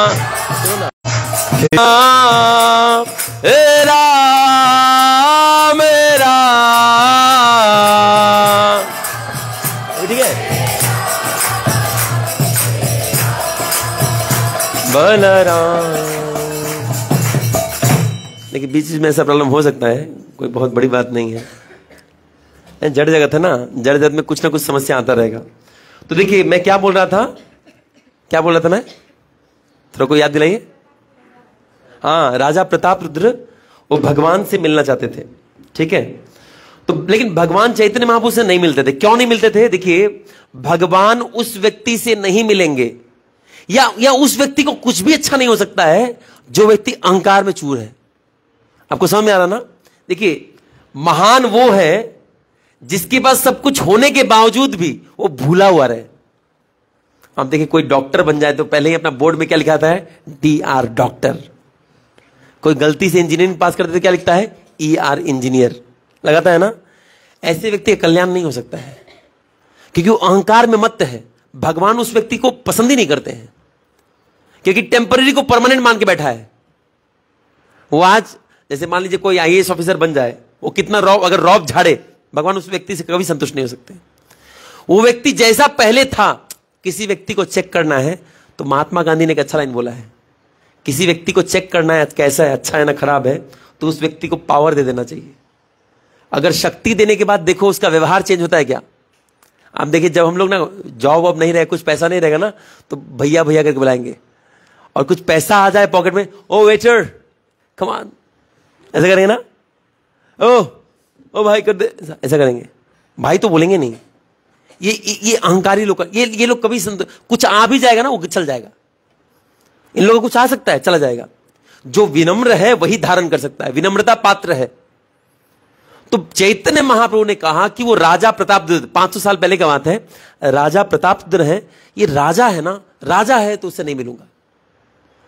राम राम, ठीक है। बलराम, लेकिन बीच में ऐसा प्रॉब्लम हो सकता है, कोई बहुत बड़ी बात नहीं है। जड़ जगत है ना, जड़ जगत में कुछ ना कुछ समस्या आता रहेगा। तो देखिए मैं क्या बोल रहा था, क्या बोल रहा था मैं, थोड़ा को याद दिलाइए। हाँ, राजा प्रताप रुद्र वो भगवान से मिलना चाहते थे, ठीक है। तो लेकिन भगवान चैतन्य महाप्रभु से नहीं मिलते थे। क्यों नहीं मिलते थे? देखिए, भगवान उस व्यक्ति से नहीं मिलेंगे, या उस व्यक्ति को कुछ भी अच्छा नहीं हो सकता है जो व्यक्ति अहंकार में चूर है। आपको समझ में आ रहा ना? देखिए, महान वो है जिसके पास सब कुछ होने के बावजूद भी वो भूला हुआ रहे। अब देखिए, कोई डॉक्टर बन जाए तो पहले ही अपना बोर्ड में क्या लिखा था है? DR doctor. कोई गलती से इंजीनियरिंग पास करते तो क्या लिखता है? ER इंजीनियर लगाता है ना। ऐसे व्यक्ति का कल्याण नहीं हो सकता है, क्योंकि वो अहंकार में मत है। भगवान उस व्यक्ति को पसंद ही नहीं करते हैं, क्योंकि टेम्पररी को परमानेंट मान के बैठा है। वो आज जैसे मान लीजिए कोई IAS ऑफिसर बन जाए, वो कितना रौब, अगर रौब झाड़े, भगवान उस व्यक्ति से कभी संतुष्ट नहीं हो सकते। वो व्यक्ति जैसा पहले था, किसी व्यक्ति को चेक करना है तो महात्मा गांधी ने एक अच्छा लाइन बोला है, किसी व्यक्ति को चेक करना है कैसा है, अच्छा है ना खराब है, तो उस व्यक्ति को पावर दे देना चाहिए। अगर शक्ति देने के बाद देखो उसका व्यवहार चेंज होता है क्या? आप देखिए, जब हम लोग ना जॉब वॉब नहीं रहे, कुछ पैसा नहीं रहेगा ना, तो भैया भैया करके बुलाएंगे, और कुछ पैसा आ जाए पॉकेट में, ओ वेटर कम ऑन, ऐसा करेंगे ना, ओ भाई कर दे, ऐसा करेंगे। भाई तो बोलेंगे नहीं। ये अहंकारी लोग, ये लोग कभी कुछ आ भी जाएगा ना, वो चल जाएगा। इन लोगों को कुछ आ सकता है, चला जाएगा। जो विनम्र है वही धारण कर सकता है, विनम्रता पात्र है। तो चैतन्य महाप्रभु ने कहा कि वो राजा प्रतापरुद्र, 500 साल पहले का बात है, राजा प्रतापरुद्र है, ये राजा है ना, राजा है तो उससे नहीं मिलूंगा।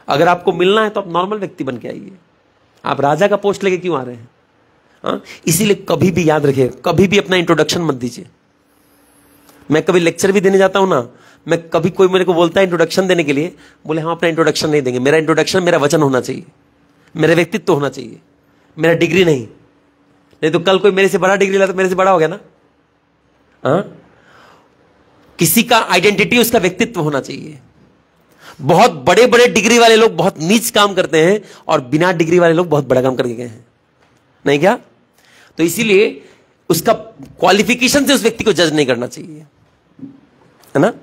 अगर आपको मिलना है तो आप नॉर्मल व्यक्ति बन के आइए, आप राजा का पोस्ट लेके क्यों आ रहे हैं? हाँ, इसीलिए कभी भी याद रखिए, कभी भी अपना इंट्रोडक्शन मत दीजिए। मैं कभी लेक्चर भी देने जाता हूं ना, मैं कभी, कोई मेरे को बोलता है इंट्रोडक्शन देने के लिए, बोले हम अपना इंट्रोडक्शन नहीं देंगे। मेरा इंट्रोडक्शन मेरा वचन होना चाहिए, मेरा व्यक्तित्व होना चाहिए, मेरा डिग्री नहीं। नहीं तो कल कोई मेरे से बड़ा डिग्री ला तो मेरे से बड़ा हो गया ना। हाँ, किसी का आइडेंटिटी उसका व्यक्तित्व होना चाहिए। बहुत बड़े बड़े डिग्री वाले लोग बहुत नीच काम करते हैं, और बिना डिग्री वाले लोग बहुत बड़ा काम करके गए हैं, नहीं क्या? तो इसीलिए उसका क्वालिफिकेशन से उस व्यक्ति को जज नहीं करना चाहिए, है ना।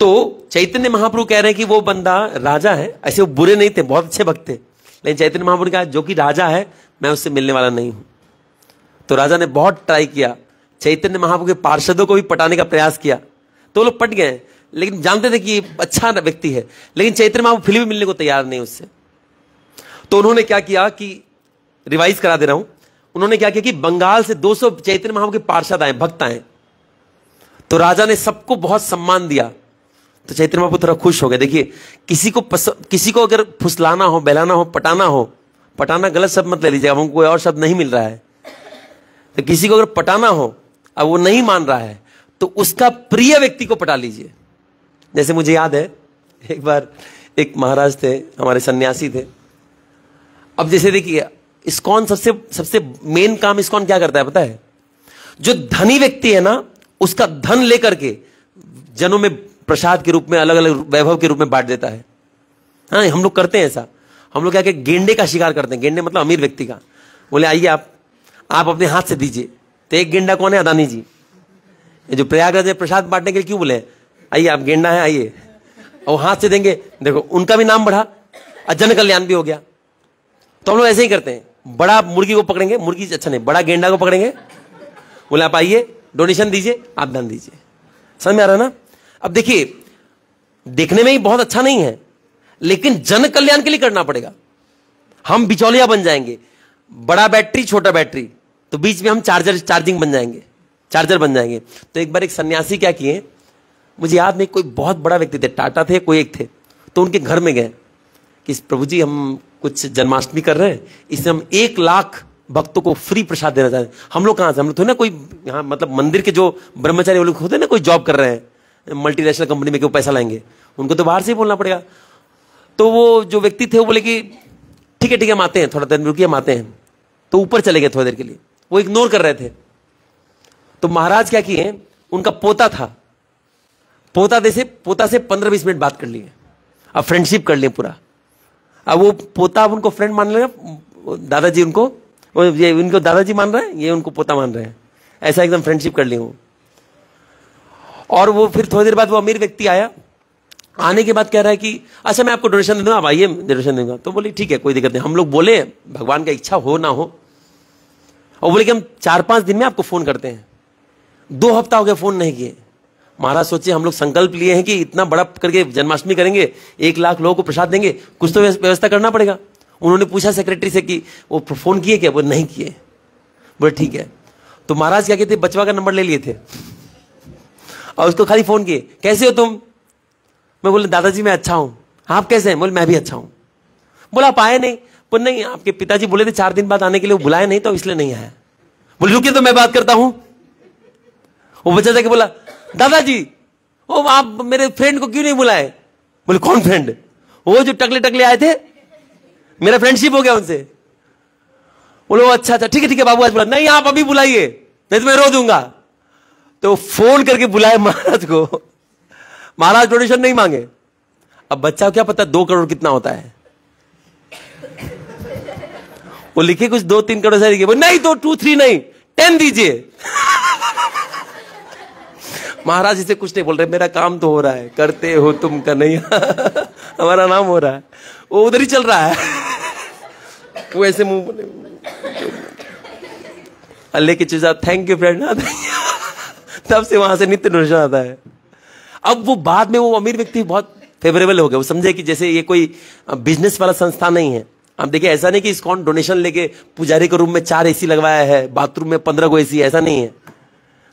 तो चैतन्य महाप्रभु कह रहे हैं कि वो बंदा राजा है। ऐसे वो बुरे नहीं थे, बहुत अच्छे भक्त थे, लेकिन चैतन्य महाप्रभु ने कहा जो कि राजा है मैं उससे मिलने वाला नहीं हूं। तो राजा ने बहुत ट्राई किया, चैतन्य महाप्रभु के पार्षदों को भी पटाने का प्रयास किया, तो लोग पट गए, लेकिन जानते थे कि ये अच्छा व्यक्ति है। लेकिन चैतन्य महाप्रभु फिर भी मिलने को तैयार नहीं उससे। तो उन्होंने क्या किया कि, रिवाइज करा दे रहा हूं, उन्होंने क्या किया कि बंगाल से 200 चैतन्य महाप्रभु के पार्षद आए, भक्त आए। तो राजा ने सबको बहुत सम्मान दिया, तो चैतन्य महाप्रभु थोड़ा खुश हो गए। देखिए, किसी को अगर फुसलाना हो, बहलाना हो, पटाना गलत शब्द मत ले लीजिएगा, हमको कोई और शब्द नहीं मिल रहा है। तो किसी को अगर पटाना हो, अब वो नहीं मान रहा है, तो उसका प्रिय व्यक्ति को पटा लीजिए। जैसे मुझे याद है, एक बार एक महाराज थे, हमारे सन्यासी थे। अब जैसे देखिए, इस्कॉन सबसे मेन काम इस्कॉन क्या करता है पता है? जो धनी व्यक्ति है ना, उसका धन लेकर के जनों में प्रसाद के रूप में, अलग अलग वैभव के रूप में बांट देता है। हाँ, हम लोग करते हैं ऐसा। हम लोग क्या कहते हैं, गेंडे का शिकार करते हैं। गेंडे मतलब अमीर व्यक्ति का। बोले आइए आप अपने हाथ से दीजिए। तो एक गेंडा कौन है? अदानी जी। ये जो प्रयागराज में प्रसाद बांटने के लिए क्यों बोले आइए आप गेंडा है आइए, और हाथ से देंगे, देखो उनका भी नाम बढ़ा और जन कल्याण भी हो गया। तो हम लोग ऐसे ही करते हैं, बड़ा मुर्गी को पकड़ेंगे, मुर्गी अच्छा नहीं, बड़ा गेंडा को पकड़ेंगे, बोले आप आइए डोनेशन दीजिए, आप दान दीजिए। समझ में आ रहा है ना? अब देखिए, देखने में ही बहुत अच्छा नहीं है, लेकिन जन कल्याण के लिए करना पड़ेगा। हम बिचौलिया बन जाएंगे, बड़ा बैटरी छोटा बैटरी, तो बीच में हम चार्जर बन जाएंगे। तो एक बार एक सन्यासी क्या किए, मुझे याद नहीं, कोई बहुत बड़ा व्यक्ति थे, टाटा थे, कोई एक थे, तो उनके घर में गए कि प्रभु जी हम कुछ जन्माष्टमी कर रहे हैं, इसमें हम 1 लाख भक्तों को फ्री प्रसाद देना चाहते हैं। हम लोग कहां से, हम लोग तो ना कोई यहाँ मतलब मंदिर के जो ब्रह्मचारी वो लोग होते हैं ना, कोई जॉब कर रहे हैं मल्टीनेशनल कंपनी में, क्यों पैसा लाएंगे, उनको तो बाहर से ही बोलना पड़ेगा। तो वो जो व्यक्ति थे वो बोले कि ठीक है हम आते हैं, थोड़ा देर रुकिए, हम आते हैं। तो ऊपर चले गए थोड़ी देर के लिए, वो इग्नोर कर रहे थे। तो महाराज क्या किए, उनका पोता था, पोता से 15-20 मिनट बात कर लिए, अब फ्रेंडशिप कर लिए पूरा। अब वो पोता अब उनको फ्रेंड मान लेगा, दादाजी उनको, ये उनको दादाजी मान रहे हैं, ये उनको पोता मान रहे हैं, ऐसा एकदम फ्रेंडशिप कर ली वो। और वो फिर थोड़ी देर बाद वो अमीर व्यक्ति आया, आने के बाद कह रहा है कि अच्छा मैं आपको डोनेशन दे दूंगा, आप आइए डोनेशन दूंगा। तो बोले ठीक है कोई दिक्कत नहीं। हम लोग बोले भगवान का इच्छा हो ना हो, और बोले कि हम 4-5 दिन में आपको फोन करते हैं। 2 हफ्ता हो गया फोन नहीं किए। महाराज सोचे हम लोग संकल्प लिए हैं कि इतना बड़ा करके जन्माष्टमी करेंगे, 1 लाख लोगों को प्रसाद देंगे, कुछ तो व्यवस्था करना पड़ेगा। उन्होंने पूछा सेक्रेटरी से कि वो फोन किए क्या, वो नहीं किए। बोले ठीक है। तो महाराज क्या कहते, बचवा का नंबर ले लिए थे और उसको खाली फोन किए, कैसे हो तुम? मैं बोले दादाजी मैं अच्छा हूं, आप कैसे हैं? बोले मैं भी अच्छा हूं। बोला आप आए नहीं? बोले नहीं, आपके पिताजी बोले थे 4 दिन बाद आने के लिए, वो बुलाए नहीं तो इसलिए नहीं आया। बोले रुकिए तो मैं बात करता हूं। वो बच्चा जाके बोला दादाजी वो आप मेरे फ्रेंड को क्यों नहीं बुलाए? बोले कौन फ्रेंड? वो जो टकले टकले आए थे, मेरा फ्रेंडशिप हो गया उनसे। बोलो अच्छा ठीक है बाबू आज बुला। नहीं आप अभी बुलाइए नहीं तो मैं रो दूंगा। तो फोन करके बुलाए महाराज को। महाराज डोनेशन नहीं मांगे। अब बच्चा को क्या पता 2 करोड़ कितना होता है, वो लिखे कुछ 2-3 करोड़ से लिखे, नहीं तो 2-3 नहीं 10 दीजिए। महाराज इसे कुछ नहीं बोल रहे, मेरा काम तो हो रहा है, करते हो तुम कन्हैया, हमारा नाम हो रहा है। वो उधर ही चल रहा है, वो ऐसे मुंह अल्ले की चीज, थैंक यू फ्रेंड, तब से वहां से नित्य डोनेशन आता है। अब वो बाद में वो अमीर व्यक्ति बहुत फेवरेबल हो गया, वो समझे कि जैसे ये कोई बिजनेस वाला संस्था नहीं है। आप देखिए ऐसा नहीं कि इस्कॉन डोनेशन लेके पुजारी के रूम में 4 एसी लगवाया है, बाथरूम में 15 को एसी, ऐसा नहीं है।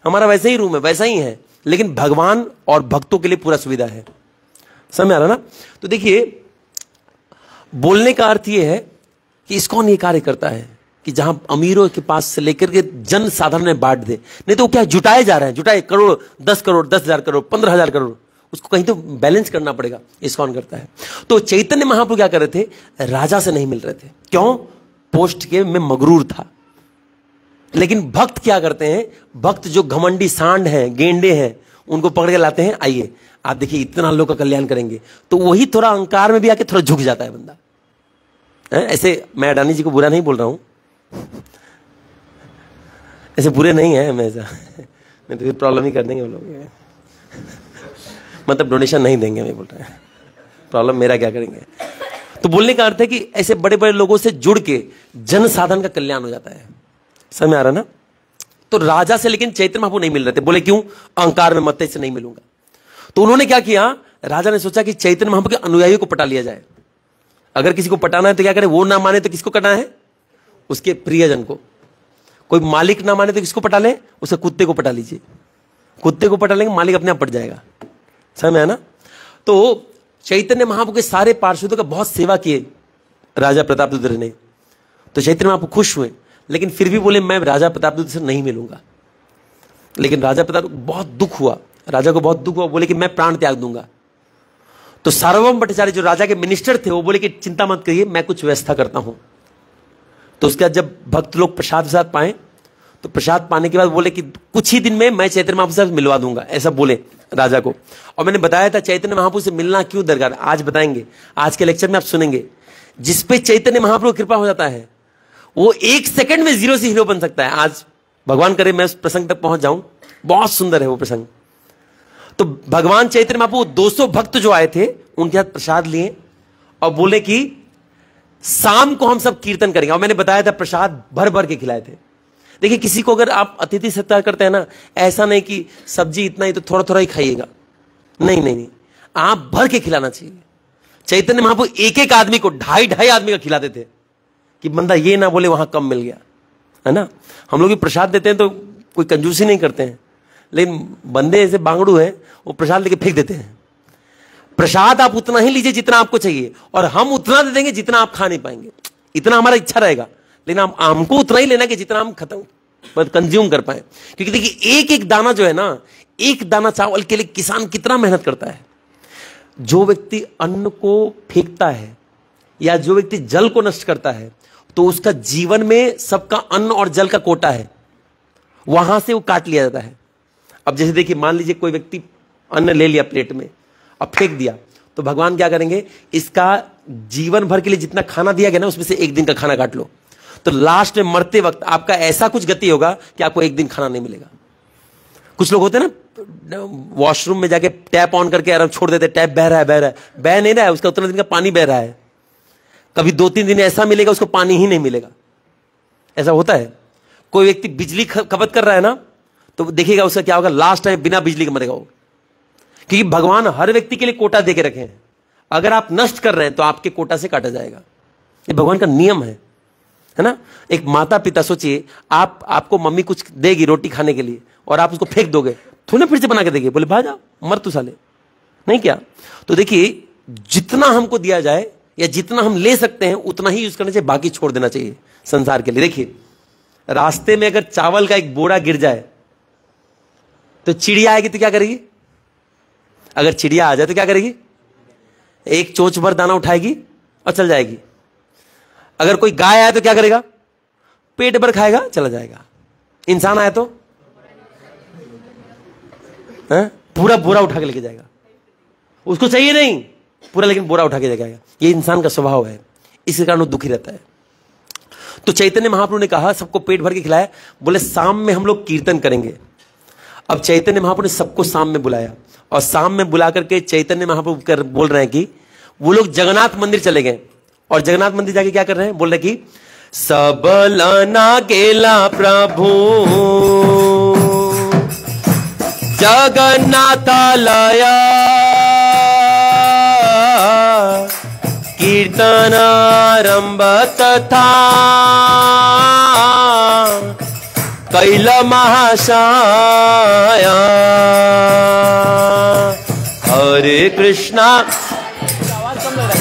हमारा वैसे ही रूम है, वैसा ही है, लेकिन भगवान और भक्तों के लिए पूरा सुविधा है। समझ आ रहा ना? तो देखिए बोलने का अर्थ यह है कि इस्कॉन ये कार्य करता है कि जहां अमीरों के पास से लेकर के जन साधारण में बांट दे। नहीं तो क्या जुटाए जा रहे हैं, जुटाए करोड़, 10 करोड़, 10,000 करोड़, 15,000 करोड़, उसको कहीं तो बैलेंस करना पड़ेगा। इस्कॉन करता है। तो चैतन्य महाप्रभु क्या कर रहे थे, राजा से नहीं मिल रहे थे। क्यों? पोस्ट के में मगरूर था। लेकिन भक्त क्या करते हैं, भक्त जो घमंडी सांड हैं, गेंडे हैं, उनको पकड़ के लाते हैं, आइए आप देखिए इतना लोगों का कल्याण करेंगे। तो वही थोड़ा अहंकार में भी आके थोड़ा झुक जाता है बंदा। ऐसे मैं अडानी जी को बुरा नहीं बोल रहा हूं, ऐसे बुरे नहीं है मैं, ऐसा नहीं तो फिर प्रॉब्लम ही कर देंगे वो लोग, मतलब डोनेशन नहीं देंगे, मैं बोल रहा है प्रॉब्लम मेरा क्या करेंगे। तो बोलने का अर्थ है कि ऐसे बड़े बड़े लोगों से जुड़ के जन साधन का कल्याण हो जाता है। समझ आ रहा ना? तो राजा से लेकिन चैतन्य महाप्रभु नहीं मिल रहे थे। बोले क्यों? अहंकार में मत से नहीं मिलूंगा। तो उन्होंने क्या किया, राजा ने सोचा कि चैतन्य महाप्रभु के अनुयायियों को पटा लिया जाए। अगर किसी को पटाना है तो क्या करे, वो ना माने तो किसको कटाना है, उसके प्रियजन को। कोई मालिक ना माने तो किसको पटा ले, उसे कुत्ते को पटा लीजिए। कुत्ते को पटा लेंगे, मालिक अपने आप पट जाएगा। समझ में है ना? तो चैतन्य महाप्रभु के सारे पार्षदों का बहुत सेवा किए राजा प्रतापरुद्र ने। तो चैतन्य महाप्रभु खुश हुए, लेकिन फिर भी बोले मैं राजा प्रतापरुद्र से नहीं मिलूंगा। लेकिन राजा प्रताप बहुत दुख हुआ, राजा को बहुत दुख हुआ, बोले कि मैं प्राण त्याग दूंगा। तो सार्वभौम भट्टाचार्य जो राजा के मिनिस्टर थे, वो बोले कि चिंता मत करिए, मैं कुछ व्यवस्था करता हूं। तो उसके बाद जब भक्त लोग प्रसाद पाए, तो प्रसाद पाने के बाद बोले कि कुछ ही दिन में मैं चैतन्य महाप्रभु से मिलवा दूंगा, ऐसा बोले राजा को। और मैंने बताया था चैतन्य महाप्रभु से मिलना क्यों दरकार, आज बताएंगे, आज के लेक्चर में आप सुनेंगे। जिसपे चैतन्य महाप्रभु कृपा हो जाता है वो 1 सेकंड में 0 से हीरो बन सकता है। आज भगवान करे मैं उस प्रसंग तक पहुंच जाऊं, बहुत सुंदर है वो प्रसंग। तो भगवान चैतन्य महाप्रभु 200 भक्त जो आए थे उनके हाथ प्रसाद लिए और बोले कि शाम को हम सब कीर्तन करेंगे। और मैंने बताया था प्रसाद भर भर के खिलाए थे। देखिए किसी को अगर आप अतिथि सत्कार करते हैं ना, ऐसा नहीं कि सब्जी इतना ही तो थोड़ा थोड़ा ही खाइएगा, नहीं नहीं नहीं, आप भर के खिलाना चाहिए। चैतन्य महाप्रभु एक एक आदमी को 2.5 आदमी का खिलाते थे कि बंदा ये ना बोले वहां कम मिल गया, है ना। हम लोग भी प्रसाद देते हैं तो कोई कंजूसी नहीं करते हैं, लेकिन बंदे ऐसे बांगड़ू हैं, वो प्रसाद लेके फेंक देते हैं। प्रसाद आप उतना ही लीजिए जितना आपको चाहिए, और हम उतना दे देंगे जितना आप खा नहीं पाएंगे। इतना हमारा इच्छा रहेगा, लेकिन हमको उतना ही लेना कि जितना हम खत्म कंज्यूम कर पाए। क्योंकि देखिए एक एक दाना जो है ना, एक दाना चावल के लिए किसान कितना मेहनत करता है। जो व्यक्ति अन्न को फेंकता है या जो व्यक्ति जल को नष्ट करता है, तो उसका जीवन में सबका अन्न और जल का कोटा है, वहां से वो काट लिया जाता है। अब जैसे देखिए, मान लीजिए कोई व्यक्ति अन्न ले लिया प्लेट में, अब फेंक दिया, तो भगवान क्या करेंगे, इसका जीवन भर के लिए जितना खाना दिया गया ना, उसमें से एक दिन का खाना काट लो, तो लास्ट में मरते वक्त आपका ऐसा कुछ गति होगा कि आपको एक दिन खाना नहीं मिलेगा। कुछ लोग होते हैं ना, वॉशरूम में जाके टैप ऑन करके आराम छोड़ देते, टैप बह रहा है, बह नहीं रहा है, उसका उतना दिन का पानी बह रहा है। कभी 2-3 दिन ऐसा मिलेगा उसको पानी ही नहीं मिलेगा। ऐसा होता है। कोई व्यक्ति बिजली खपत कर रहा है ना, तो देखिएगा उसका क्या होगा, लास्ट टाइम बिना बिजली के मरेगा वो। क्योंकि भगवान हर व्यक्ति के लिए कोटा दे के रखे हैं। अगर आप नष्ट कर रहे हैं तो आपके कोटा से काटा जाएगा। ये भगवान का नियम है ना। एक माता पिता, सोचिए आपको मम्मी कुछ देगी रोटी खाने के लिए और आप उसको फेंक दोगे, थोड़ा फिर से बना के देगी, बोले भाजा मर तू साले, नहीं क्या? तो देखिए, जितना हमको दिया जाए या जितना हम ले सकते हैं उतना ही यूज करना चाहिए, बाकी छोड़ देना चाहिए संसार के लिए। देखिए, रास्ते में अगर चावल का एक बोरा गिर जाए तो चिड़िया आएगी तो क्या करेगी? अगर चिड़िया आ जाए तो क्या करेगी? एक चोंच भर दाना उठाएगी और चल जाएगी। अगर कोई गाय आए तो क्या करेगा? पेट भर खाएगा, चला जाएगा। इंसान आए तो पूरा बोरा उठा के लेके जाएगा। उसको चाहिए नहीं पूरा, लेकिन बोरा उठा के जाएगा। ये इंसान का स्वभाव है, इसी कारण वो दुखी रहता है। तो चैतन्य महाप्रभु ने कहा सबको पेट भर के खिलाया, बोले शाम में हम लोग कीर्तन करेंगे। अब चैतन्य महाप्रभु ने सबको शाम में बुलाया और शाम में बुला करके चैतन्य महाप्रभु बोल रहे हैं कि वो लोग जगन्नाथ मंदिर चले गए और जगन्नाथ मंदिर जाके क्या कर रहे हैं, बोल रहे कि सबलना गेला प्रभु जगन्नाथालया कीर्तनारंभ तथा कैल महाशाया हरे कृष्णा। आवाज कम लग रहा है।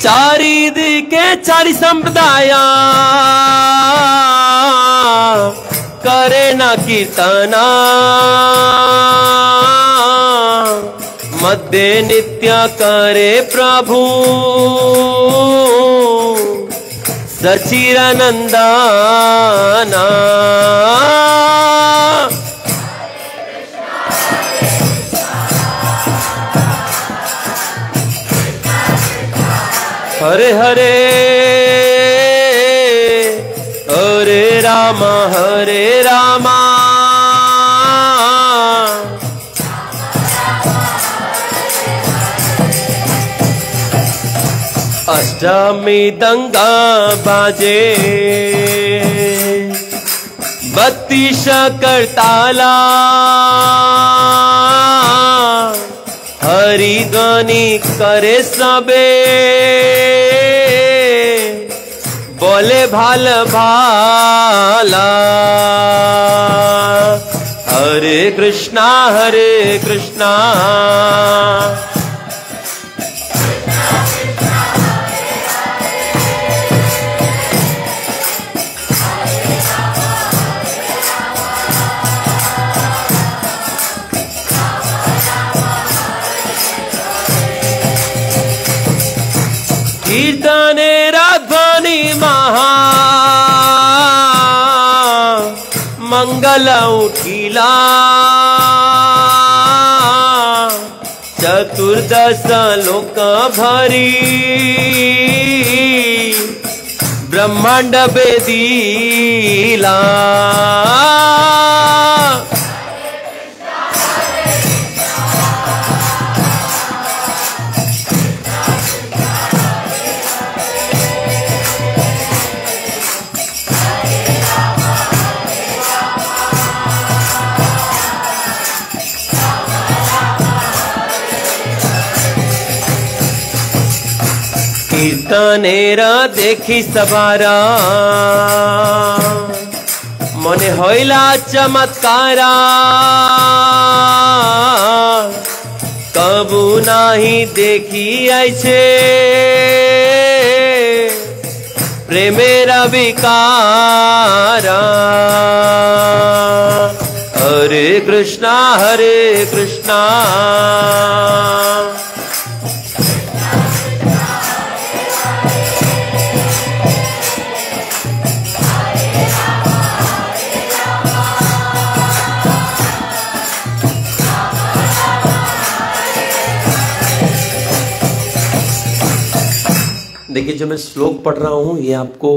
चारि दिके चारि संप्रदाय करे न कीर्तना मध्य नित्य करे प्रभु सचिरानंदना। हरे हरे हरे रामा अष्टमी दंगा बाजे 32 करताला हरि गानी करे सबे बोले भाल भाला। हरे कृष्णा कीर्तने राध्वनि महा मंगल उठिला चतुर्दश लोक भरी ब्रह्मांड बेदीला। कीर्तनेरा देखी सवारा मने होइला चमत्कारा कबू नाही देखी ऐसे प्रेमेरा विकारा। हरे कृष्णा हरे कृष्णा देखिए, जो मैं श्लोक पढ़ रहा हूं ये आपको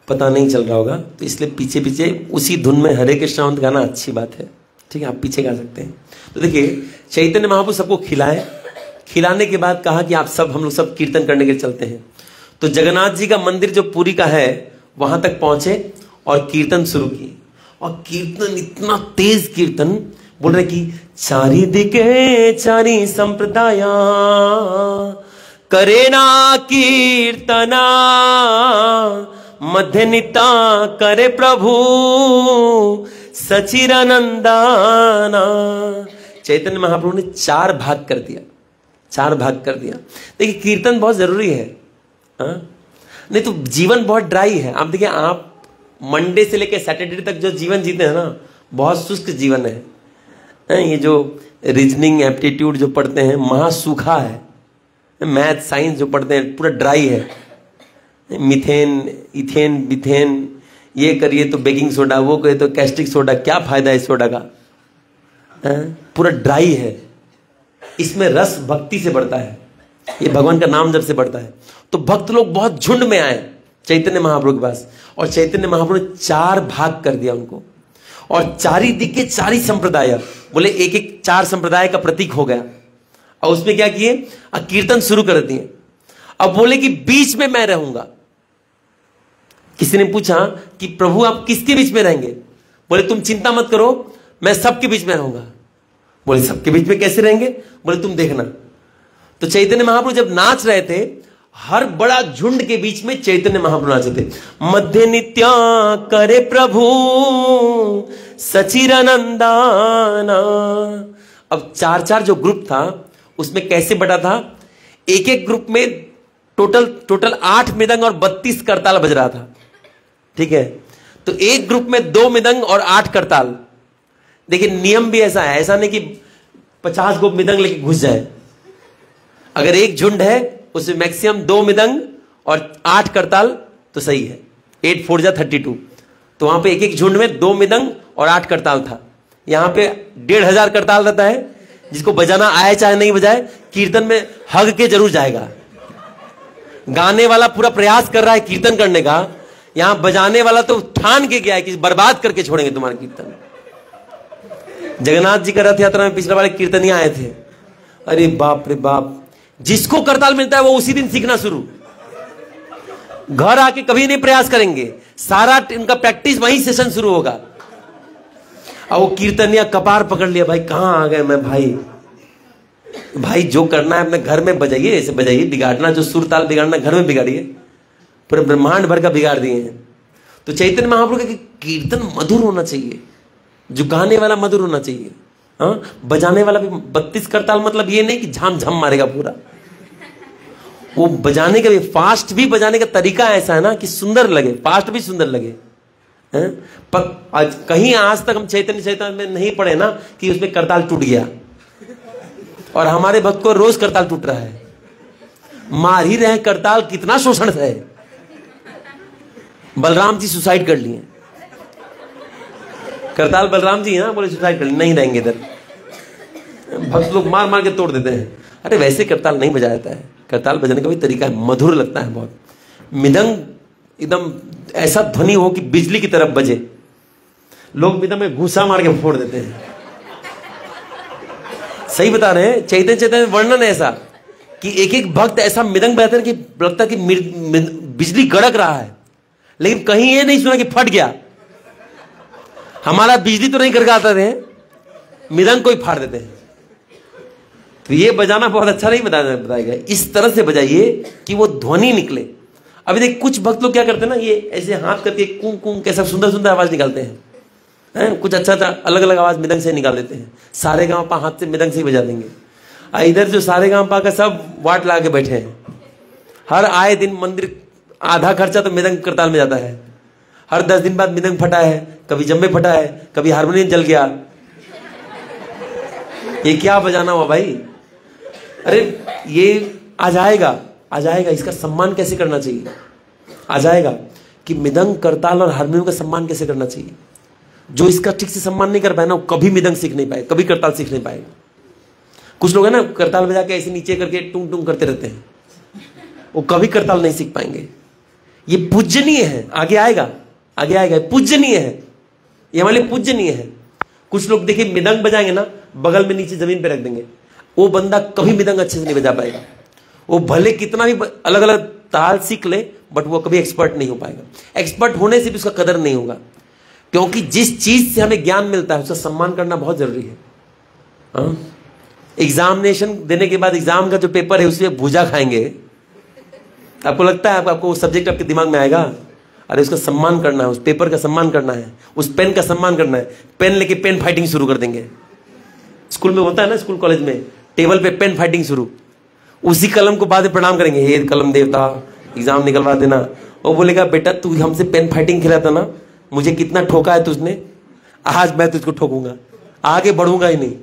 पता नहीं चल रहा होगा, तो इसलिए पीछे पीछे उसी धुन में हरे कृष्णा मंत्र गाना अच्छी बात है, ठीक है, आप पीछे गा सकते हैं। तो देखिए, चैतन्य महाप्रभु सबको खिलाए, खिलाने के बाद कहा कि आप सब, हम लोग सब कीर्तन करने के लिए चलते हैं। तो जगन्नाथ जी का मंदिर जो पुरी का है वहां तक पहुंचे और कीर्तन शुरू किए। और कीर्तन इतना तेज कीर्तन, बोल रहे कि चारी दिके चारी संप्रदाया करे ना कीर्तना मध्य निता करे प्रभु सचिरानंदाना। चैतन्य महाप्रभु ने 4 भाग कर दिया, 4 भाग कर दिया। देखिए, कीर्तन बहुत जरूरी है, नहीं तो जीवन बहुत ड्राई है। आप देखिए, आप मंडे से लेकर सैटरडे तक जो जीवन जीते हैं ना, बहुत शुष्क जीवन है। ये जो रीजनिंग एप्टीट्यूड जो पढ़ते हैं महासूखा है, मैथ साइंस जो पढ़ते हैं पूरा ड्राई है। मिथेन इथेन बिथेन ये करिए तो बेकिंग सोडा, वो करिए तो कैस्टिक सोडा, क्या फायदा है इस सोडा का, पूरा ड्राई है। इसमें रस भक्ति से बढ़ता है, ये भगवान का नाम जब से बढ़ता है। तो भक्त लोग बहुत झुंड में आए चैतन्य महाप्रभु के पास, और चैतन्य महाप्रभु ने 4 भाग कर दिया उनको। और चारी दिक्के चारी संप्रदाय, बोले एक एक 4 संप्रदाय का प्रतीक हो गया। और उसमें क्या किए, कीर्तन शुरू कर दिए। अब बोले कि बीच में मैं रहूंगा। किसी ने पूछा कि प्रभु आप किसके बीच में रहेंगे? बोले तुम चिंता मत करो, मैं सबके बीच में रहूंगा। बोले सबके बीच में कैसे रहेंगे? बोले तुम देखना। तो चैतन्य महाप्रभु जब नाच रहे थे, हर बड़ा झुंड के बीच में चैतन्य महाप्रभु नाचे थे। मध्य नित्या करे प्रभु सचिरानंदाना। अब 4-4 जो ग्रुप था उसमें कैसे बटा था, एक एक ग्रुप में टोटल 8 मृदंग और 32 करताल बज रहा था, ठीक है। तो एक ग्रुप में 2 मृदंग और 8 करताल। देखिए, नियम भी ऐसा है, ऐसा नहीं कि 50 गो मृदंग लेके घुस जाए। अगर एक झुंड है उसमें मैक्सिमम 2 मृदंग और 8 करताल तो सही है, 8 4 जा 32। तो वहां पे एक एक झुंड में 2 मृदंग और 8 करताल था। यहां पे 1500 करताल रहता है, जिसको बजाना आए चाहे नहीं बजाए, कीर्तन में हग के जरूर जाएगा। गाने वाला पूरा प्रयास कर रहा है कीर्तन करने का, यहां बजाने वाला तो ठान के गया है कि बर्बाद करके छोड़ेंगे तुम्हारा कीर्तन। जगन्नाथ जी का रथ यात्रा में पिछले वाले कीर्तनिया आए थे, अरे बाप रे बाप, जिसको करताल मिलता है वो उसी दिन सीखना शुरू, घर आके कभी नहीं प्रयास करेंगे, सारा इनका प्रैक्टिस वहीं सेशन शुरू होगा। और वो कीर्तनिया कपार पकड़ लिया, भाई कहां आ गए मैं, भाई जो करना है अपने घर में बजाइए, ऐसे बजाइए, बिगाड़ना जो सुर ताल बिगाड़ना घर में बिगाड़िए, पूरे ब्रह्मांड भर का बिगाड़ दिए हैं। तो चैतन्य महाप्रभु का कीर्तन मधुर होना चाहिए, जो गाने वाला मधुर होना चाहिए, हाँ, बजाने वाला भी 32 करताल, मतलब ये नहीं कि झाम झाम मारेगा पूरा, वो बजाने का भी, फास्ट भी बजाने का तरीका ऐसा है ना कि सुंदर लगे, फास्ट भी सुंदर लगे। कहीं आज तक हम चैतन्य में नहीं पढ़े ना कि उसमें करताल टूट गया, और हमारे भक्त को रोज करताल टूट रहा है, मार ही रहे करताल, कितना शोषण है। बलराम जी सुसाइड कर लिए, करताल बलराम जी ना, बोले सुसाइड कर लिए, नहीं रहेंगे इधर। भक्त लोग मार मार के तोड़ देते हैं। अरे वैसे करताल नहीं बजाया जाता है, करताल बजाने का भी तरीका है, मधुर लगता है बहुत। मृदंग एकदम ऐसा ध्वनि हो कि बिजली की तरफ बजे, लोग मृदंग में घूसा मार के फोड़ देते हैं। सही बता रहे हैं, चैतन्य वर्णन ऐसा कि एक एक भक्त ऐसा मृदंग बजाते हैं कि लगता है कि बिजली गड़क रहा है, लेकिन कहीं ये नहीं सुना कि फट गया। हमारा बिजली तो नहीं गड़काता रहे, मृदंग को ही फाड़ देते हैं। तो ये बजाना बहुत अच्छा नहीं बताया गया, इस तरह से बजाइए कि वो ध्वनि निकले। अभी देख कुछ भक्त लोग क्या करते हैं ना, ये ऐसे हाथ करके कुंग कुंग कैसा सुंदर सुंदर आवाज निकालते हैं, कुछ अच्छा अच्छा अलग अलग आवाज मृदंग से निकाल देते हैं, सारे गाँव पा हाथ से मृदंग से ही बजा देंगे। इधर जो सारे गाँव पा का सब वाट ला के बैठे हैं, हर आए दिन मंदिर आधा खर्चा तो मृदंग करताल में जाता है। हर 10 दिन बाद मृदंग फटा है, कभी जम्बे फटा है, कभी हारमोनियम जल गया। ये क्या बजाना हुआ भाई? अरे ये आ जाएगा, इसका सम्मान कैसे करना चाहिए, आ जाएगा कि मृदंग करताल और हारमोनियम का सम्मान कैसे करना चाहिए। जो इसका ठीक से सम्मान नहीं कर पाए ना, वो कभी मृदंग सीख नहीं पाए, कभी करताल सीख नहीं पाएगा। कुछ लोग है ना करताल बजा के ऐसे नीचे करके टूंग टूंग करते रहते हैं, वो कभी करताल नहीं सीख पाएंगे। ये पूजनीय है, आगे आएगा, पूजनीय है, ये हमारे लिए पूजनीय है। कुछ लोग देखिए मृदंग बजाएंगे ना, बगल में नीचे जमीन पे रख देंगे, वो बंदा कभी मृदंग अच्छे से नहीं बजा पाएगा। वो भले कितना भी अलग अलग ताल सीख ले, बट वो कभी एक्सपर्ट नहीं हो पाएगा। एक्सपर्ट होने से भी उसका कदर नहीं होगा, क्योंकि जिस चीज से हमें ज्ञान मिलता है उसका सम्मान करना बहुत जरूरी है। एग्जामिनेशन देने के बाद एग्जाम का जो पेपर है उसमें भूजा खाएंगे, आपको लगता है आपको सब्जेक्ट आपके दिमाग में आएगा? अरे उसका सम्मान करना है, उस पेपर का सम्मान करना है, उस पेन का सम्मान करना है। पेन लेके पेन फाइटिंग शुरू कर देंगे। स्कूल में होता है ना, स्कूल कॉलेज में टेबल पे पेन फाइटिंग शुरू। उसी कलम को बाद में प्रणाम करेंगे, हे कलम देवता एग्जाम निकलवा देना। वो बोलेगा बेटा तू हमसे पेन फाइटिंग खेला था ना, मुझे कितना ठोका है तुझने, आज मैं तुझको ठोकूंगा, आगे बढ़ूंगा ही नहीं,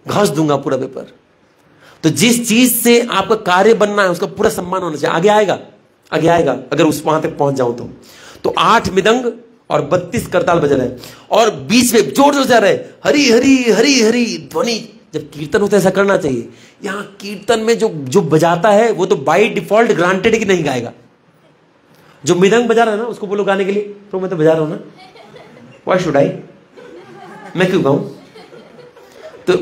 घस दूंगा पूरा पेपर। तो जिस चीज से आपका कार्य बनना है उसका पूरा सम्मान होना चाहिए। आगे आएगा अगर उस वहां तक पहुंच जाऊं तो 8 मृदंग और 32 करताल बज रहे हैं, और बीच में जोर जोर जा रहे हैं हरी हरी हरी हरी ध्वनि। जब कीर्तन होता है ऐसा करना चाहिए। यहां कीर्तन में जो बजाता है वो तो बाय डिफॉल्ट ग्रांटेड है कि नहीं गाएगा। जो मृदंग बजा रहा है ना उसको बोलो गाने के लिए, तो मैं तो बजा रहा हूं ना, व्हाई शुड आई, मैं क्यों गाऊं? तो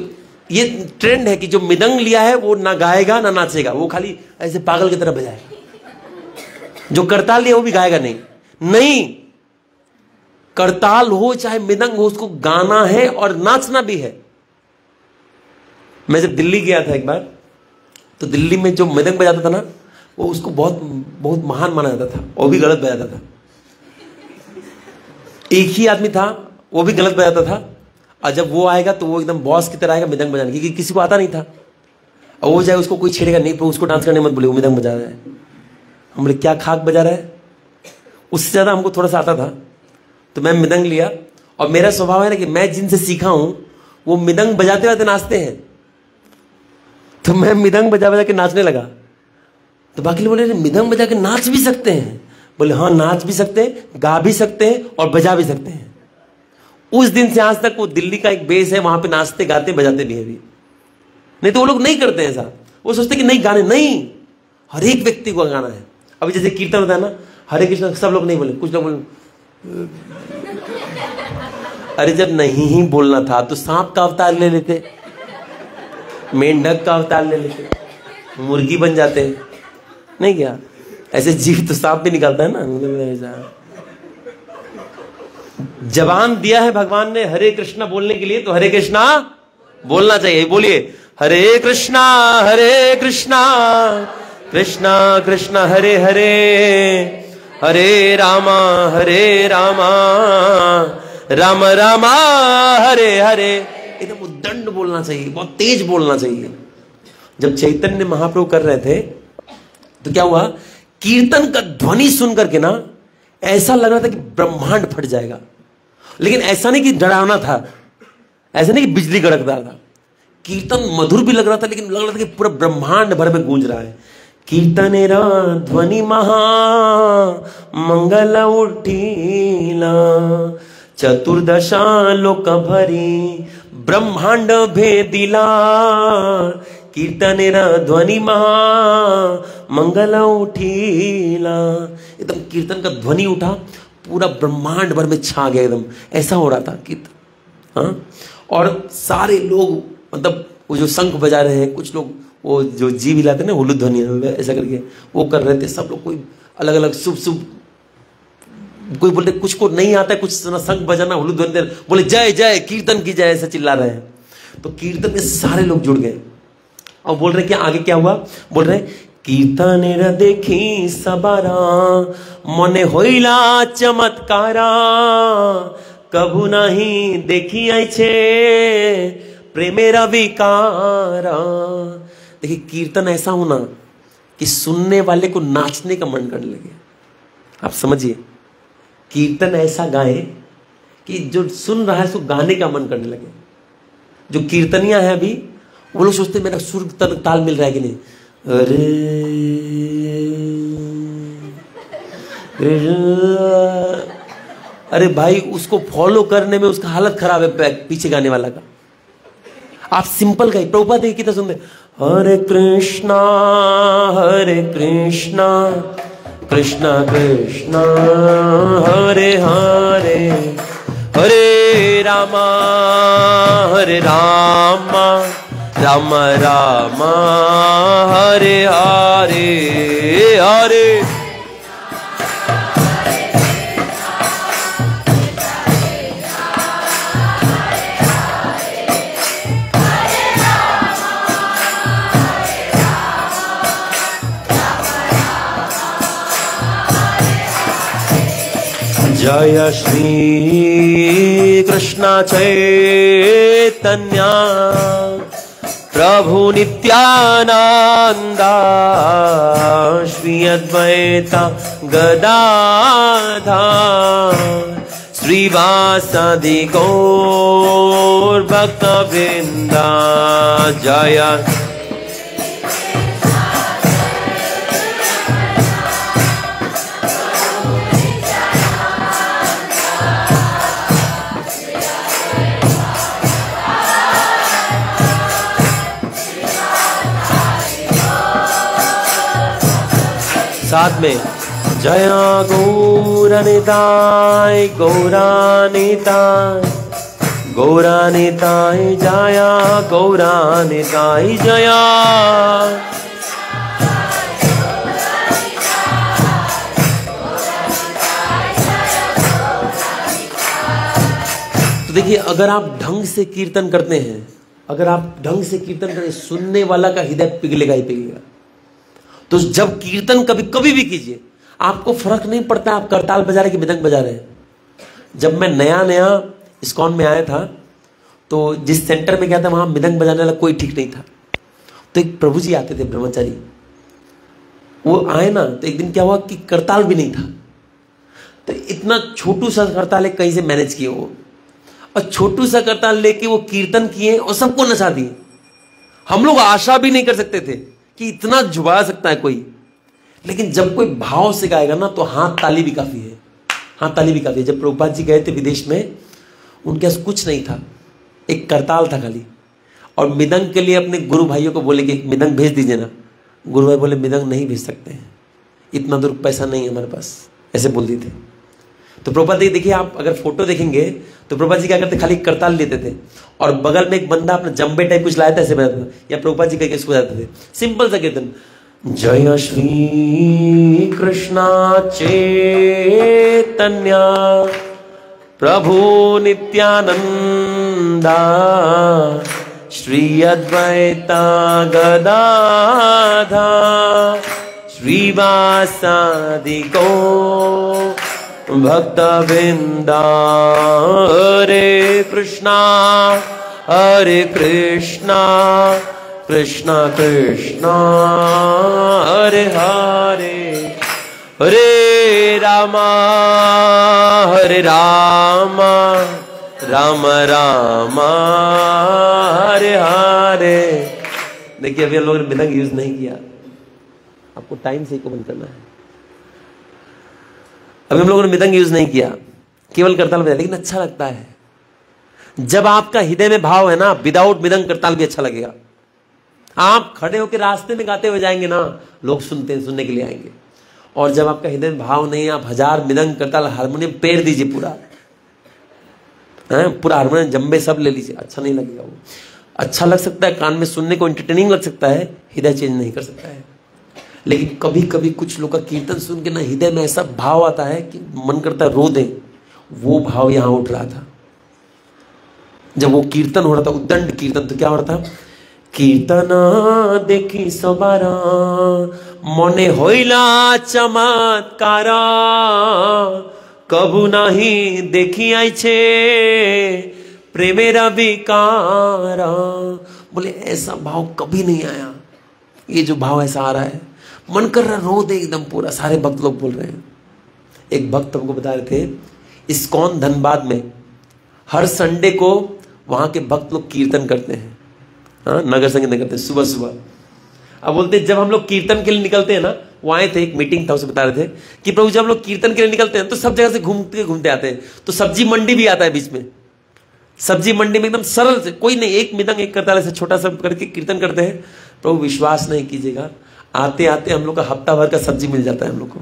ये ट्रेंड है कि जो मृदंग लिया है वो ना गाएगा ना नाचेगा, वो खाली ऐसे पागल की तरह बजाएगा। जो करताल लिया वो भी गाएगा नहीं, करताल हो चाहे मृदंग हो, उसको गाना है और नाचना भी है। मैं जब दिल्ली गया था एक बार, तो दिल्ली में जो मृदंग बजाता था ना, वो उसको बहुत बहुत महान माना जाता था, वो भी गलत बजाता था। एक ही आदमी था, वो भी गलत बजाता था, और जब वो आएगा तो वो एकदम बॉस की तरह आएगा मृदंग बजाने, क्योंकि किसी को आता नहीं था। और वो जाए उसको कोई छेड़ेगा नहीं, तो उसको डांस करने मत बोले, वो मृदंग बजा रहा है। हम बोले क्या खाक बजा रहा है? उससे ज्यादा हमको थोड़ा सा आता था, तो मैं मृदंग लिया। और मेरा स्वभाव है ना कि मैं जिनसे सीखा हूं वो मृदंग बजाते बजाते नाचते हैं, तो मैं मृदंग बजा बजा के नाचने लगा। तो बाकी लोग बोले मृदंग बजा के नाच भी सकते हैं? बोले हाँ नाच भी सकते हैं, गा भी सकते हैं और बजा भी सकते हैं। उस दिन से आज तक वो दिल्ली का एक बेस है, वहां पे नाचते गाते बजाते भी है भी। नहीं तो वो लोग नहीं करते हैं ऐसा, वो सोचते कि नहीं गाने नहीं, हर एक व्यक्ति को गाना है। अभी जैसे कीर्तन होता है ना, हरे कृष्ण, सब लोग नहीं बोले, कुछ लोग बोले। अरे जब नहीं ही बोलना था तो सांप का अवतार ले लेते, मेंढक का अवतार ले लेते, मुर्गी बन जाते, नहीं क्या? ऐसे जीव तो सांप भी निकालता है ना। जबान दिया है भगवान ने हरे कृष्णा बोलने के लिए, तो हरे कृष्णा बोलना चाहिए। बोलिए हरे कृष्णा कृष्णा कृष्णा हरे हरे, हरे रामा राम रामा हरे हरे। एकदम उद्दंड बोलना चाहिए, बहुत तेज बोलना चाहिए। जब चैतन्य महाप्रभु कर रहे थे तो क्या हुआ, कीर्तन का ध्वनि सुन करके ना ऐसा लग रहा था कि ब्रह्मांड फट जाएगा। लेकिन ऐसा नहीं कि डरावना था, ऐसा नहीं कि बिजली कड़कदार था, कीर्तन मधुर भी लग रहा था, लेकिन लग रहा था कि पूरा ब्रह्मांड भर में गूंज रहा है। कीर्तनेरा ध्वनि महा मंगल उठीला, चतुर्दशा लोक भरी ब्रह्मांड भेदिला। कीर्तनेरा ध्वनि महा मंगल उठीला, एकदम कीर्तन का ध्वनि उठा, पूरा ब्रह्मांड भर में छा गया, एकदम ऐसा हो रहा था कीर्तन। हाँ, और सारे लोग मतलब वो जो शंख बजा रहे हैं, कुछ लोग वो जो जीव हिलाते ना हुलू ध्वनि ऐसा करके वो कर रहे थे, सब लोग कोई अलग अलग शुभ कोई बोलते कुछ को नहीं आता है, कुछ शंख बजाना हुलू ध्वनि बोले जय जय कीर्तन की जय, ऐसा चिल्ला रहे हैं। तो कीर्तन में सारे लोग जुड़ गए और बोल रहे क्या आगे क्या हुआ, बोल रहे कीर्तनेर देखी सबारा मने होइला चमत्कारा, कभू नहीं देखी आइछे प्रेमेरा विकारा। देखिए कीर्तन ऐसा होना कि सुनने वाले को नाचने का मन करने लगे। आप समझिए, कीर्तन ऐसा गाए कि जो सुन रहा है उसको गाने का मन करने लगे। जो कीर्तनिया है अभी, वो लोग सोचते मेरा सुर ताल मिल रहा है कि नहीं। अरे भाई, उसको फॉलो करने में उसका हालत खराब है पीछे गाने वाला का। आप सिंपल गाइए। प्रभुपाद देखिए कितना सुंदर, हरे कृष्णा कृष्णा कृष्णा हरे हरे, हरे रामा राम राम हरे हरे, हरे जय श्री कृष्ण चैतन्य प्रभु नित्यानंदा, श्री अद्वैत गदाधर श्रीवासादि गौर भक्त वृंदा। जय साथ में जय गौरनिताय गौरानिताय गौरानिताय जय गौरानिताय जय। तो देखिए, अगर आप ढंग से कीर्तन करते हैं, अगर आप ढंग से कीर्तन करें, सुनने वाला का हृदय पिघलेगा ही पिघलेगा। तो जब कीर्तन कभी भी कीजिए, आपको फर्क नहीं पड़ता आप करताल बजा रहे कि मृदंग बजा रहे हैं। जब मैं नया इस्कॉन में आया था, तो जिस सेंटर में गया था वहां मृदंग बजाने वाला कोई ठीक नहीं था। तो एक प्रभु जी आते थे, ब्रह्मचारी, वो आए ना, तो एक दिन क्या हुआ कि करताल भी नहीं था। तो इतना छोटू सा करताल कहीं से मैनेज किए वो, और छोटू सा करताल लेके वो कीर्तन किए और सबको नचा दिए। हम लोग आशा भी नहीं कर सकते थे कि इतना जुबा सकता है कोई। लेकिन जब कोई भाव से गाएगा ना, तो हाथ ताली भी काफी है, हाथ ताली भी काफी है। जब प्रभुपाद जी गए थे विदेश में, उनके पास कुछ नहीं था, एक करताल था खाली, और मृदंग के लिए अपने गुरु भाइयों को बोले कि मृदंग भेज दीजिए ना। गुरु भाई बोले मृदंग नहीं भेज सकते हैं, इतना दूर पैसा नहीं है हमारे पास, ऐसे बोल दिए थे। तो प्रभुपाद जी देखिए, आप अगर फोटो देखेंगे तो प्रभुपाद जी क्या करते, खाली करताल लेते थे और बगल में एक बंदा अपना जम्बे टाइप कुछ लाया था, ऐसे बजाता था, या प्रभुपाद जी करके इसको बजाते थे। सिंपल सा कीर्तन, जय श्री कृष्णा चैतन्य प्रभु नित्यानंदा, श्री अद्वैत गदाधर श्रीवासादि गौर भक्त वृंदा। हरे कृष्णा कृष्णा कृष्णा हरे हरे, हरे राम राम राम हरे हरे। देखिए, अभी हम लोगों ने मृदंग यूज नहीं किया, आपको टाइम से ही कमेंट करना है। अभी हम लोगों ने मृदंग यूज नहीं किया, केवल करताल बजाया, लेकिन अच्छा लगता है। जब आपका हृदय में भाव है ना, विदाउट मृदंग करताल भी अच्छा लगेगा। आप खड़े होकर रास्ते में गाते हुए जाएंगे ना, लोग सुनने के लिए आएंगे। और जब आपका हृदय में भाव नहीं है, आप हजार मृदंग करताल हारमोनियम पेर दीजिए, पूरा हारमोनियम जम्बे सब ले लीजिए, अच्छा नहीं लगेगा। वो अच्छा लग सकता है, कान में सुनने को एंटरटेनिंग लग सकता है, हृदय चेंज नहीं कर सकता है। लेकिन कभी कभी कुछ लोग का कीर्तन सुन के ना हृदय में ऐसा भाव आता है कि मन करता है रो दे। वो भाव यहां उठ रहा था जब वो कीर्तन हो रहा था, उद्दंड कीर्तन। तो क्या हो रहा था, कीर्तन देखी सबारा मने होइला चमत्कार, कबू नहीं देखी आई छे प्रेमेरा विकारा। बोले ऐसा भाव कभी नहीं आया, ये जो भाव ऐसा आ रहा है, मन कर रहा रो दे एकदम पूरा। सारे भक्त लोग बोल रहे हैं। एक भक्त हमको बता रहे थे, इस्कॉन धनबाद में हर संडे को वहां के भक्त लोग कीर्तन करते हैं, हाँ, नगर संकीर्तन करते हैं सुबह सुबह। अब बोलते जब हम लोग कीर्तन के लिए निकलते हैं ना, वो आए थे, एक मीटिंग था, उसे बता रहे थे कि प्रभु जब हम लोग कीर्तन के लिए निकलते हैं तो सब जगह से घूमते घूमते आते हैं, तो सब्जी मंडी भी आता है बीच में। सब्जी मंडी में एकदम सरल से, कोई नहीं, एक मृदंग एक करताल से छोटा सा करके कीर्तन करते हैं। प्रभु विश्वास नहीं कीजिएगा, आते आते हम लोग का हफ्ता भर का सब्जी मिल जाता है हम लोग को,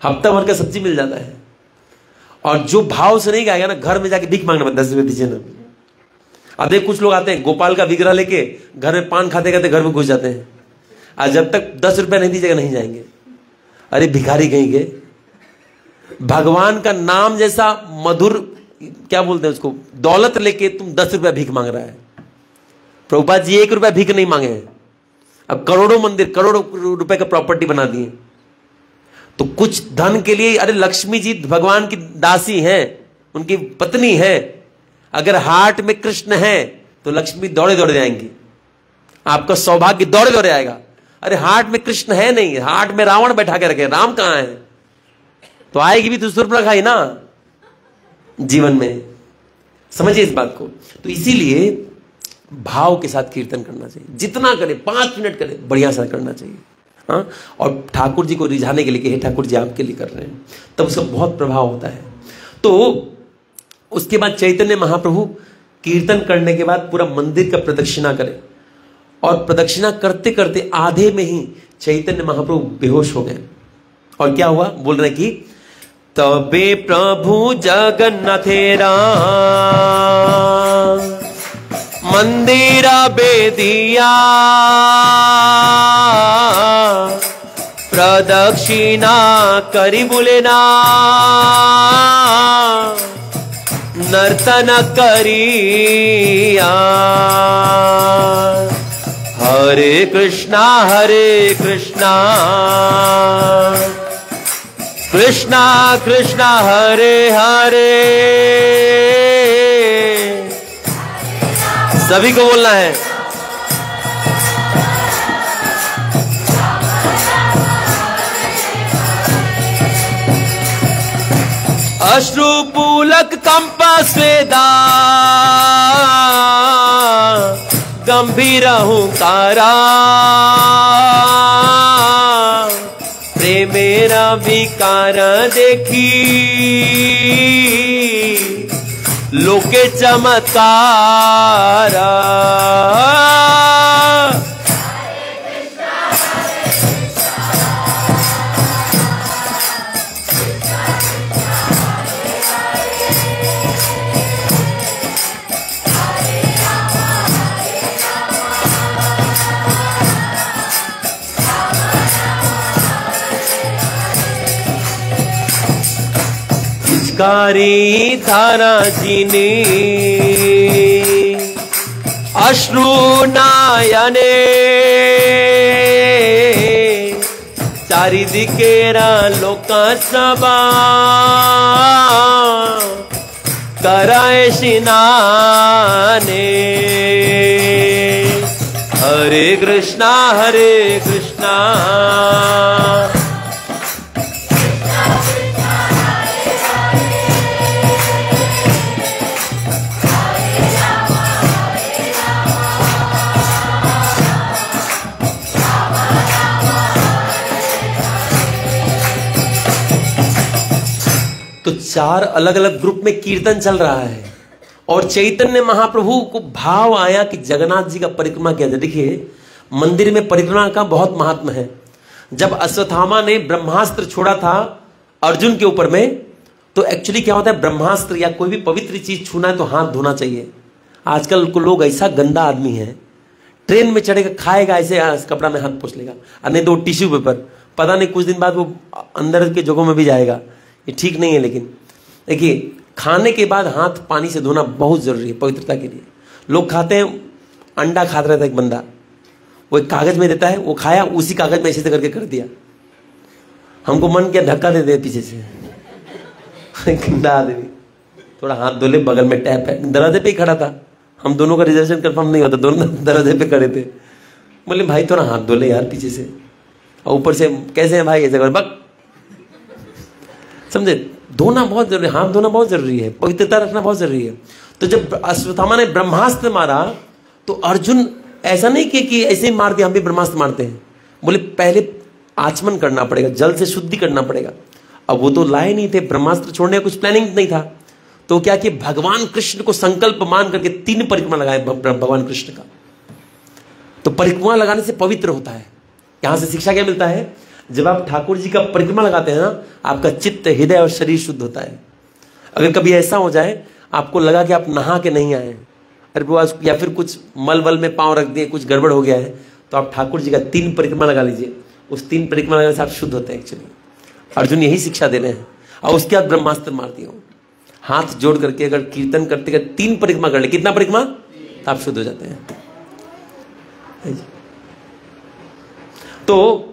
हफ्ता भर का सब्जी मिल जाता है। और जो भाव से नहीं गाएगा ना, घर में जाके भीख मांगना, 10 रुपये दीजिए ना। अब देख कुछ लोग आते हैं गोपाल का विग्रह लेके, घर में पान खाते खाते घर में घुस जाते हैं, और जब तक 10 रुपया नहीं दीजिएगा नहीं जाएंगे। अरे भिखारी कहीं गए, भगवान का नाम जैसा मधुर, क्या बोलते हैं उसको, दौलत लेके तुम 10 रुपया भीख मांग रहा है। प्रभुपाद जी 1 रुपया भीख नहीं मांगे हैं, अब करोड़ों मंदिर, करोड़ों रुपए का प्रॉपर्टी बना दिए। तो कुछ धन के लिए, अरे लक्ष्मी जी भगवान की दासी हैं, उनकी पत्नी है, अगर हार्ट में कृष्ण है तो लक्ष्मी दौड़े दौड़े जाएंगी, आपका सौभाग्य दौड़े दौड़े आएगा। अरे हार्ट में कृष्ण है नहीं, हार्ट में रावण बैठा के रखे, राम कहां है, तो आएगी भी तो सूर्पणखा ही ना जीवन में। समझिए इस बात को। तो इसीलिए भाव के साथ कीर्तन करना चाहिए, जितना करे, 5 मिनट करे, बढ़िया सा करना चाहिए, हाँ। और ठाकुर जी को रिझाने के लिए कि हे ठाकुर जी आपके लिए कर रहे हैं, तब उसका बहुत प्रभाव होता है। तो उसके बाद चैतन्य महाप्रभु कीर्तन करने के बाद पूरा मंदिर का प्रदक्षिणा करें, और प्रदक्षिणा करते करते आधे में ही चैतन्य महाप्रभु बेहोश हो गए। और क्या हुआ, बोल रहे कि तबे प्रभु जगन्नाथेरा मंदिरा बेदिया प्रदक्षिणा करी बुलेना नर्तन करिया। हरे कृष्णा कृष्णा कृष्णा हरे हरे। सभी को बोलना है। अश्रुपूलक कंप स्वेदा गंभीर हुंकारा प्रेमेरा विकार देखी लोके चमत्कारा। कारी धारा जी ने अश्रु नायने चारि दिकेरा लोका सभा कराए सिनाने। हरे कृष्णा तो 4 अलग अलग ग्रुप में कीर्तन चल रहा है, और चैतन्य महाप्रभु को भाव आया कि जगन्नाथ जी का परिक्रमा किया जाए। देखिए मंदिर में परिक्रमा का बहुत महात्मा है। जब अश्वत्थामा ने ब्रह्मास्त्र छोड़ा था अर्जुन के ऊपर में, तो एक्चुअली क्या होता है, ब्रह्मास्त्र या कोई भी पवित्र चीज छूना है तो हाथ धोना चाहिए। आजकल को लोग ऐसा गंदा आदमी है, ट्रेन में चढ़ेगा, खाएगा ऐसे कपड़ा में हाथ पोंछ लेगा, और नहीं तो टिश्यू पेपर, पता नहीं कुछ दिन बाद वो अंदर के जगहों में भी जाएगा। ये ठीक नहीं है। लेकिन देखिए खाने के बाद हाथ पानी से धोना बहुत जरूरी है पवित्रता के लिए। लोग खाते हैं, अंडा खाता रहता है एक बंदा, वो एक कागज में देता है, वो खाया, उसी कागज में ऐसे करके कर दिया, हमको मन किया धक्का दे दे पीछे से। गंदा आदमी, थोड़ा हाथ धो ले, बगल में टैप है, दरवाजे पे ही खड़ा था। हम दोनों का रिजर्वेशन कंफर्म नहीं होता, दोनों दरवाजे पे खड़े थे। बोले भाई थोड़ा हाथ धो ले यार पीछे से, और ऊपर से कैसे है भाई, ऐसे कर बक, समझे? धोना बहुत जरूरी है, हाथ धोना बहुत जरूरी है, पवित्रता रखना बहुत जरूरी है। तो जब अश्वत्थामा ने ब्रह्मास्त्र मारा तो अर्जुन ऐसा नहीं कि ऐसे ही मार दिया, हम भी ब्रह्मास्त्र मारते हैं। बोले पहले आचमन करना पड़ेगा, जल से शुद्धि करना पड़ेगा। अब वो तो लाए नहीं थे, ब्रह्मास्त्र छोड़ने का कुछ प्लानिंग नहीं था। तो क्या कि भगवान कृष्ण को संकल्प मान करके 3 परिक्रमा लगाए भगवान कृष्ण का। तो परिक्रमा लगाने से पवित्र होता है। यहां से शिक्षा क्या मिलता है? जब आप ठाकुर जी का परिक्रमा लगाते हैं ना, आपका चित्त, हृदय और शरीर शुद्ध होता है। अगर कभी ऐसा हो जाए आपको लगा कि आप नहा के नहीं आए, अरे वो या फिर कुछ मल वल में पांव रख दिए, कुछ गड़बड़ हो गया है, तो आप ठाकुर जी का 3 परिक्रमा लगा लीजिए। उस 3 परिक्रमा लगाने से आप शुद्ध होते हैं। एक्चुअली अर्जुन यही शिक्षा दे रहे हैं। और उसके बाद ब्रह्मास्त्र मार दिया। हाथ जोड़ करके अगर कीर्तन करते करते 3 परिक्रमा कर ले, कितना परिक्रमा, तो आप शुद्ध हो जाते हैं। तो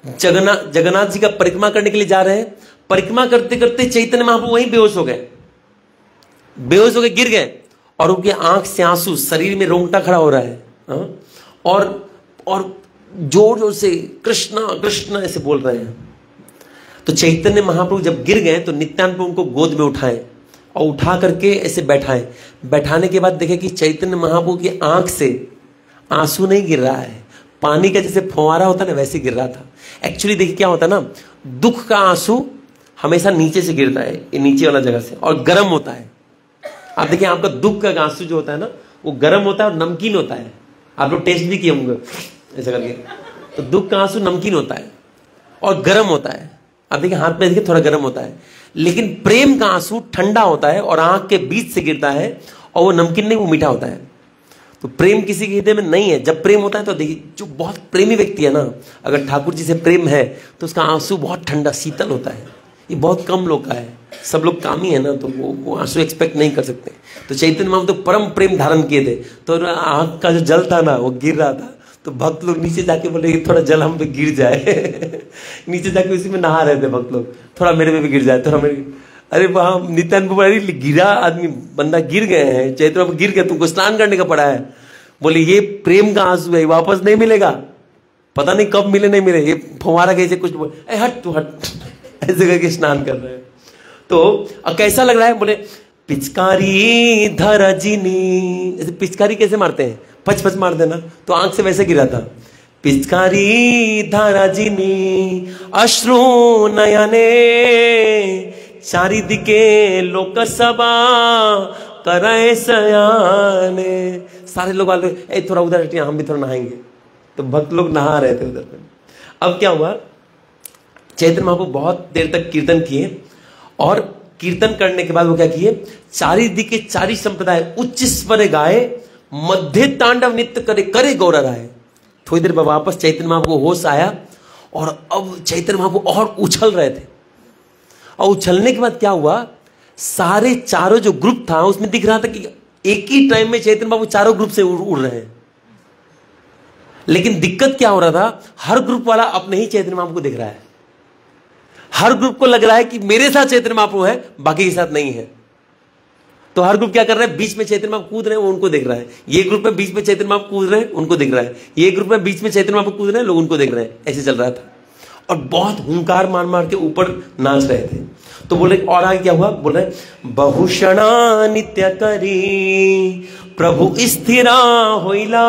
जगन्नाथ जी का परिक्रमा करने के लिए जा रहे हैं। परिक्रमा करते करते चैतन्य महाप्रभु वहीं बेहोश हो गए, गिर गए, और उनकी आंख से आंसू, शरीर में रोंगटा खड़ा हो रहा है, और जोर जोर से कृष्णा कृष्णा ऐसे बोल रहे हैं। तो चैतन्य महाप्रभु जब गिर गए तो नित्यानंद उनको गोद में उठाए और उठा करके ऐसे बैठाए। बैठाने के बाद देखे कि चैतन्य महाप्रभु की आंख से आंसू नहीं गिर रहा है, पानी का जैसे फुहारा होता है ना वैसे गिर रहा था। एक्चुअली देखिए क्या होता है ना, दुख का आंसू हमेशा नीचे से गिरता है, ये नीचे वाला जगह से, और गर्म होता है। आप देखिए आपका दुख का आंसू जो होता है ना, वो गर्म होता है और नमकीन होता है। आप लोग टेस्ट भी किए होंगे ऐसा करके। तो दुख का आंसू नमकीन होता है और गर्म होता है। आप देखिए हाथ में देखिए थोड़ा गर्म होता है। लेकिन प्रेम का आंसू ठंडा होता है और आंख के बीच से गिरता है, और वो नमकीन नहीं, वो मीठा होता है। तो प्रेम किसी के हृदय में नहीं है। जब प्रेम होता है तो देखिए जो बहुत प्रेमी व्यक्ति है ना, अगर ठाकुर जी से प्रेम है तो उसका आंसू बहुत ठंडा शीतल होता है। ये बहुत कम लोग का है, सब लोग कामी है ना, तो वो आंसू एक्सपेक्ट नहीं कर सकते। तो चैतन्य महाप्रभु तो परम प्रेम धारण किए थे, तो आंख का जो जल था ना वो गिर रहा था। तो भक्त लोग नीचे जाके बोले थोड़ा जल हम पे गिर जाए। नीचे जाके उसी में नहा रहे थे भक्त लोग, थोड़ा मेरे पे भी गिर जाए, थोड़ा मेरे। अरे वहां नित्यानंद बोले गिरा आदमी, बंदा गिर गए हैं, चैतन्य गिर गए, तुमको स्नान करने का पड़ा है। बोले ये प्रेम का आंसू है, वापस नहीं मिलेगा, पता नहीं कब मिले नहीं मिले। ये फुहारा कैसे कुछ बोले, हट तू हट, ऐसे करके स्नान कर रहे हैं। तो कैसा लग रहा है? बोले पिचकारी धरजिनी, ऐसे पिचकारी कैसे मारते हैं, पच पच मार देना, तो आंख से वैसे गिरा था। पिचकारी धरजिनी अश्रु नयने चारिदिके लोक सभा करे सयाने। सारे लोग वाले ए थोड़ा उधर हटिए, हम भी थोड़ा नहाएंगे। तो भक्त लोग नहा रहे थे उधर पे। अब क्या हुआ, चैतन्य महाप्रभु बहुत देर तक कीर्तन किए, और कीर्तन करने के बाद वो क्या किए, चारिदिके चारि संप्रदाय उच्च स्वर गाए, मध्य तांडव नृत्य करे करे गौर राय। थोड़ी देर बाद वापस चैतन्य महाप्रभु को होश आया, और अब चैतन्य महाप्रभु और उछल रहे थे। और उछलने के बाद क्या हुआ, सारे चारों जो ग्रुप था उसमें दिख रहा था कि एक ही टाइम में चैतन्य महाप्रभु चारों ग्रुप से उड़ रहे हैं। लेकिन दिक्कत क्या हो रहा था, हर ग्रुप वाला अपने ही चैतन्य महाप्रभु को दिख रहा है। हर ग्रुप को लग रहा है कि मेरे साथ चैतन्य महाप्रभु है, बाकी के साथ नहीं है। तो हर ग्रुप क्या कर रहा है, बीच में चैतन्य महाप्रभु कूद रहे हैं, वो उनको देख रहा है। ये ग्रुप में बीच में चैतन्य महाप्रभु कूद रहे हैं, उनको दिख रहा है। ये ग्रुप में बीच में चैतन्य महाप्रभु कूद रहे हैं, लोग उनको देख रहे हैं। ऐसे चल रहा था, और बहुत हुंकार मार मार के ऊपर नाच रहे थे। तो बोले, और आगे क्या हुआ, बोले बहुषणा नित्य करी प्रभु स्थिरा होइला,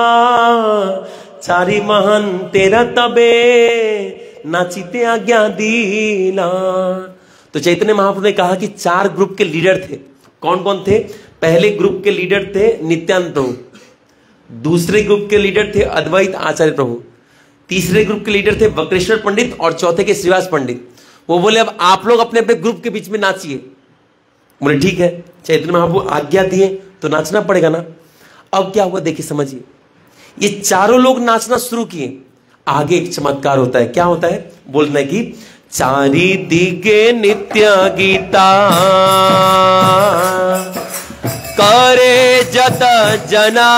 चारि महान तेरा तबे नाचिते आज्ञा दीला। तो चैतन्य महाप्रभु ने कहा कि 4 ग्रुप के लीडर थे। कौन कौन थे? पहले ग्रुप के लीडर थे नित्यानंद प्रभु, दूसरे ग्रुप के लीडर थे अद्वैत आचार्य प्रभु, तीसरे ग्रुप के लीडर थे वक्रेश्वर पंडित, और चौथे के श्रीवास पंडित। वो बोले अब आप लोग अपने अपने ग्रुप के बीच में नाचिए। बोले ठीक है, चैतन्य महाप्रभु आज्ञा दिए तो नाचना पड़ेगा ना। अब क्या हुआ देखिए, समझिए, ये चारों लोग नाचना शुरू किए। आगे एक चमत्कार होता है। क्या होता है? बोलना है कि चारि दिगे नित्य गीता करे जत जना,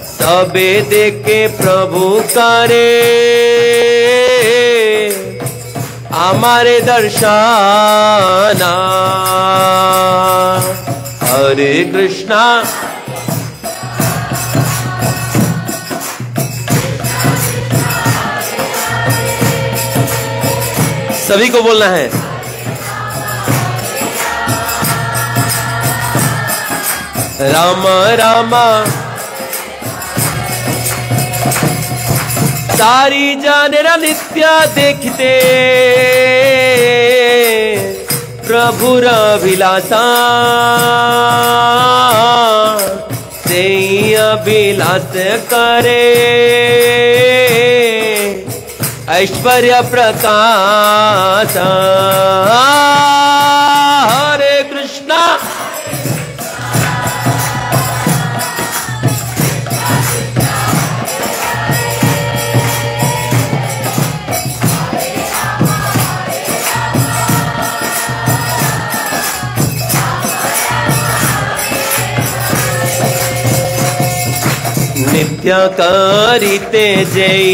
सबे देखे प्रभु करे हमारे दर्शना। हरे कृष्णा सभी को बोलना है। राम राम सारी जानेरा नित्य देखते प्रभुर अभिलाषा से अभिलाष करे ऐश्वर्य प्रकाश। हरे कृष्णा नित्य करिते जय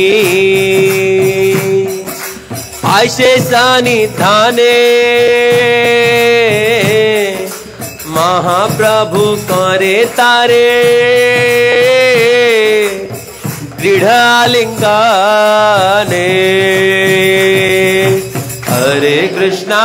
ऐसे सानिधाने महाप्रभु करे तारे दृढ़ लिंगाने। हरे कृष्णा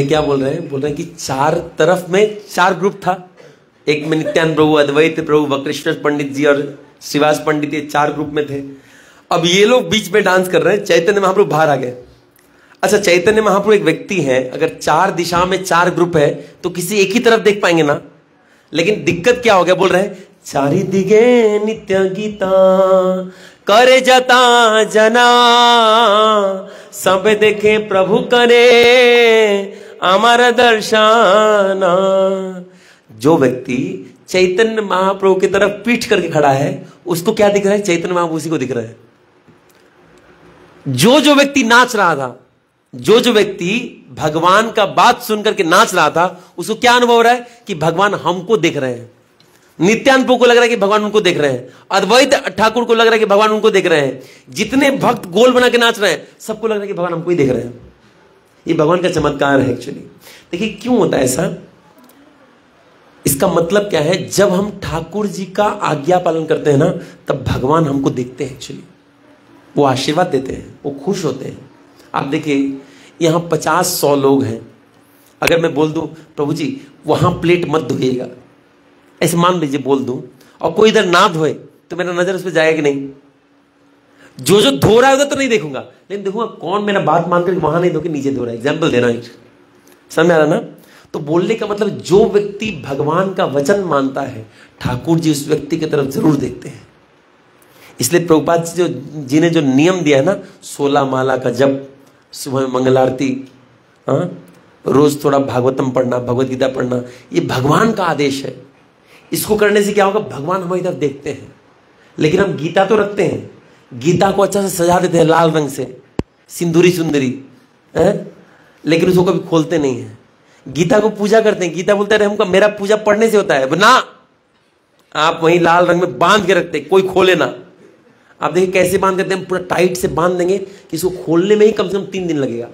क्या बोल रहे हैं? बोल रहे हैं कि चार तरफ में चार ग्रुप था। एक में नित्यानंद प्रभु, अद्वैत प्रभु, वक्रेश्वर पंडित जी और श्रीवास पंडित, ये चार ग्रुप में थे। अब ये लोग बीच में डांस कर रहे हैं, चैतन्य महाप्रभु बाहर आ गए। अच्छा, चैतन्य महाप्रभु एक व्यक्ति है, अगर चार दिशा में चार ग्रुप है तो किसी एक ही तरफ देख पाएंगे ना। लेकिन दिक्कत क्या हो गया? बोल रहे हैं चारि दिगे नित्य गीता करे जाता जना सब देखे प्रभु करे हमारा दर्शन। जो व्यक्ति चैतन्य महाप्रभु की तरफ पीठ करके खड़ा है उसको क्या दिख रहा है? चैतन्य महाप्रभु उसी को दिख रहा है। जो व्यक्ति नाच रहा था, जो व्यक्ति भगवान का बात सुनकर के नाच रहा था, उसको क्या अनुभव हो रहा है कि भगवान हमको देख रहे हैं। नित्यानंद को लग रहा है कि भगवान उनको देख रहे हैं, अद्वैत ठाकुर को लग रहा है कि भगवान उनको देख रहे हैं, जितने भक्त गोल बना के नाच रहे हैं सबको लग रहा है कि भगवान हमको ही देख रहे हैं। ये भगवान का चमत्कार है एक्चुअली। देखिए क्यों होता है ऐसा, इसका मतलब क्या है? जब हम ठाकुर जी का आज्ञा पालन करते हैं ना, तब भगवान हमको देखते हैं एक्चुअली, वो आशीर्वाद देते हैं, वो खुश होते हैं। आप देखिए यहां 50-100 लोग हैं, अगर मैं बोल दूं प्रभु जी वहां प्लेट मत धोइएगा, ऐसे मान लीजिए बोल दूं, और कोई इधर ना धोए तो मेरा नजर उस पर जाएगा कि नहीं? जो धो रहा है उधर तो नहीं देखूंगा, लेकिन देखूंगा कौन मेरा बात मानकर वहां नहीं धो के नीचे धो रहा है। एग्जाम्पल दे रहा हूं, समझ आ रहा ना? तो बोलने का मतलब जो व्यक्ति भगवान का वचन मानता है, ठाकुर जी उस व्यक्ति की तरफ जरूर देखते हैं। इसलिए प्रभुपाद जी ने जो नियम दिया है ना, 16 माला का जप, सुबह मंगल आरती, रोज थोड़ा भागवतम पढ़ना, भगवत गीता पढ़ना, ये भगवान का आदेश है। इसको करने से क्या होगा? भगवान हमारी तरफ देखते हैं। लेकिन हम गीता तो रखते हैं, गीता को अच्छा से सजा देते हैं लाल रंग से, सिंदूरी सुंदरी है, लेकिन उसको कभी खोलते नहीं है। गीता को पूजा करते हैं, गीता बोलते हैं हमको मेरा पूजा पढ़ने से होता है ना, आप वहीं लाल रंग में बांध के रखते, कोई खोले ना। आप देखिए कैसे बांध करते हैं, पूरा टाइट से बांध देंगे कि इसको खोलने में ही कम से कम 3 दिन लगेगा,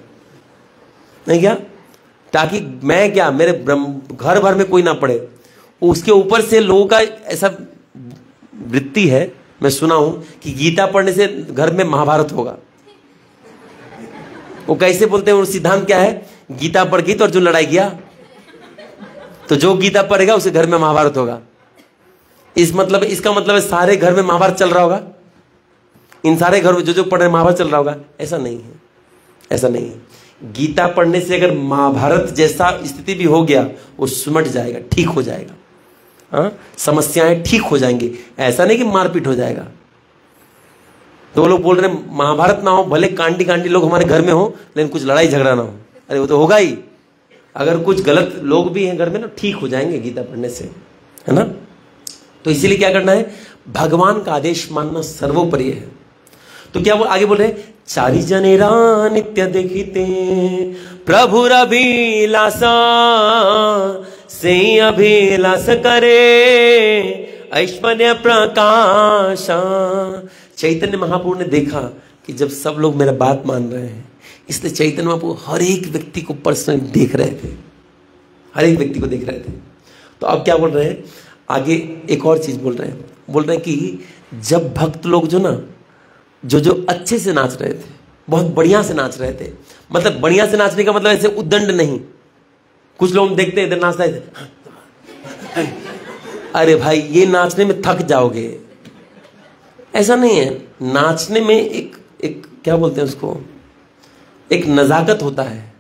नहीं क्या? ताकि मैं क्या, मेरे घर भर में कोई ना पढ़े। उसके ऊपर से लोगों का ऐसा वृत्ति है, मैं सुना हूं कि गीता पढ़ने से घर में महाभारत होगा। वो कैसे बोलते हैं? वो सिद्धांत क्या है? गीता पढ़ के तो अर्जुन लड़ाई किया, तो जो गीता पढ़ेगा उसके घर में महाभारत होगा। इसका मतलब है सारे घर में महाभारत चल रहा होगा, इन सारे घर में जो पढ़ रहे महाभारत चल रहा होगा। ऐसा नहीं है, ऐसा नहीं है। गीता पढ़ने से अगर महाभारत जैसा स्थिति भी हो गया, वो सिमट जाएगा, ठीक हो जाएगा। समस्याएं ठीक हो जाएंगी, ऐसा नहीं कि मारपीट हो जाएगा। तो वो लोग बोल रहे हैं महाभारत ना हो, भले कांडी कांडी लोग हमारे घर में हो, लेकिन कुछ लड़ाई झगड़ा ना हो। अरे वो तो होगा ही, अगर कुछ गलत लोग भी हैं घर में ना, ठीक हो जाएंगे गीता पढ़ने से, है ना। तो इसीलिए क्या करना है, भगवान का आदेश मानना सर्वोपरि है। तो क्या वो आगे बोल रहे, चारि जनेरा नित्य देखिते प्रभु अभिलाषा से अभिलाष करे ऐश्वर्य प्रकाशा। चैतन्य महाप्रभु ने देखा कि जब सब लोग मेरा बात मान रहे हैं, इसलिए चैतन्य महाप्रभु हर एक व्यक्ति को पर्सनली देख रहे थे, हर एक व्यक्ति को देख रहे थे। तो अब क्या बोल रहे हैं आगे, एक और चीज बोल रहे हैं कि जब भक्त लोग जो ना जो अच्छे से नाच रहे थे, बहुत बढ़िया से नाच रहे थे, मतलब बढ़िया से नाचने का मतलब ऐसे उद्दंड नहीं। कुछ लोग देखते हैं इधर नाचता है, अरे भाई ये नाचने में थक जाओगे, ऐसा नहीं है। नाचने में एक क्या बोलते हैं उसको, एक नजाकत होता है।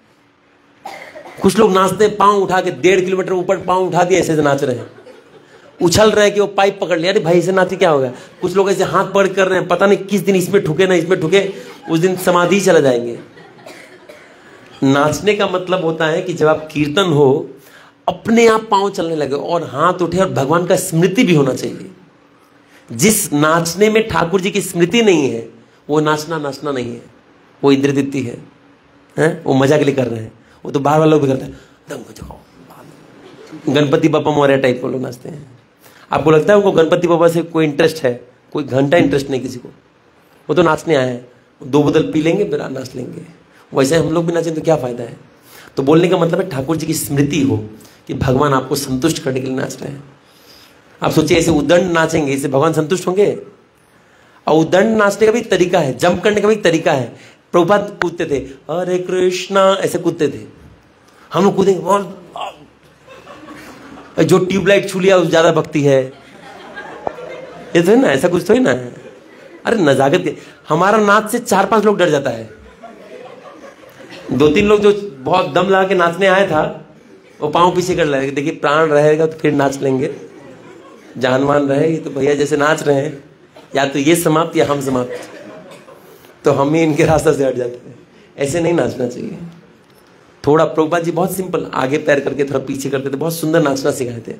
कुछ लोग नाचते हैं पांव उठा के 1.5 किलोमीटर ऊपर पांव उठा के ऐसे नाच रहे हैं, उछल रहे हैं कि वो पाइप पकड़ लिया, अरे भाई इसे नाचे क्या होगा। कुछ लोग ऐसे हाथ पकड़ कर रहे हैं, पता नहीं किस दिन इसमें ठुके ना इसमें ठुके, उस दिन समाधि चला जाएंगे। नाचने का मतलब होता है कि जब आप कीर्तन हो, अपने आप पांव चलने लगे और हाथ उठे, और भगवान का स्मृति भी होना चाहिए। जिस नाचने में ठाकुर जी की स्मृति नहीं है, वो नाचना नहीं है, वो इंद्रदित्ति है, वो मजा के लिए कर रहे हैं। वो तो बाहर वाले लोग भी करते हैं, गणपति बापा मोरिया टाइप को लोग नाचते हैं। आपको लगता है उनको गणपति बाबा से कोई इंटरेस्ट है? कोई घंटा इंटरेस्ट नहीं किसी को, वो तो नाचने आए हैं, 2 बोतल पी लेंगे फिर नाच लेंगे। वैसे हम लोग भी नाचें तो क्या फायदा है। तो बोलने का मतलब है ठाकुर जी की स्मृति हो कि भगवान आपको संतुष्ट करने के लिए नाच रहे हैं। आप सोचिए ऐसे उद्दंड नाचेंगे, इससे भगवान संतुष्ट होंगे? और उद्दंड नाचने का भी तरीका है, जंप करने का भी तरीका है। प्रभुपाद कूदते थे, हरे कृष्णा ऐसे कूदते थे, हम लोग कूदेंगे बहुत, जो ट्यूबलाइट छू लिया उस ज्यादा भक्ति है, ये तो है ना, ऐसा कुछ तो है ना। अरे नजाकत के, हमारा नाच से 4-5 लोग डर जाता है। 2-3 लोग जो बहुत दम लगा के नाचने आया था, वो पांव पीछे कर लेंगे, देखिए प्राण रहेगा तो फिर नाच लेंगे, जानमान रहेगी तो भैया जैसे नाच रहे हैं, या तो ये समाप्त या हम समाप्त, तो हम ही इनके रास्ते से हट जाते हैं। ऐसे नहीं नाचना चाहिए। थोड़ा प्रभुपाद जी बहुत सिंपल, आगे पैर करके थोड़ा पीछे करते थे, बहुत सुंदर नाचना सिखाए थे।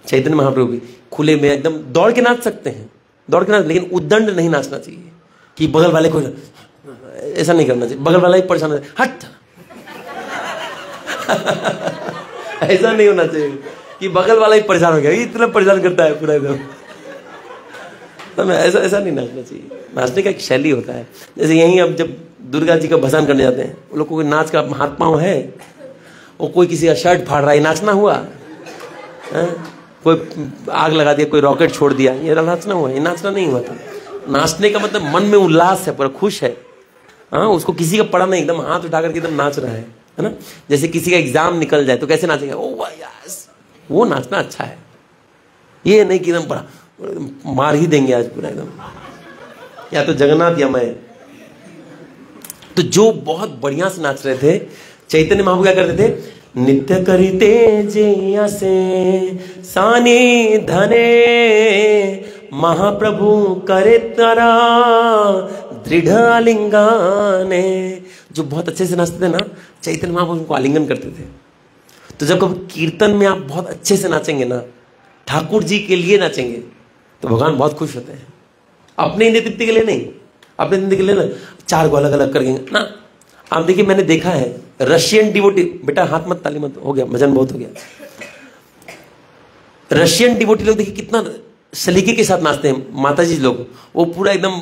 चैतन्य महाप्रभु भी खुले में एकदम दौड़ के नाच सकते हैं, दौड़ के नाच, लेकिन उद्दंड नहीं नाचना चाहिए कि बगल वाले को, ऐसा नहीं करना चाहिए, बगल वाला ही परेशान है, हट ऐसा नहीं होना चाहिए कि बगल वाला ही परेशान हो गया, इतना परेशान करता है पूरा एकदम, तो ऐसा नहीं नाचना चाहिए। नाचने का एक शैली होता है। जैसे यहीं अब जब दुर्गा जी का भसान करने जाते हैं, वो लोग को नाच का हाथ पांव है, वो कोई किसी का शर्ट फाड़ रहा है, नाचना हुआ है? कोई आग लगा दिया, कोई रॉकेट छोड़ दिया, ये नाचना हुआ? ये नाचना नहीं हुआ था। नाचने का मतलब मन में उल्लास है, पूरा खुश है, हाँ, उसको किसी का पड़ा नहीं, एकदम हाथ उठा करके एकदम नाच रहा है ना। जैसे किसी का एग्जाम निकल जाए तो कैसे नाचेंगे, ओ यस, वो नाचना अच्छा है। ये नहीं कि एकदम बड़ा मार ही देंगे आज पूरा एकदम, या तो जगन्नाथ या मैं। तो जो बहुत बढ़िया से नाच रहे थे, चैतन्य महाप्रभु क्या करते थे, नित्य करिते जे से सानी धने महाप्रभु करे तरा दृढ़ आलिंगाने। जो बहुत अच्छे से नाचते थे ना, चैतन्य महाप्रभु उनको आलिंगन करते थे। तो जब कभी कीर्तन में आप बहुत अच्छे से नाचेंगे ना, ठाकुर जी के लिए नाचेंगे, तो भगवान बहुत खुश होते हैं। अपने इंद्रिय के लिए नहीं, अपने इंद्रिय के लिए ना 4 को अलग अलग करेंगे ना। आप देखिए, मैंने देखा है रशियन डिवोटी, बेटा हाथ मत ताली मत, हो गया भजन बहुत हो गया। रशियन डिवोटी लोग देखिए कितना सलीके के साथ नाचते हैं, माता जी लोग, वो पूरा एकदम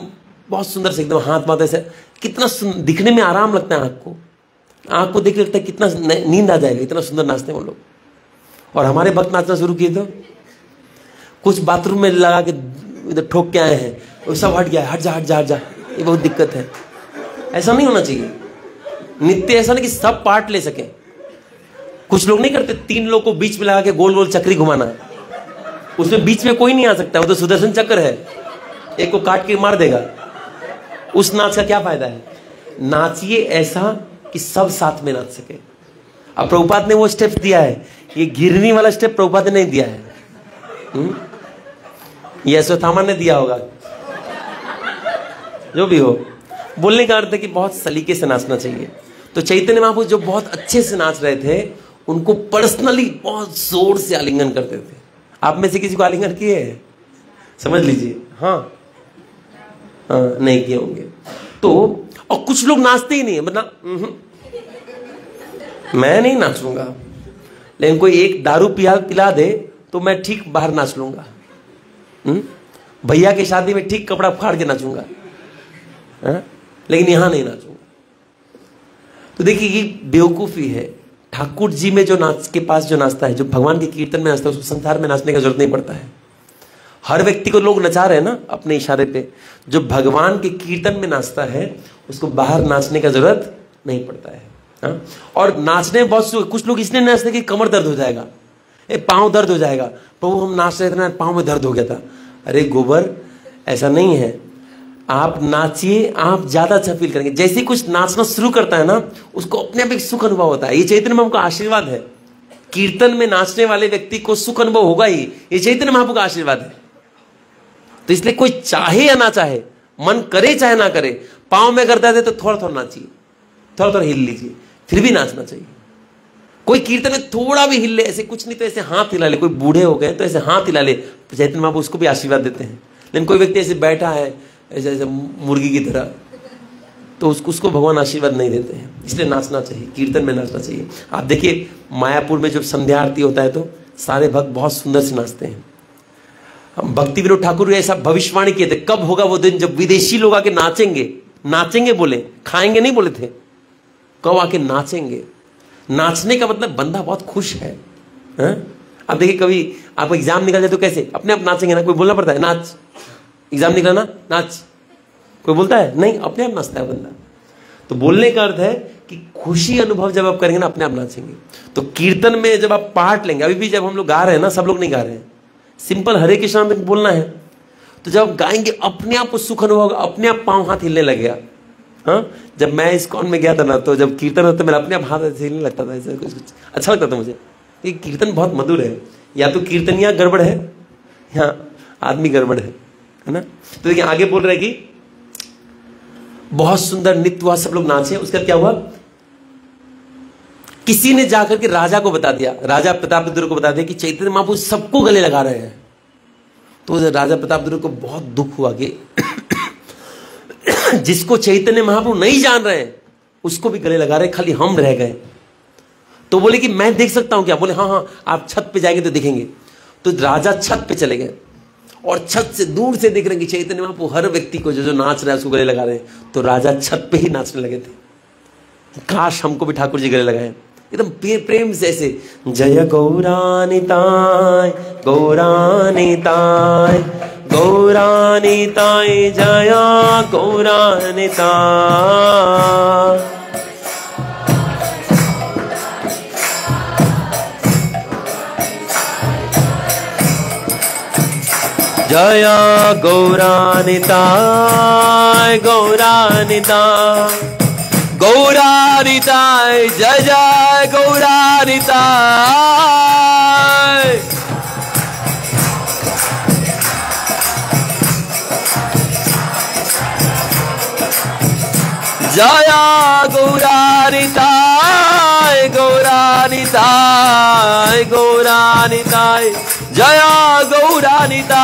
बहुत सुंदर से एकदम हाथ माता से, कितना दिखने में आराम लगता है आंख को देख के लगता है कितना नींद आ जाएगा, इतना सुंदर नाचते हैं वो लोग। और हमारे भक्त नाचना शुरू किए तो कुछ बाथरूम में लगा के इधर ठोक के आए हैं, वो सब हट गया, हट जा, ये बहुत दिक्कत है। ऐसा नहीं होना चाहिए। नित्य ऐसा नहीं कि सब पार्ट ले सके। कुछ लोग नहीं करते, 3 लोग को बीच में लगा के गोल गोल चक्री घुमाना, उसमें बीच में कोई नहीं आ सकता, वो तो सुदर्शन चक्र है, एक को काट के मार देगा। उस नाच का क्या फायदा है? नाचिए ऐसा कि सब साथ में नाच सके। अब प्रभुपाद ने वो स्टेप दिया है, ये गिरनी वाला स्टेप प्रभुपाद ने नहीं दिया है, ये अश्वत्थामा ने दिया होगा, जो भी हो। बोलने का अर्थ है कि बहुत सलीके से नाचना चाहिए। तो चैतन्य महाप्रभु जो बहुत अच्छे से नाच रहे थे, उनको पर्सनली बहुत जोर से आलिंगन करते थे। आप में से किसी को आलिंगन किए हैं? समझ लीजिए। हाँ हाँ, नहीं किए होंगे। तो और कुछ लोग नाचते ही नहीं है, मतलब मैं नहीं नाचूंगा, लेकिन कोई एक दारू पिला दे तो मैं ठीक बाहर नाच लूंगा। भैया की शादी में ठीक कपड़ा फाड़ के नाचूंगा, लेकिन यहां नहीं नाचूंगा। तो देखिए ये बेवकूफी है। ठाकुर जी में जो नाच के पास जो नाचता है, जो भगवान के कीर्तन में नाचता है, उसको संसार में नाचने की जरूरत नहीं पड़ता है। हर व्यक्ति को लोग नचा रहे हैं ना अपने इशारे पे। जो भगवान के कीर्तन में नाचता है उसको बाहर नाचने का जरूरत नहीं पड़ता है। हा? और नाचने में बहुत कुछ लोग इसलिए नाचते कि कमर दर्द हो जाएगा, पांव दर्द हो जाएगा। प्रभु हम नाच रहे थे ना, पांव में दर्द हो गया था। अरे गोबर, ऐसा नहीं है। आप नाचिए, आप ज्यादा अच्छा फील करेंगे। जैसे कुछ नाचना शुरू करता है ना, उसको अपने आप एक सुख अनुभव होता है। ये चैतन्य महाप्रभु का आशीर्वाद है। कीर्तन में नाचने वाले व्यक्ति को सुख अनुभव होगा ही, ये चैतन्य महाप्रभु का आशीर्वाद है। तो इसलिए कोई चाहे या ना चाहे, मन करे चाहे ना करे, पांव में करता है तो थोड़ा थोड़ा नाचिए, थोड़ा थोड़ा हिल लीजिए, फिर भी नाचना चाहिए। कोई कीर्तन में थोड़ा भी हिल ले, ऐसे कुछ नहीं तो ऐसे हाथ हिला ले। कोई बूढ़े हो गए तो ऐसे हाथ हिला ले, चैतन्य महाप्रभु उसको भी आशीर्वाद देते हैं। लेकिन कोई व्यक्ति ऐसे बैठा है ऐसे ऐसे मुर्गी की तरह, तो उसको भगवान आशीर्वाद नहीं देते हैं। इसलिए नाचना चाहिए, कीर्तन में नाचना चाहिए। आप देखिए मायापुर में जब संध्या आरती होता है तो सारे भक्त बहुत सुंदर से नाचते हैं। हम भक्ति विनोद ठाकुर ऐसा भविष्यवाणी किए थे, कब होगा वो दिन जब विदेशी लोग आके नाचेंगे। नाचेंगे बोले, खाएंगे नहीं बोले थे। कब आके नाचेंगे। नाचने का मतलब बंदा बहुत खुश है। आप देखिए कभी आप एग्जाम निकल जाए तो कैसे अपने आप नाचेंगे ना, कोई बोलना पड़ता है नाच, एग्जाम निकला ना नाच, कोई बोलता है नहीं, अपने आप नाचता है बंदा। तो बोलने का अर्थ है कि खुशी अनुभव जब आप करेंगे ना, अपने आप नाचेंगे। तो कीर्तन में जब आप पार्ट लेंगे, अभी भी जब हम लोग गा रहे हैं ना, सब लोग नहीं गा रहे हैं, सिंपल हरे कृष्णा में बोलना है, तो जब गाएंगे अपने आप को सुख अनुभव होगा, अपने आप पांव हाथ हिलने लगेगा। हाँ, जब मैं इस्कॉन में गया था ना, तो जब कीर्तन होता मेरा अपने आप हाथ ऐसे हिलने लगता था, ऐसे कुछ अच्छा लगता था मुझे। ये कीर्तन बहुत मधुर है। या तो कीर्तनिया गड़बड़ है या आदमी गड़बड़ है ना। तो देखिए आगे बोल रहे हैं कि बहुत सुंदर नृत्य हुआ, सब लोग नाचे। उसका क्या हुआ, किसी ने जाकर के राजा को बता दिया, राजा प्रतापरुद्र को बता दिया कि चैतन्य महाप्रभु सबको गले लगा रहे हैं। तो राजा प्रतापरुद्र को बहुत दुख हुआ कि जिसको चैतन्य महाप्रभु नहीं जान रहे हैं उसको भी गले लगा रहे, खाली हम रह गए। तो बोले कि मैं देख सकता हूं क्या? बोले हाँ हाँ, आप छत पे जाएंगे तो दिखेंगे। तो राजा छत पे चले गए और छत से दूर से देख रहे हैं कि चैतन्य महाप्रभु हर व्यक्ति को जो नाच रहा है उसको गले लगा रहे हैं। तो राजा छत पे ही नाचने लगे थे, काश हमको भी ठाकुर जी गले लगाए, एकदम प्रेम से ऐसे। जय गौरानिताय गौरानिताय गौरानिताय जय गौरानिताय। जय गौरानिताय गौरानिताय गौरानिताय जय जय गौरानिताय। जय गौरानिताय गौरानिताय गौरानिताय जय गौरानिताय।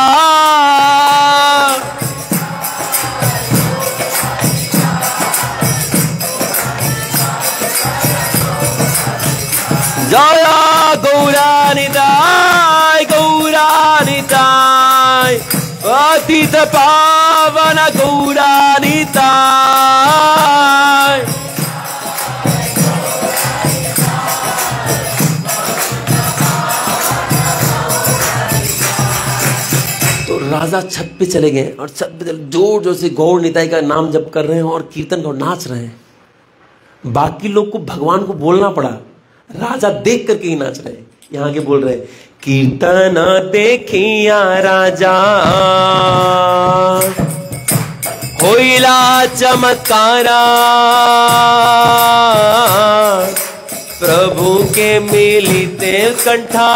जय गौरानिताय गौरानिताय अतीत पावन गौरानिताय। तो राजा छत पे चले गए और छत पे जोर जोर से गौर निताई का नाम जप कर रहे हैं और कीर्तन और नाच रहे हैं। बाकी लोग को भगवान को बोलना पड़ा, राजा देख करके ही नाच रहे हैं। यहां के बोल रहे हैं, कीर्तन देखिया राजा होइला चमत्कारा, प्रभु के मिलिते कंठा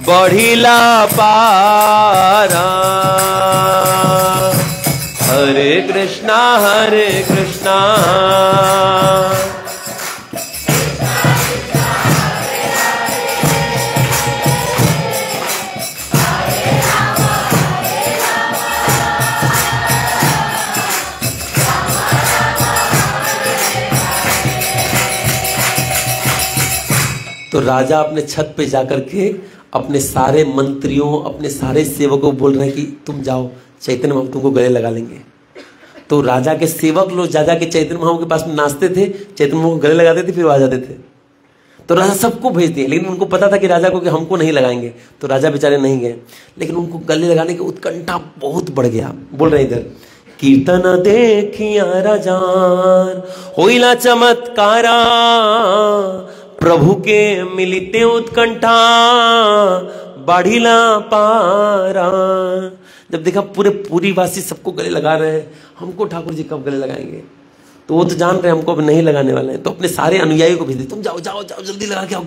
बढ़िला पारा। हरे कृष्णा तो राजा अपने छत पे जाकर के अपने सारे मंत्रियों, अपने सारे सेवकों को बोल रहे हैं कि तुम जाओ, चैतन्य महाप्रभु तुमको गले लगा लेंगे। तो राजा के सेवक लोग जा जाके चैतन्य महाप्रभु के पास में नाचते थे, चैतन्य महाप्रभु को गले लगाते थे, फिर वो आ जाते थे। तो राजा सबको भेज दिए, लेकिन उनको पता था कि राजा को कि हमको नहीं लगाएंगे, तो राजा बेचारे नहीं गए। लेकिन उनको गले लगाने की उत्कंठा बहुत बढ़ गया। बोल रहे इधर, कीर्तन देखिया राजान होइला चमत्कारा, प्रभु के मिलिते उत्कंठा बढ़िला पारा। जब देखा पूरी वासी सबको गले लगा रहे हैं, हमको ठाकुर जी कब गले लगाएंगे, तो वो तो जान रहे हैं हमको अब नहीं लगाने वाले हैं। तो अपने सारे अनुयायी को भेज दिए, तुम जाओ जाओ जाओ जल्दी लगा के आओ।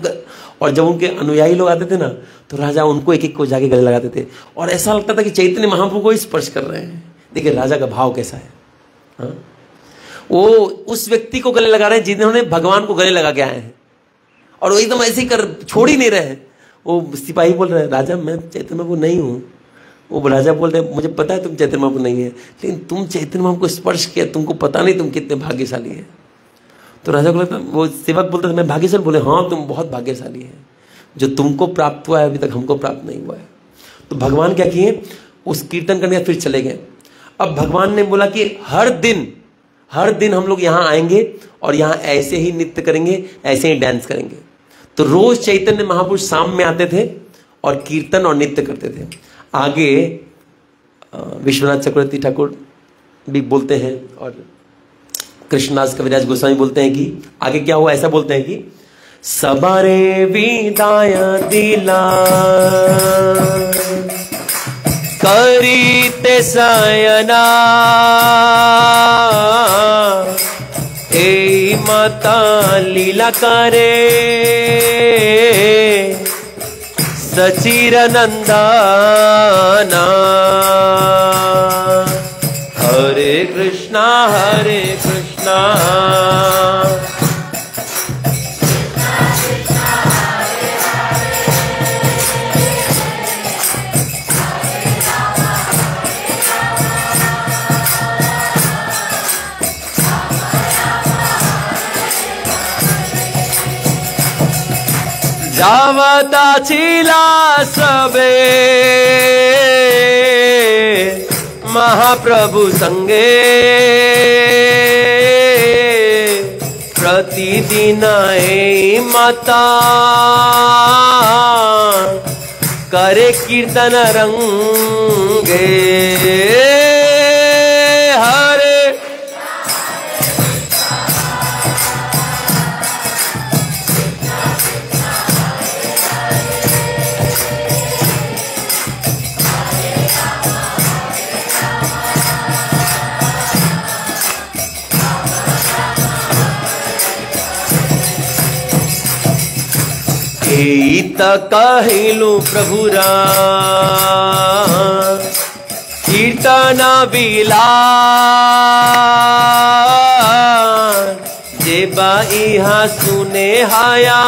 और जब उनके अनुयायी लोग आते थे ना, तो राजा उनको एक एक को जाके गले लगाते थे, और ऐसा लगता था कि चैतन्य महाप्रभु को स्पर्श कर रहे हैं। देखिए राजा का भाव कैसा है। हाँ? वो उस व्यक्ति को गले लगा रहे हैं जिन्होंने भगवान को गले लगा के आए हैं, और वो एकदम ऐसे ही कर छोड़ ही नहीं रहे हैं। वो सिपाही बोल रहे हैं, राजा मैं चैतन्य महाप्रभु नहीं हूँ। वो राजा बोल रहे हैं, मुझे पता है तुम चैतन्य महाप्रभु नहीं है, लेकिन तुम चैतन्य महाप्रभु को स्पर्श किया, तुमको पता नहीं तुम कितने भाग्यशाली है। तो राजा को लगता, वो सेवक बोलता था मैं भाग्यशाली, बोले हाँ तुम बहुत भाग्यशाली है, जो तुमको प्राप्त हुआ है अभी तक हमको प्राप्त नहीं हुआ है। तो भगवान क्या किए, उस कीर्तन करने फिर चले गए। अब भगवान ने बोला कि हर दिन हम लोग यहाँ आएंगे और यहाँ ऐसे ही नृत्य करेंगे, ऐसे ही डांस करेंगे। तो रोज चैतन्य महापुरुष शाम में आते थे और कीर्तन और नृत्य करते थे। आगे विश्वनाथ चक्रवर्ती ठाकुर भी बोलते हैं और कृष्णदास कविराज गोस्वामी बोलते हैं कि आगे क्या हुआ, ऐसा बोलते हैं कि सबारे विदाय दिला करीते सयना ए माता लीला करे सचिर नंदना। हरे कृष्णा हरे कृष्णा जावता छिला सबे महाप्रभु संगे प्रतिदिन ए माता करे कीर्तन रंगे। हरे कहलू प्रभुरा कीर्तन बिला जे बाइहा सुने हाया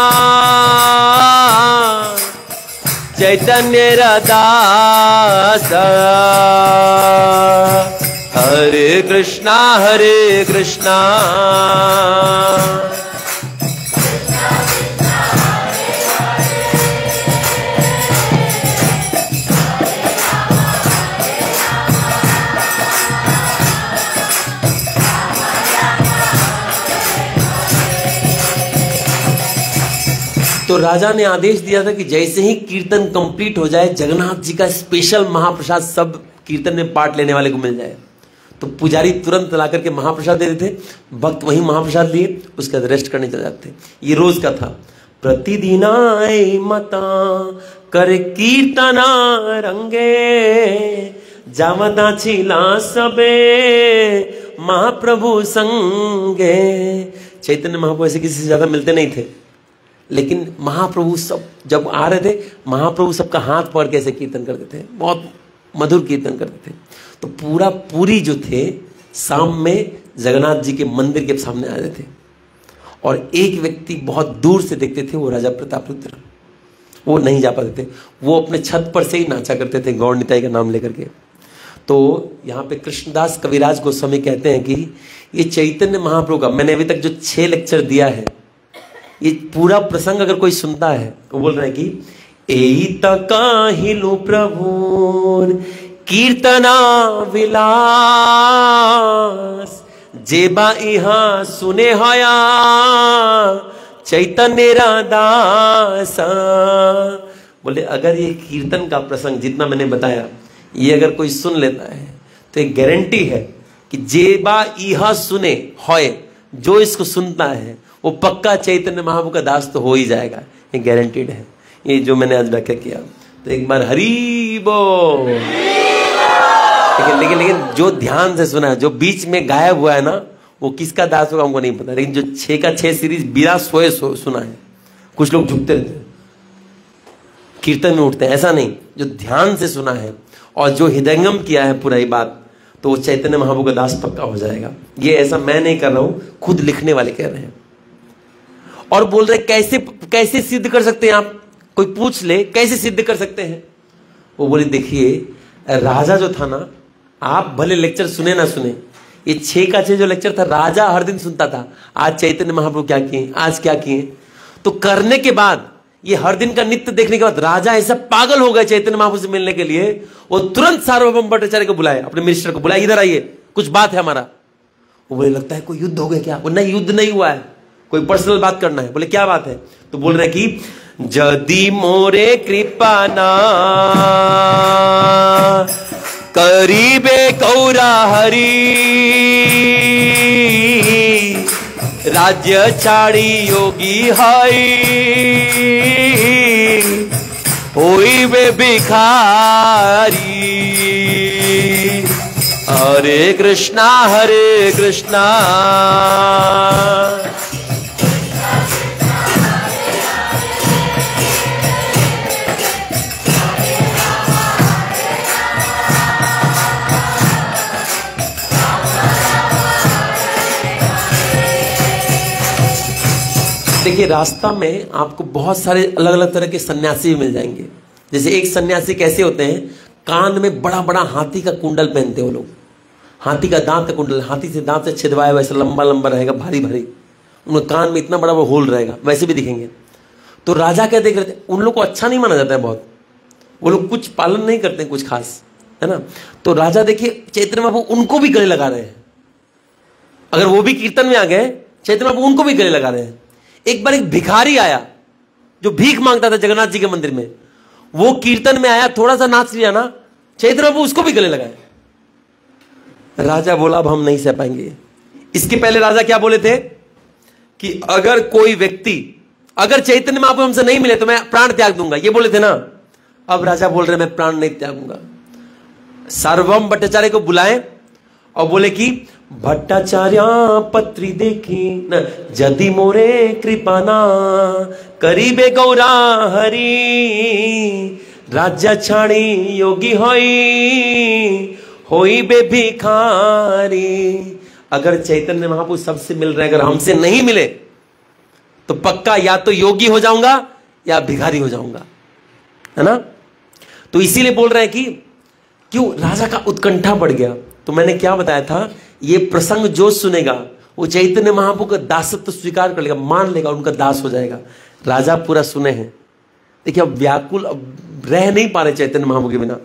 चैतन्य दास। हरे कृष्णा हरे कृष्णा तो राजा ने आदेश दिया था कि जैसे ही कीर्तन कंप्लीट हो जाए, जगन्नाथ जी का स्पेशल महाप्रसाद सब कीर्तन में पार्ट लेने वाले को मिल जाए। तो पुजारी तुरंत ला करके महाप्रसाद दे देते, भक्त वही महाप्रसाद लिए उसके बाद रेस्ट करने चले जाते। ये रोज का था। प्रतिदिन आए माता कर कीर्तना रंगे जावता छिला सबे महाप्रभु संगे। चैतन्य महाप्रभु ऐसे किसी से ज्यादा मिलते नहीं थे, लेकिन महाप्रभु सब जब आ रहे थे, महाप्रभु सबका हाथ पकड़ के ऐसे कीर्तन करते थे, बहुत मधुर कीर्तन करते थे। तो पूरी जो थे शाम में जगन्नाथ जी के मंदिर के सामने आ रहे थे, और एक व्यक्ति बहुत दूर से देखते थे, वो राजा प्रतापरुद्र। वो नहीं जा पाते थे, वो अपने छत पर से ही नाचा करते थे गौर निताई का नाम लेकर के। तो यहाँ पे कृष्णदास कविराज गोस्वामी कहते हैं कि ये चैतन्य महाप्रभु का मैंने अभी तक जो 6 लेक्चर दिया है, ये पूरा प्रसंग अगर कोई सुनता है तो बोल रहे हैं कि एई तकाहिलु प्रभुर कीर्तना विलास जेबा इहा सुने हया चैतन्य दासा। बोले अगर ये कीर्तन का प्रसंग जितना मैंने बताया ये अगर कोई सुन लेता है तो एक गारंटी है कि जेबा इहा सुने होए, जो इसको सुनता है वो पक्का चैतन्य महाप्रभु का दास तो हो ही जाएगा, ये गारंटीड है। ये जो मैंने आज व्याख्या किया तो एक बार हरि बोल। लेकिन जो ध्यान से सुना है, जो बीच में गायब हुआ है ना, वो किसका दास होगा हमको नहीं पता। लेकिन जो 6 का 6 सीरीज बिना सोए सुना है, कुछ लोग झुकते रहते हैं, कीर्तन में उठते हैं, ऐसा नहीं। जो ध्यान से सुना है और जो हृदयंगम किया है पूरा ही बात, तो वो चैतन्य महाप्रभु का दास पक्का हो जाएगा। ये ऐसा मैं नहीं कर रहा हूं, खुद लिखने वाले कह रहे हैं। और बोल रहे कैसे सिद्ध कर सकते हैं आप? कोई पूछ ले कैसे सिद्ध कर सकते हैं? वो बोले देखिए राजा जो था ना, आप भले लेक्चर सुने ना सुने, ये 6 का 6 जो लेक्चर था राजा हर दिन सुनता था। आज चैतन्य महाप्रभु क्या किए, आज क्या किए, तो करने के बाद ये हर दिन का नित्य देखने के बाद राजा ऐसा पागल हो गए चैतन्य महाप्रभु से मिलने के लिए, वो तुरंत सार्वभौम भट्टाचार्य को बुलाए, अपने मिनिस्टर को बुलाए, इधर आइए कुछ बात है हमारा। वो बोले लगता है कोई युद्ध हो गया क्या? वो नहीं, युद्ध नहीं हुआ है, कोई पर्सनल बात करना है। बोले क्या बात है? तो बोल रहे कि जदि मोरे कृपा ना करीबे गौरा हरि राज्य छाड़ी योगी हाई होइबे भिखारी। हरे कृष्णा हरे कृष्णा देखिए रास्ता में आपको बहुत सारे अलग अलग तरह के सन्यासी भी मिल जाएंगे। जैसे एक सन्यासी कैसे होते हैं, कान में बड़ा बड़ा हाथी का कुंडल पहनते हैं वो लोग, हाथी का दांत का कुंडल, हाथी से दांत से छिदवाया वैसा लंबा लंबा रहेगा, भारी भारी, उनके कान में इतना बड़ा वो होल रहेगा, वैसे भी दिखेंगे। तो राजा क्या देख रहे थे, उन लोग को अच्छा नहीं माना जाता है बहुत, वो लोग कुछ पालन नहीं करते कुछ खास, है ना। तो राजा देखिए चैतन्य महाप्रभु उनको भी गले लगा रहे हैं, अगर वो भी कीर्तन में आ गए चैतन्य महाप्रभु उनको भी गले लगा रहे हैं। एक बार एक भिखारी आया जो भीख मांगता था जगन्नाथ जी के मंदिर में, वो कीर्तन में आया, थोड़ा सा नाच लिया ना, चैतन्य महाप्रभु उसको भी गले लगाए। राजा बोला अब हम नहीं सह पाएंगे। इसके पहले राजा क्या बोले थे कि अगर कोई व्यक्ति, अगर चैतन्य महाप्रभु हमसे नहीं मिले तो मैं प्राण त्याग दूंगा, ये बोले थे ना। अब राजा बोल रहे मैं प्राण नहीं त्यागूंगा। सार्वभौम भट्टाचार्य को बुलाए और बोले कि भट्टाचार्य पत्री देखी न जदि मोरे कृपाना करीबे गौरा हरि राज्य छाड़ी योगी होई बे भिखारी। अगर चैतन्य महाप्रभु सबसे मिल रहे, अगर हमसे नहीं मिले तो पक्का या तो योगी हो जाऊंगा या भिखारी हो जाऊंगा, है ना। तो इसीलिए बोल रहे हैं कि क्यों राजा का उत्कंठा बढ़ गया। तो मैंने क्या बताया था, ये प्रसंग जो सुनेगा वो चैतन्य महाप्रभु का दासत्व स्वीकार कर लेगा, मान लेगा, उनका दास हो जाएगा। राजा पूरा सुने हैं, देखिए अब व्याकुल अब रह नहीं पा रहे चैतन्य महाप्रभु के बिना,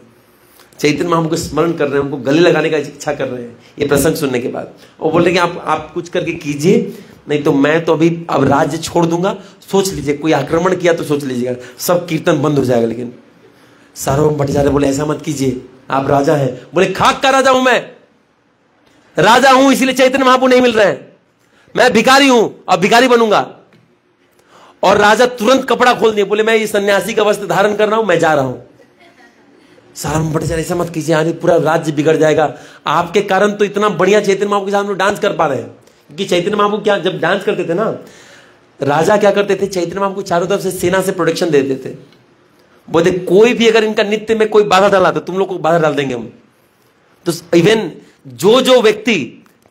चैतन्य महाप्रभु को स्मरण कर रहे हैं, उनको गले लगाने का इच्छा कर रहे हैं ये प्रसंग सुनने के बाद। और बोल रहे कि आप कुछ करके कीजिए, नहीं तो मैं तो अभी अब राज्य छोड़ दूंगा। सोच लीजिए कोई आक्रमण किया तो सोच लीजिएगा सब कीर्तन बंद हो जाएगा। लेकिन सार्वभौम भट्टाचार्य बोले ऐसा मत कीजिए, आप राजा हैं। बोले खाक का राजा हूं, मैं राजा हूं इसीलिए चैतन्य महाप्रभु नहीं मिल रहे हैं, मैं भिखारी हूं, अब भिखारी बनूंगा। और राजा तुरंत कपड़ा खोल दिए, बोले मैं ये सन्यासी का वस्त्र धारण कर रहा हूं, मैं जा रहा हूं। सार्वभौम भट्टाचार्य ऐसा मत कीजिए, आगे पूरा राज्य बिगड़ जाएगा, आपके कारण तो इतना बढ़िया चैतन्य महाप्रभु के साथ हम लोग डांस कर पा रहे हैं। क्योंकि चैतन्य महाप्रभु क्या जब डांस करते थे ना, राजा क्या करते थे, चैतन्य महाप्रभु को चारों तरफ से सेना से प्रोटेक्शन देते थे। बोले कोई भी अगर इनका नित्य में कोई बाधा डाला तो तुम लोग को बाधा डाल देंगे हम। तो इवन जो व्यक्ति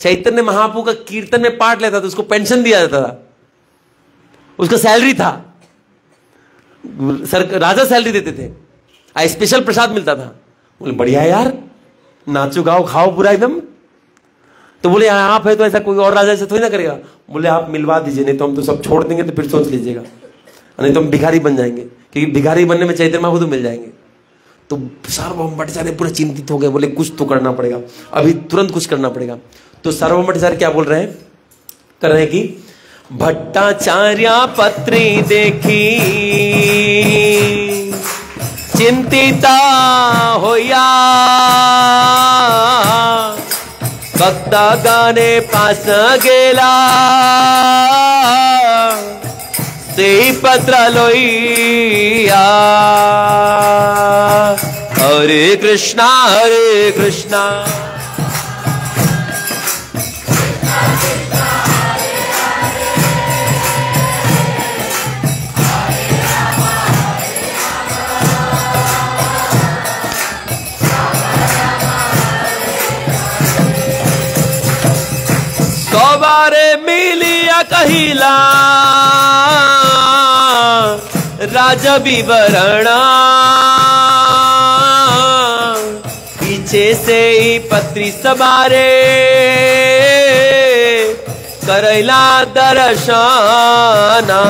चैतन्य महाप्रभु का कीर्तन में पार्ट लेता था उसको पेंशन दिया जाता था, उसका सैलरी था, राजा सैलरी देते थे, स्पेशल प्रसाद मिलता था। बोले बढ़िया यार, नाचो गाओ खाओ पूरा एकदम। तो बोले आप है तो ऐसा कोई और राजा ऐसा थोड़ी ना करेगा। बोले आप मिलवा दीजिए, नहीं तो हम तो सब छोड़ देंगे, तो फिर सोच लीजिएगा, नहीं तो हम भिखारी बन जाएंगे, क्योंकि भिखारी बनने में चैतन्य महाप्रभु मिल जाएंगे। तो सार्वभौम भट्टाचार्य पूरे चिंतित हो गए, बोले कुछ तो करना पड़ेगा, अभी तुरंत कुछ करना पड़ेगा। तो सार्वभौम भट्टाचार्य क्या बोल रहे हैं, कर रहे हैं कि भट्टाचार्य पत्री देखी चिंतिता होया, भक्ता गाने पास गेला से पत्र लोइया। हरे कृष्णा हरे कृष्णा बारे मिलिया कहिला राजा विवरणा, पीछे से ही पत्री सवारे करैला दर्शना।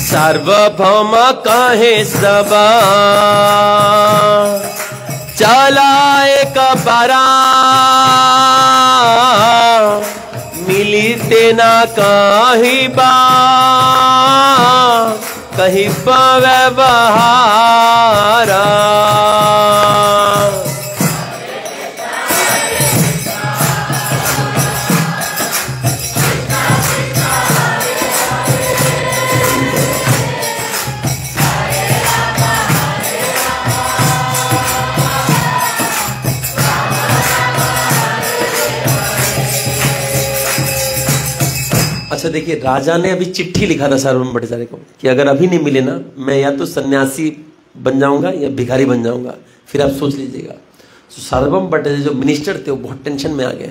सार्वभौम कहे सब चला एक बारा, मिली तेना कहीं बा कहीं व्यवहारा। अच्छा देखिए, राजा ने अभी चिट्ठी लिखा था सार्वभौम भट्टाचार्य को कि अगर अभी नहीं मिले ना, मैं या तो सन्यासी बन जाऊंगा या भिखारी बन जाऊंगा, फिर आप सोच लीजिएगा। तो सार्वभौम भट्टाचार्य जो मिनिस्टर थे वो बहुत टेंशन में आ गए,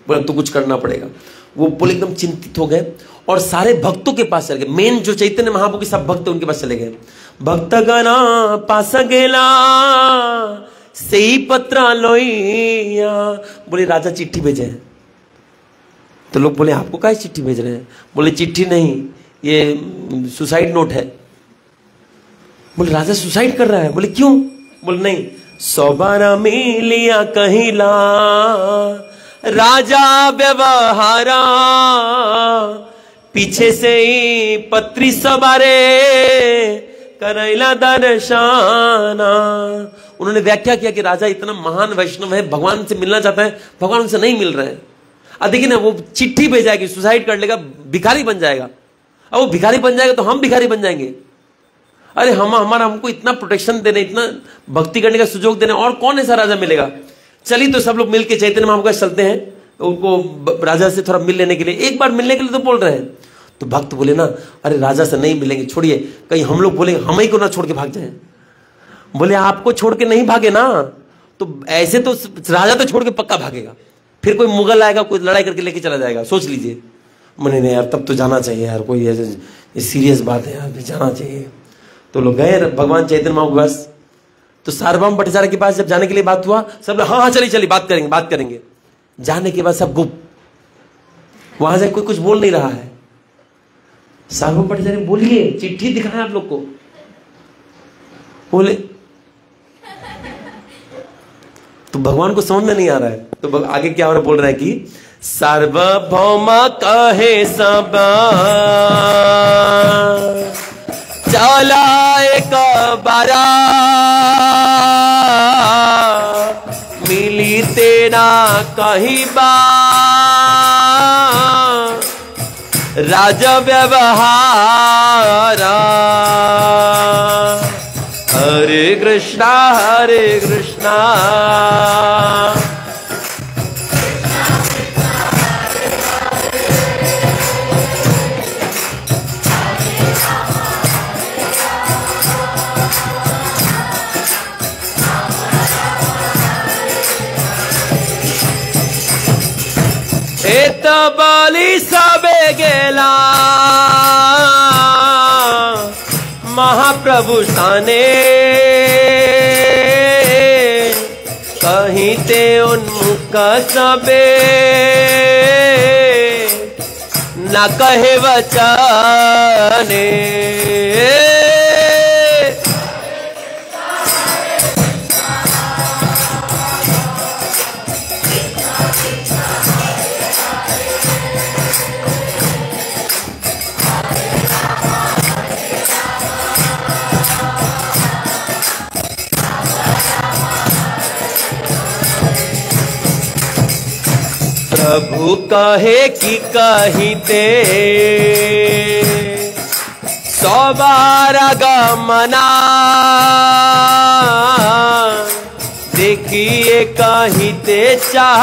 बोले तो कुछ करना पड़ेगा। वो बोले एकदम चिंतित हो गए और सारे भक्तों के पास चले गए। मेन जो चैतन्य महाप्रभु के सब भक्त उनके पास चले गए। भक्त गना पास गेला से पत्र लोइया, बोले राजा चिट्ठी भेजे हैं। तो लोग बोले आपको क्या चिट्ठी भेज रहे हैं? बोले चिट्ठी नहीं, ये सुसाइड नोट है। बोले राजा सुसाइड कर रहा है? बोले क्यों? बोले नहीं, 100 बार मिलिया कहिला राजा व्यवहारा, पीछे से ही पत्री सवारे करैला दर्शना। उन्होंने व्याख्या किया कि राजा इतना महान वैष्णव है, भगवान से मिलना चाहता है, भगवान उनसे नहीं मिल रहे हैं। देखिए ना, वो चिट्ठी भेजाएगी, सुसाइड कर लेगा, भिखारी बन जाएगा। अब वो भिखारी बन जाएगा तो हम भिखारी बन जाएंगे। अरे हमको इतना प्रोटेक्शन देने, इतना भक्ति करने का सुजोग देने, और कौन ऐसा राजा मिलेगा? चलिए तो सब लोग मिलके चैतन्य महाप्रभु के चलते हैं, उनको राजा से थोड़ा मिल लेने के लिए, एक बार मिलने के लिए तो बोल रहे हैं। तो भक्त बोले ना, अरे राजा से नहीं मिलेंगे, छोड़िए, कहीं हम लोग बोलेंगे हम ही को ना छोड़ के भाग जाए। बोले आपको छोड़ के नहीं भागे ना, तो ऐसे तो राजा तो छोड़ के पक्का भागेगा, फिर कोई मुगल आएगा, कोई लड़ाई करके लेके चला जाएगा, सोच लीजिए। मैंने नहीं यार, तब तो जाना चाहिए यार, कोई ऐसे सीरियस बात है यार, जाना चाहिए। तो लोग गए भगवान चैतन्य महाप्रभु के पास। तो सार्वभौम भट्टाचार्य के पास जब जाने के लिए बात हुआ, सब लोग हाँ चलिए चलिए बात करेंगे बात करेंगे। जाने के बाद सब गुप्त, वहां से कोई कुछ बोल नहीं रहा है। सार्वभौम भट्टाचार्य बोलिए, चिट्ठी दिखाएं आप लोग को। बोले तो भगवान को समझ में नहीं आ रहा है। तो आगे क्या हो रहा है, बोल रहा है कि सार्वभौम कहे सब चला एक बारा, मिली तेना कहीं बा राजा व्यवहारा। हरे कृष्णा हरे कृष्णा एत बाली सबे गेला महाप्रभु स्थाने कहीं ते उन्मुख सबे न कहे वचने। प्रभु कहे कि कहिते 100 बार गमना देखिए कहिते चाह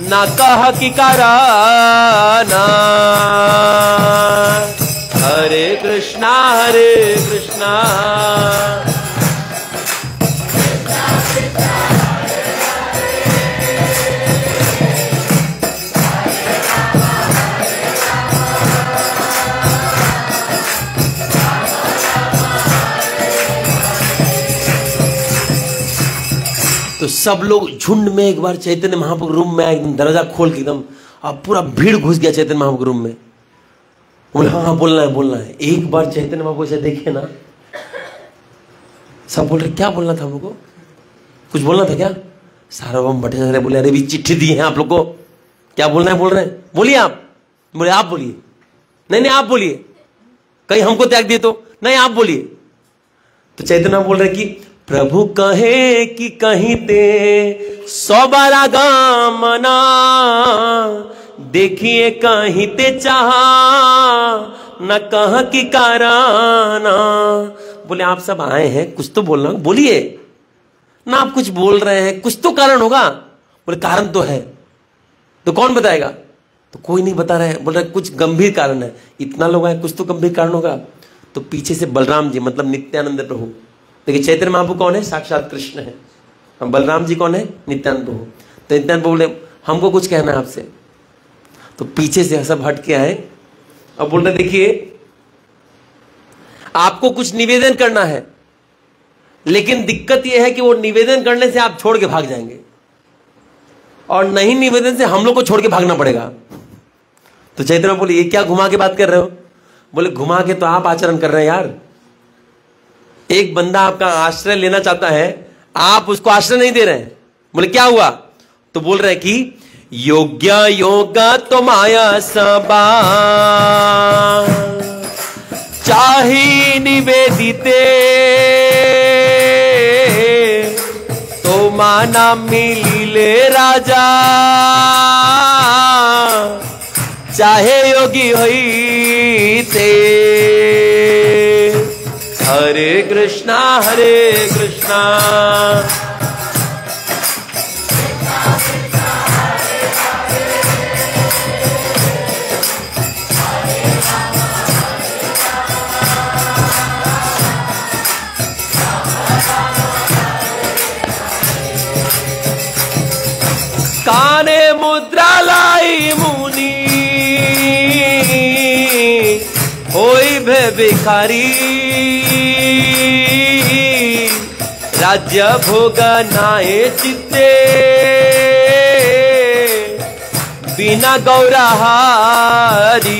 न कह कि कराना। हरे कृष्णा तो सब लोग झुंड में एक बार चैतन्य महाप्रभु रूम में एकदम दरवाजा खोल के एकदम अब पूरा भीड़ घुस गया चैतन्य महाप्रभु रूम में। बोले हाँ बोलना है। एक बार चैतन्य महाप्रभु से देखे ना, सब बोल रहे क्या बोलना था हमको, कुछ बोलना था क्या? सार्वभौम भट्टाचार्य बोले अरे भी चिट्ठी दी है आप लोग को, क्या बोलना है बोल रहे हैं, बोलिए आप। बोले आप बोलिए। नहीं आप बोलिए, कहीं हमको त्याग दिए तो नहीं आप बोलिए। तो चैतन्य बोल रहे कि प्रभु कहे कि कहीं ते 100 बार गमना देखिए कहीं ते चाह न कह कि कराना। बोले आप सब आए हैं, कुछ तो बोलना, बोलिए ना। आप कुछ बोल रहे हैं, कुछ तो कारण होगा। बोले कारण तो है, तो कौन बताएगा? तो कोई नहीं बता रहे। बोल रहे कुछ गंभीर कारण है, इतना लोग आए, कुछ तो गंभीर कारण होगा। तो पीछे से बलराम जी मतलब नित्यानंद प्रभु, देखिए चैतन्य महाप्रभु कौन है? साक्षात कृष्ण है। हम बलराम जी कौन है? नित्यानंद प्रभु। तो नित्यानंद प्रभु बोले हमको कुछ कहना है आपसे। तो पीछे से सब हट के आए और बोल रहे देखिए आपको कुछ निवेदन करना है, लेकिन दिक्कत यह है कि वो निवेदन करने से आप छोड़ के भाग जाएंगे, और नहीं निवेदन से हम लोग को छोड़ के भागना पड़ेगा। तो चैतन्य बोले ये क्या घुमा के बात कर रहे हो? बोले घुमा के तो आप आचरण कर रहे हैं यार। एक बंदा आपका आश्रय लेना चाहता है, आप उसको आश्रय नहीं दे रहे हैं। बोले क्या हुआ? तो बोल रहे हैं कि योग्य योग तो माया सबा चाहे निवेदिते तो माना मिले राजा चाहे योगी होइते। हरे कृष्णा काने मुद्रा लाई मुनि होई भे भिखारी राज्य भोग नाए चित्ते बिना गौरहारी।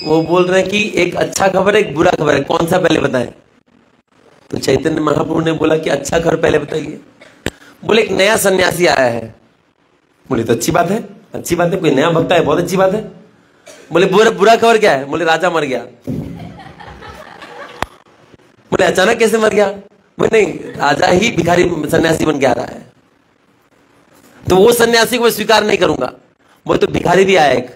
वो बोल रहे हैं कि एक अच्छा खबर है एक बुरा खबर है, कौन सा पहले बताएं? तो चैतन्य महाप्रभु ने बोला कि अच्छा खबर पहले बताइए। बोले एक नया सन्यासी आया है। बोले तो अच्छी बात है, अच्छी बात है, कोई नया भक्त है, बहुत अच्छी बात है। बोले बुरा खबर क्या है? बोले राजा मर गया। बोले अचानक कैसे मर गया? बोले नहीं, राजा ही भिखारी सन्यासी बन के आ रहा है, तो वो सन्यासी को मैं स्वीकार नहीं करूंगा। बोले तो भिखारी भी आया एक,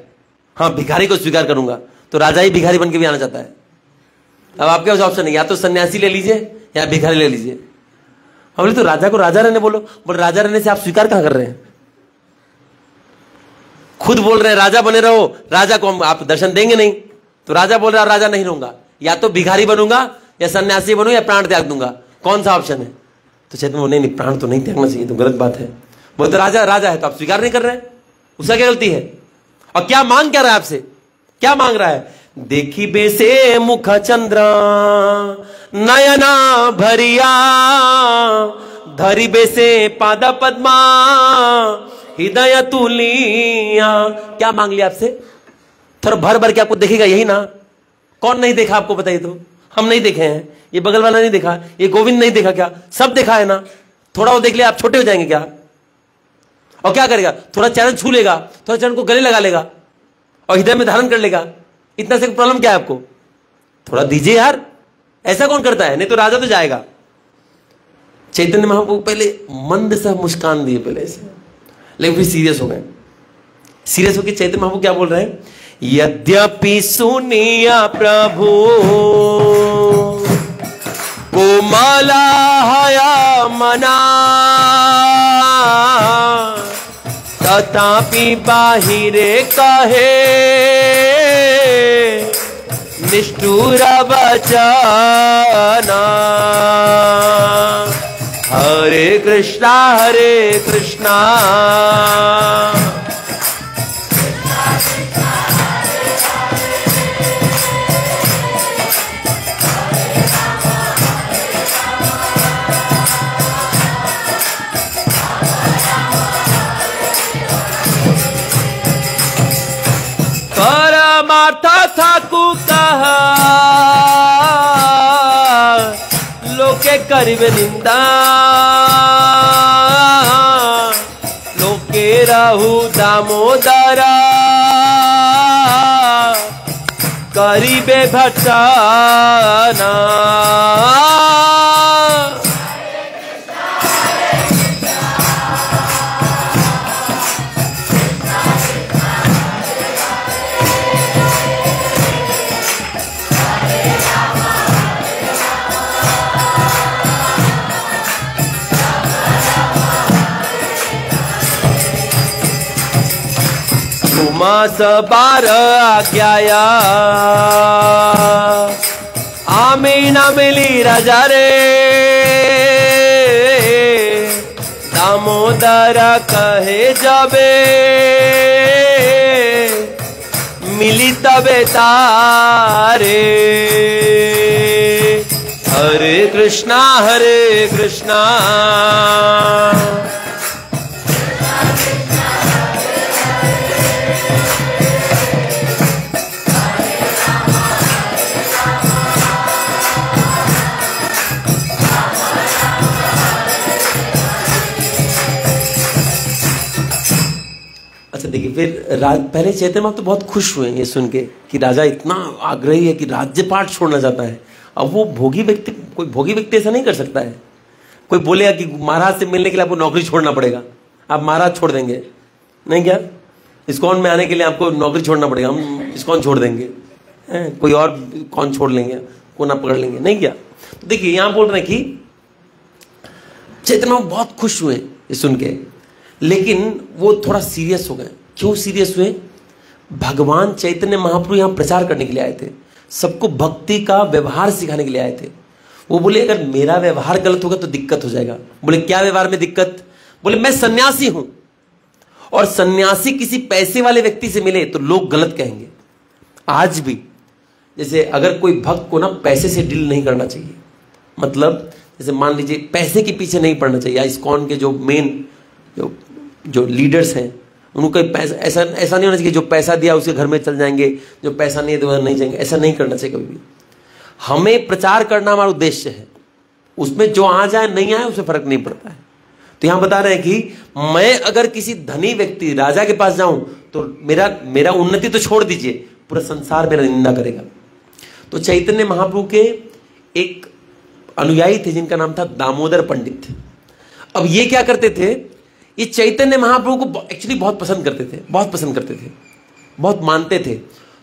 हाँ भिखारी को स्वीकार करूंगा। तो राजा ही भिखारी बन के भी आना चाहता है। अब आपके पास ऑप्शन है, या तो सन्यासी ले लीजिए या भिखारी ले लीजिए। हम बोले तो राजा को राजा रहने बोलो। बोले राजा रहने से आप स्वीकार कहां कर रहे हैं? खुद बोल रहे हैं राजा बने रहो, राजा को आप दर्शन देंगे नहीं, तो राजा बोल रहा है राजा नहीं रहूंगा, या तो भिखारी बनूंगा या सन्यासी बनूंगा या प्राण त्याग दूंगा, कौन सा ऑप्शन है? तो चैतन्य बोले नहीं, प्राण तो नहीं त्यागना चाहिए, तो गलत बात है। बोले तो राजा राजा है तो आप स्वीकार नहीं कर रहे हैं, उसका क्या गलती है? और क्या मांग क्या रहा है आपसे? क्या मांग रहा है? देखी बेसे मुख चंद्र नयना भरिया, धरी बेसे पाद पद्मा हृदय तुलिया। क्या मांग लिया आपसे? थोड़ा भर भर के आपको देखेगा यही ना? कौन नहीं देखा आपको बताइए तो? हम नहीं देखे हैं, ये बगल वाला नहीं देखा, ये गोविंद नहीं देखा क्या? सब देखा है ना? थोड़ा वो देख लिया आप छोटे हो जाएंगे क्या? और क्या करेगा? थोड़ा चरण छू लेगा, थोड़ा चरण को गले लगा लेगा और हृदय में धारण कर लेगा। इतना से प्रॉब्लम क्या है आपको? थोड़ा दीजिए यार, ऐसा कौन करता है? नहीं तो राजा तो जाएगा। चैतन्य महाप्रभु पहले मंद सा मुस्कान दिए पहले ऐसे, लेकिन फिर सीरियस हो गए। सीरियस होकर चैतन्य महाप्रभु क्या बोल रहे हैं? यद्यपि सुनिया प्रभु कोमला हया मना, तथापि बाहिरे कहे निष्ठुर वचना। हरे कृष्णा हरे कृष्णा परमार्थ ठाकु कहा, लोके करिवे निंदा, लोके रहु दामोदरा, करिवे भटना। मास 12 आज्ञाया आमी न मिली राजा रे, दामोदर कहे जबे मिली तबे तारे। हरे कृष्णा हरे कृष्णा देखिए फिर पहले चैतन्य महाप्रभु तो बहुत खुश हुए ये सुन के कि राजा इतना आग्रही है कि राज्यपाट छोड़ना चाहता है। अब वो भोगी व्यक्ति, कोई भोगी व्यक्ति ऐसा नहीं कर सकता है। कोई बोलेगा कि महाराज से मिलने के लिए आपको नौकरी छोड़ना पड़ेगा, आप महाराज छोड़ देंगे नहीं क्या? इस्कॉन में आने के लिए आपको नौकरी छोड़ना पड़ेगा, हम इस्कॉन छोड़ देंगे, कोई और कौन छोड़ लेंगे, कोना पकड़ लेंगे नहीं क्या? तो देखिए यहां बोल रहे हैं कि चैतन्य महाप्रभु बहुत खुश हुए ये सुन के, लेकिन वो थोड़ा सीरियस हो गए। क्यों सीरियस हुए? भगवान चैतन्य महाप्रभु यहां प्रचार करने के लिए आए थे, सबको भक्ति का व्यवहार सिखाने के लिए आए थे। वो बोले अगर मेरा व्यवहार गलत होगा तो दिक्कत हो जाएगा। बोले क्या व्यवहार में दिक्कत? बोले मैं सन्यासी हूं और सन्यासी किसी पैसे वाले व्यक्ति से मिले तो लोग गलत कहेंगे। आज भी जैसे अगर कोई भक्त को ना पैसे से डील नहीं करना चाहिए, मतलब जैसे मान लीजिए पैसे के पीछे नहीं पड़ना चाहिए। इस्कॉन के जो मेन जो लीडर्स हैं उनको कोई पैसा ऐसा नहीं होना चाहिए जो पैसा दिया उसके घर में चल जाएंगे, जो पैसा नहीं है तो नहीं जाएंगे, ऐसा नहीं करना चाहिए कभी भी। हमें प्रचार करना हमारा उद्देश्य है, उसमें जो आ जाए नहीं आए उससे फर्क नहीं पड़ता है। तो यहां बता रहे हैं कि मैं अगर किसी धनी व्यक्ति राजा के पास जाऊं तो मेरा उन्नति तो छोड़ दीजिए, पूरा संसार मेरा निंदा करेगा। तो चैतन्य महाप्रभु के एक अनुयायी थे जिनका नाम था दामोदर पंडित। अब ये क्या करते थे, ये चैतन्य महाप्रभु को एक्चुअली बहुत पसंद करते थे, बहुत मानते थे।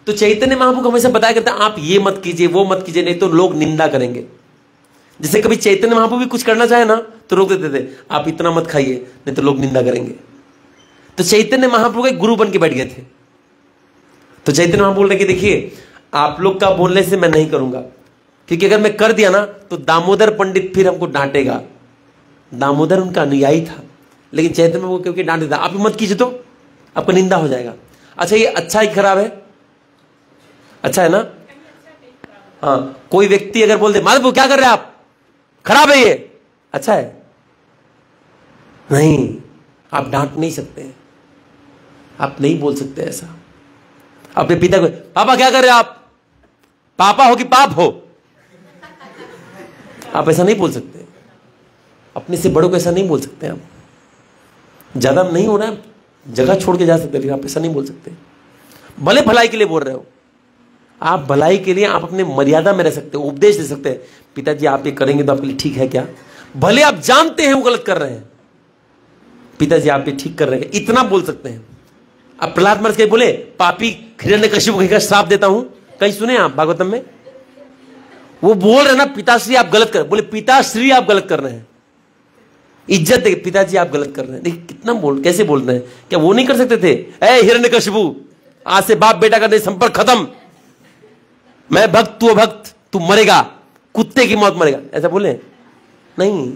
तो चैतन्य महाप्रभु हमेशा बताया करते हैं आप ये मत कीजिए, वो मत कीजिए, नहीं तो लोग निंदा करेंगे। जैसे कभी चैतन्य महाप्रभु भी कुछ करना चाहे ना तो रोक देते थे, आप इतना मत खाइए नहीं तो लोग निंदा करेंगे। तो चैतन्य महाप्रभु के गुरु बन के बैठ गए थे। तो चैतन्य महाप्रभु बोल रहे कि देखिए आप लोग का बोलने से मैं नहीं करूंगा, क्योंकि अगर मैं कर दिया ना तो दामोदर पंडित फिर हमको डांटेगा। दामोदर उनका अनुयायी था, लेकिन चैतन्य महाप्रभु क्योंकि डांट देता, आप मत कीजिए तो आपका निंदा हो जाएगा। अच्छा ये अच्छा है खराब है? अच्छा है ना। हाँ, कोई व्यक्ति अगर बोल दे महाप्रभु क्या कर रहे हैं आप, खराब है ये, अच्छा है? नहीं, आप डांट नहीं सकते, आप नहीं बोल सकते ऐसा। अपने पिता को पापा क्या कर रहे हैं आप, पापा हो कि पाप हो, आप ऐसा नहीं बोल सकते। अपने से बड़ों को ऐसा नहीं बोल सकते। आप ज्यादा नहीं होना है, जगह छोड़ के जा सकते, लेकिन आप ऐसा नहीं बोल सकते। भले भलाई के लिए बोल रहे हो आप, भलाई के लिए आप अपने मर्यादा में रह सकते हो, उपदेश दे सकते हैं। पिताजी आप ये करेंगे तो आपके लिए ठीक है क्या? भले आप जानते हैं वो गलत कर रहे हैं, पिताजी आप ये ठीक कर रहे हैं, इतना बोल सकते हैं। अब प्रहलाद महाराज के बोले पापी हिरण्यकशिपु का श्राप देता हूं, कहीं सुने आप भागवतम में? वो बोल रहे ना पिताश्री आप गलत कर, बोले पिताश्री आप गलत कर रहे हैं, इज्जत दे, पिताजी आप गलत कर रहे हैं। देखिए कितना कैसे बोल रहे हैं। क्या वो नहीं कर सकते थे, ए हिरण्यकशिपु आज से बाप बेटा का नहीं संपर्क खत्म, मैं भक्त तू अभक्त, तू मरेगा, कुत्ते की मौत मरेगा, ऐसा बोले? नहीं,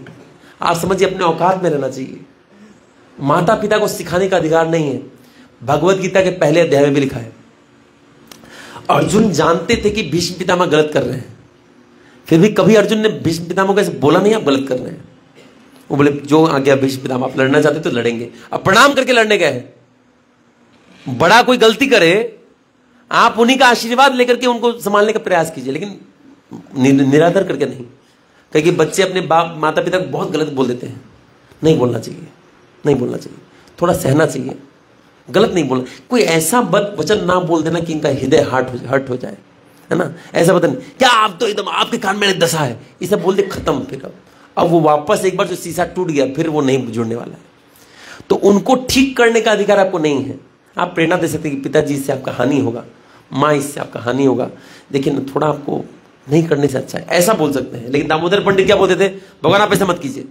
आप समझिए अपने औकात में रहना चाहिए। माता पिता को सिखाने का अधिकार नहीं है। भगवत गीता के पहले अध्याय में भी लिखा है, अर्जुन जानते थे कि भीष्म पितामह गलत कर रहे हैं, फिर भी कभी अर्जुन ने भीष्म पितामह को ऐसे बोला नहीं आप गलत कर रहे हैं। वो बोले जो आ गया भीष्म पितामह, आप लड़ना चाहते तो लड़ेंगे। अब प्रणाम करके लड़ने गए हैं। बड़ा कोई गलती करे आप उन्हीं का आशीर्वाद लेकर के उनको संभालने का प्रयास कीजिए, लेकिन निरादर करके नहीं। क्योंकि बच्चे अपने बाप माता पिता को बहुत गलत बोल देते हैं, नहीं बोलना चाहिए, नहीं बोलना चाहिए, थोड़ा सहना चाहिए, गलत नहीं बोलना। कोई ऐसा वचन ना बोल देना कि इनका हृदय हर्ट हो जाए, है ना। ऐसा वचन क्या आप तो एकदम आपके कान में दशा है, ये सब बोल दे खत्म। फिर अब वो वापस एक बार जो शीशा टूट गया फिर वो नहीं जुड़ने वाला है। तो उनको ठीक करने का अधिकार आपको नहीं है। आप प्रेरणा दे सकते कि पिताजी इससे आपका हानि होगा, माँ इससे आपका हानि होगा, लेकिन थोड़ा आपको नहीं करने से अच्छा है, ऐसा बोल सकते हैं। लेकिन दामोदर पंडित क्या बोलते थे, भगवान आप ऐसा मत कीजिए,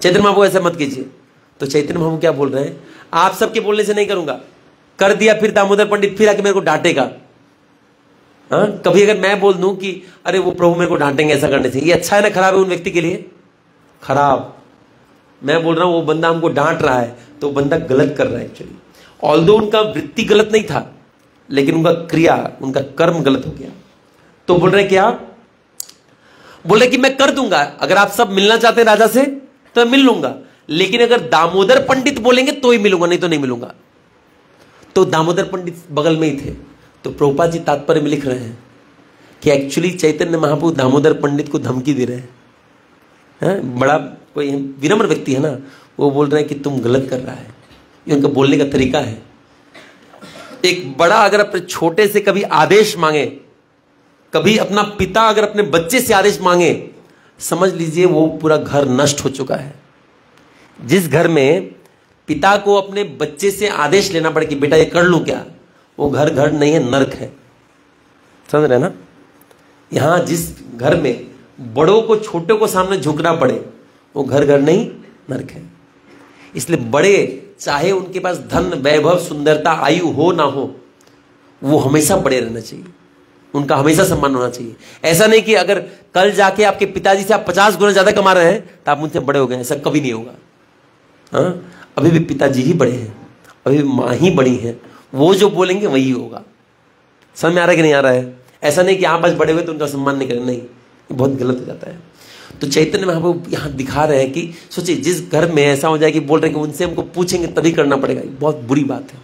चैतन्य महाप्रभु ऐसा मत कीजिए। तो चैतन्य महाप्रभु क्या बोल रहे हैं, आप सबके बोलने से नहीं करूंगा, कर दिया फिर दामोदर पंडित फिर आके मेरे को डांटेगा। हाँ, कभी अगर मैं बोल दूं कि अरे वो प्रभु मेरे को डांटेंगे ऐसा करने से, ये अच्छा है ना खराब है उन व्यक्ति के लिए? खराब। मैं बोल रहा हूं वो बंदा हमको डांट रहा है तो बंदा गलत कर रहा है एक्चुअली। ऑल्दो उनका वृत्ति गलत नहीं था, लेकिन उनका क्रिया, उनका कर्म गलत हो गया। तो बोल रहे क्या, बोल रहे कि मैं कर दूंगा, अगर आप सब मिलना चाहते हैं राजा से तो मैं मिल लूंगा, लेकिन अगर दामोदर पंडित बोलेंगे तो ही मिलूंगा, नहीं तो नहीं मिलूंगा। तो दामोदर पंडित बगल में ही थे। तो प्रभुपाद जी तात्पर्य में लिख रहे हैं कि एक्चुअली चैतन्य महाप्रभु दामोदर पंडित को धमकी दे रहे हैं। बड़ा कोई विनम्र व्यक्ति है ना, वो बोल रहे हैं कि तुम गलत कर रहा है, ये उनका बोलने का तरीका है। एक बड़ा अगर अपने छोटे से कभी आदेश मांगे, कभी अपना पिता अगर अपने बच्चे से आदेश मांगे, समझ लीजिए वो पूरा घर नष्ट हो चुका है। जिस घर में पिता को अपने बच्चे से आदेश लेना पड़े कि बेटा ये कर लूं क्या, वो घर नहीं है, नरक है। समझ रहे ना। यहां जिस घर में बड़ों को छोटों को सामने झुकना पड़े, वो घर नहीं, नरक है। इसलिए बड़े चाहे उनके पास धन वैभव सुंदरता आयु हो ना हो, वो हमेशा बड़े रहना चाहिए, उनका हमेशा सम्मान होना चाहिए। ऐसा नहीं कि अगर कल जाके आपके पिताजी से आप 50 गुना ज्यादा कमा रहे हैं तो आप उनसे बड़े हो गए, ऐसा कभी नहीं होगा। हाँ, अभी भी पिताजी ही बड़े हैं, अभी भी माँ ही बड़ी है, वो जो बोलेंगे वही होगा। समझ में आ रहा है कि नहीं आ रहा है? ऐसा नहीं कि आप आज बड़े हुए तो उनका सम्मान नहीं करें, नहीं, ये बहुत गलत हो जाता है। तो चैतन्य महाप्रभु यहाँ दिखा रहे हैं कि सोचिए जिस घर में ऐसा हो जाए कि बोल रहे हैं कि उनसे हमको पूछेंगे तभी करना पड़ेगा, बहुत बुरी बात है।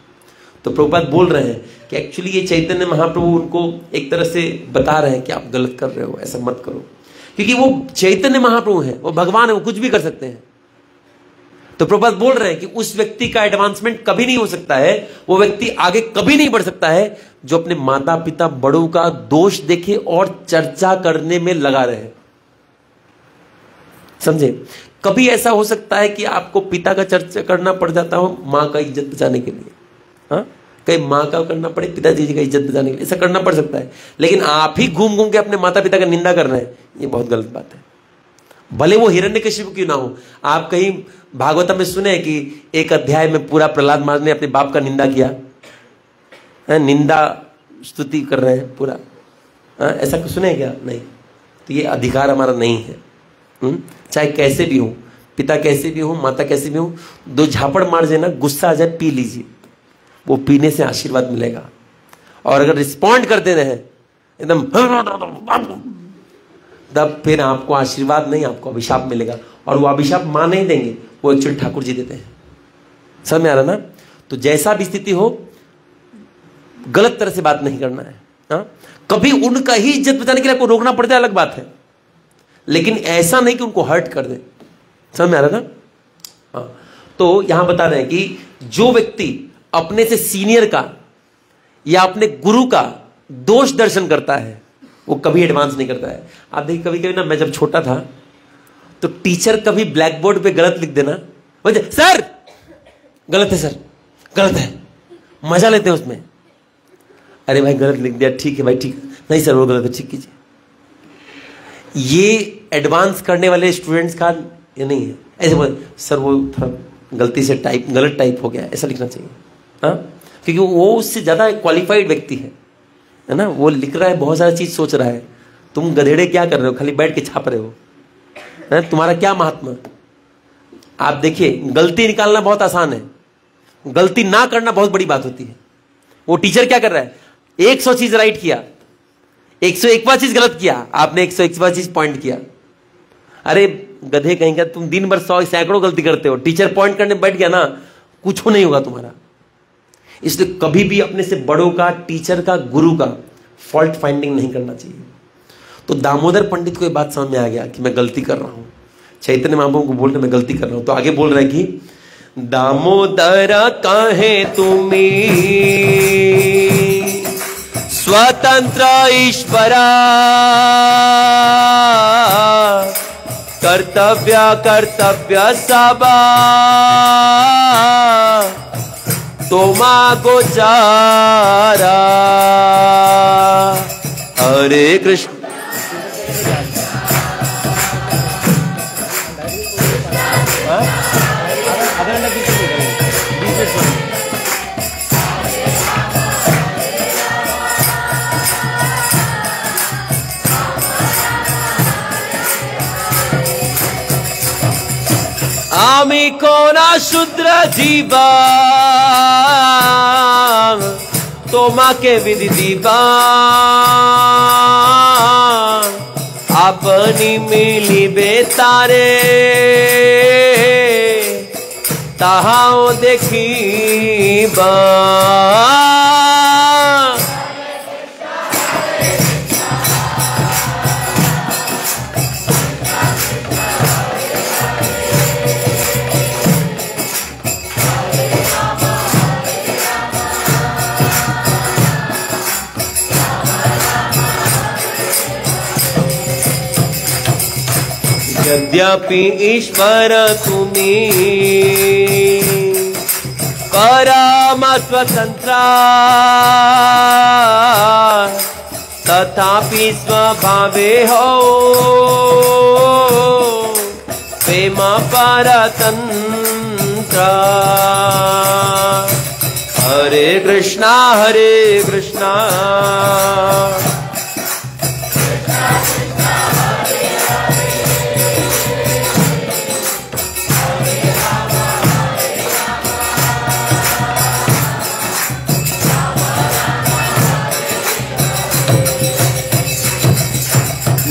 तो प्रभुपाद बोल रहे हैं कि एक्चुअली ये चैतन्य महाप्रभु उनको एक तरह से बता रहे हैं कि आप गलत कर रहे हो, ऐसा मत करो, क्योंकि वो चैतन्य महाप्रभु है, वो भगवान है, वो कुछ भी कर सकते हैं। तो प्रभुपाद बोल रहे हैं कि उस व्यक्ति का एडवांसमेंट कभी नहीं हो सकता है, वो व्यक्ति आगे कभी नहीं बढ़ सकता है जो अपने माता पिता बड़ों का दोष देखे और चर्चा करने में लगा रहे। समझे? कभी ऐसा हो सकता है कि आपको पिता का चर्चा करना पड़ जाता हो मां का इज्जत बचाने के लिए। हाँ, कहीं माँ का करना पड़े, पिताजी जी का इज्जत बचाने के लिए, ऐसा करना पड़ सकता है। लेकिन आप ही घूम घूम के अपने माता पिता का निंदा कर रहे हैं, ये बहुत गलत बात है। भले वो हिरण्यकशिपु क्यों ना हो। आप कहीं भागवतम में सुने कि एक अध्याय में पूरा प्रहलाद महाराज ने अपने बाप का निंदा किया है, निंदा स्तुति कर रहे हैं पूरा, ऐसा कुछ सुने क्या? नहीं। तो ये अधिकार हमारा नहीं है। चाहे कैसे भी हो, पिता कैसे भी हो, माता कैसे भी हो, दो झापड़ मार जाए ना, गुस्सा आ जाए, पी लीजिए, वो पीने से आशीर्वाद मिलेगा। और अगर रिस्पॉन्ड करते रहे एकदम, तब फिर आपको आशीर्वाद नहीं, आपको अभिशाप मिलेगा। और वो अभिशाप मां नहीं देंगे, वो एक्चुअली ठाकुर जी देते हैं। समझ में आ रहा ना? तो जैसा भी स्थिति हो, गलत तरह से बात नहीं करना है। हाँ, कभी उनका ही इज्जत बचाने के लिए आपको रोकना पड़ जाए, अलग बात है, लेकिन ऐसा नहीं कि उनको हर्ट कर दे। समझ में आ रहा ना? हाँ, तो यहां बता रहे हैं कि जो व्यक्ति अपने से सीनियर का या अपने गुरु का दोष दर्शन करता है, वो कभी एडवांस नहीं करता है। आप देखिए, कभी कभी ना, मैं जब छोटा था तो टीचर कभी ब्लैक बोर्ड पे गलत लिख देना, सर गलत है, सर गलत है, मजा लेते हैं उसमें। अरे भाई गलत लिख दिया, ठीक है भाई, ठीक, नहीं सर वो गलत है, ठीक कीजिए। ये एडवांस करने वाले स्टूडेंट्स का ये नहीं है। ऐसे बोले, सर वो थोड़ा गलती से टाइप, गलत टाइप हो गया, ऐसा लिखना चाहिए। हाँ, क्योंकि वो उससे ज्यादा क्वालिफाइड व्यक्ति है ना, वो लिख रहा है, बहुत सारी चीज सोच रहा है। तुम गधेड़े क्या कर रहे हो, खाली बैठ के छाप रहे हो, तुम्हारा क्या महात्मा। आप देखिए, गलती निकालना बहुत आसान है, गलती ना करना बहुत बड़ी बात होती है। वो टीचर क्या कर रहा है, 100 चीज राइट किया, 101वां चीज गलत किया, आपने 101वां चीज पॉइंट किया। अरे गधे कहीं का, तुम दिन भर 100 सैकड़ों गलती करते हो, टीचर पॉइंट करने बैठ गया ना, कुछ नहीं होगा तुम्हारा। इसलिए कभी भी अपने से बड़ों का, टीचर का, गुरु का फॉल्ट फाइंडिंग नहीं करना चाहिए। तो दामोदर पंडित को ये बात समझ में आ गया कि मैं गलती कर रहा हूं। चैतन्य महाप्रभु को बोल रहे मैं गलती कर रहा हूं, तो आगे बोल रहे हैं कि दामोदर कहे तुम्हें स्वतंत्र ईश्वरा, कर्तव्य कर्तव्य सबा तोमा गोचारा। हरे कृष्ण। आमी कोना शूद्र जीवा तोमाके विधि दीवा, अपनी मिली बेतारे ताहाओ देखीबा। यद्यपि ईश्वर तुम्ही परम स्वतंत्र, तथापि स्वभावे हो प्रेम परतंत्र। हरे कृष्णा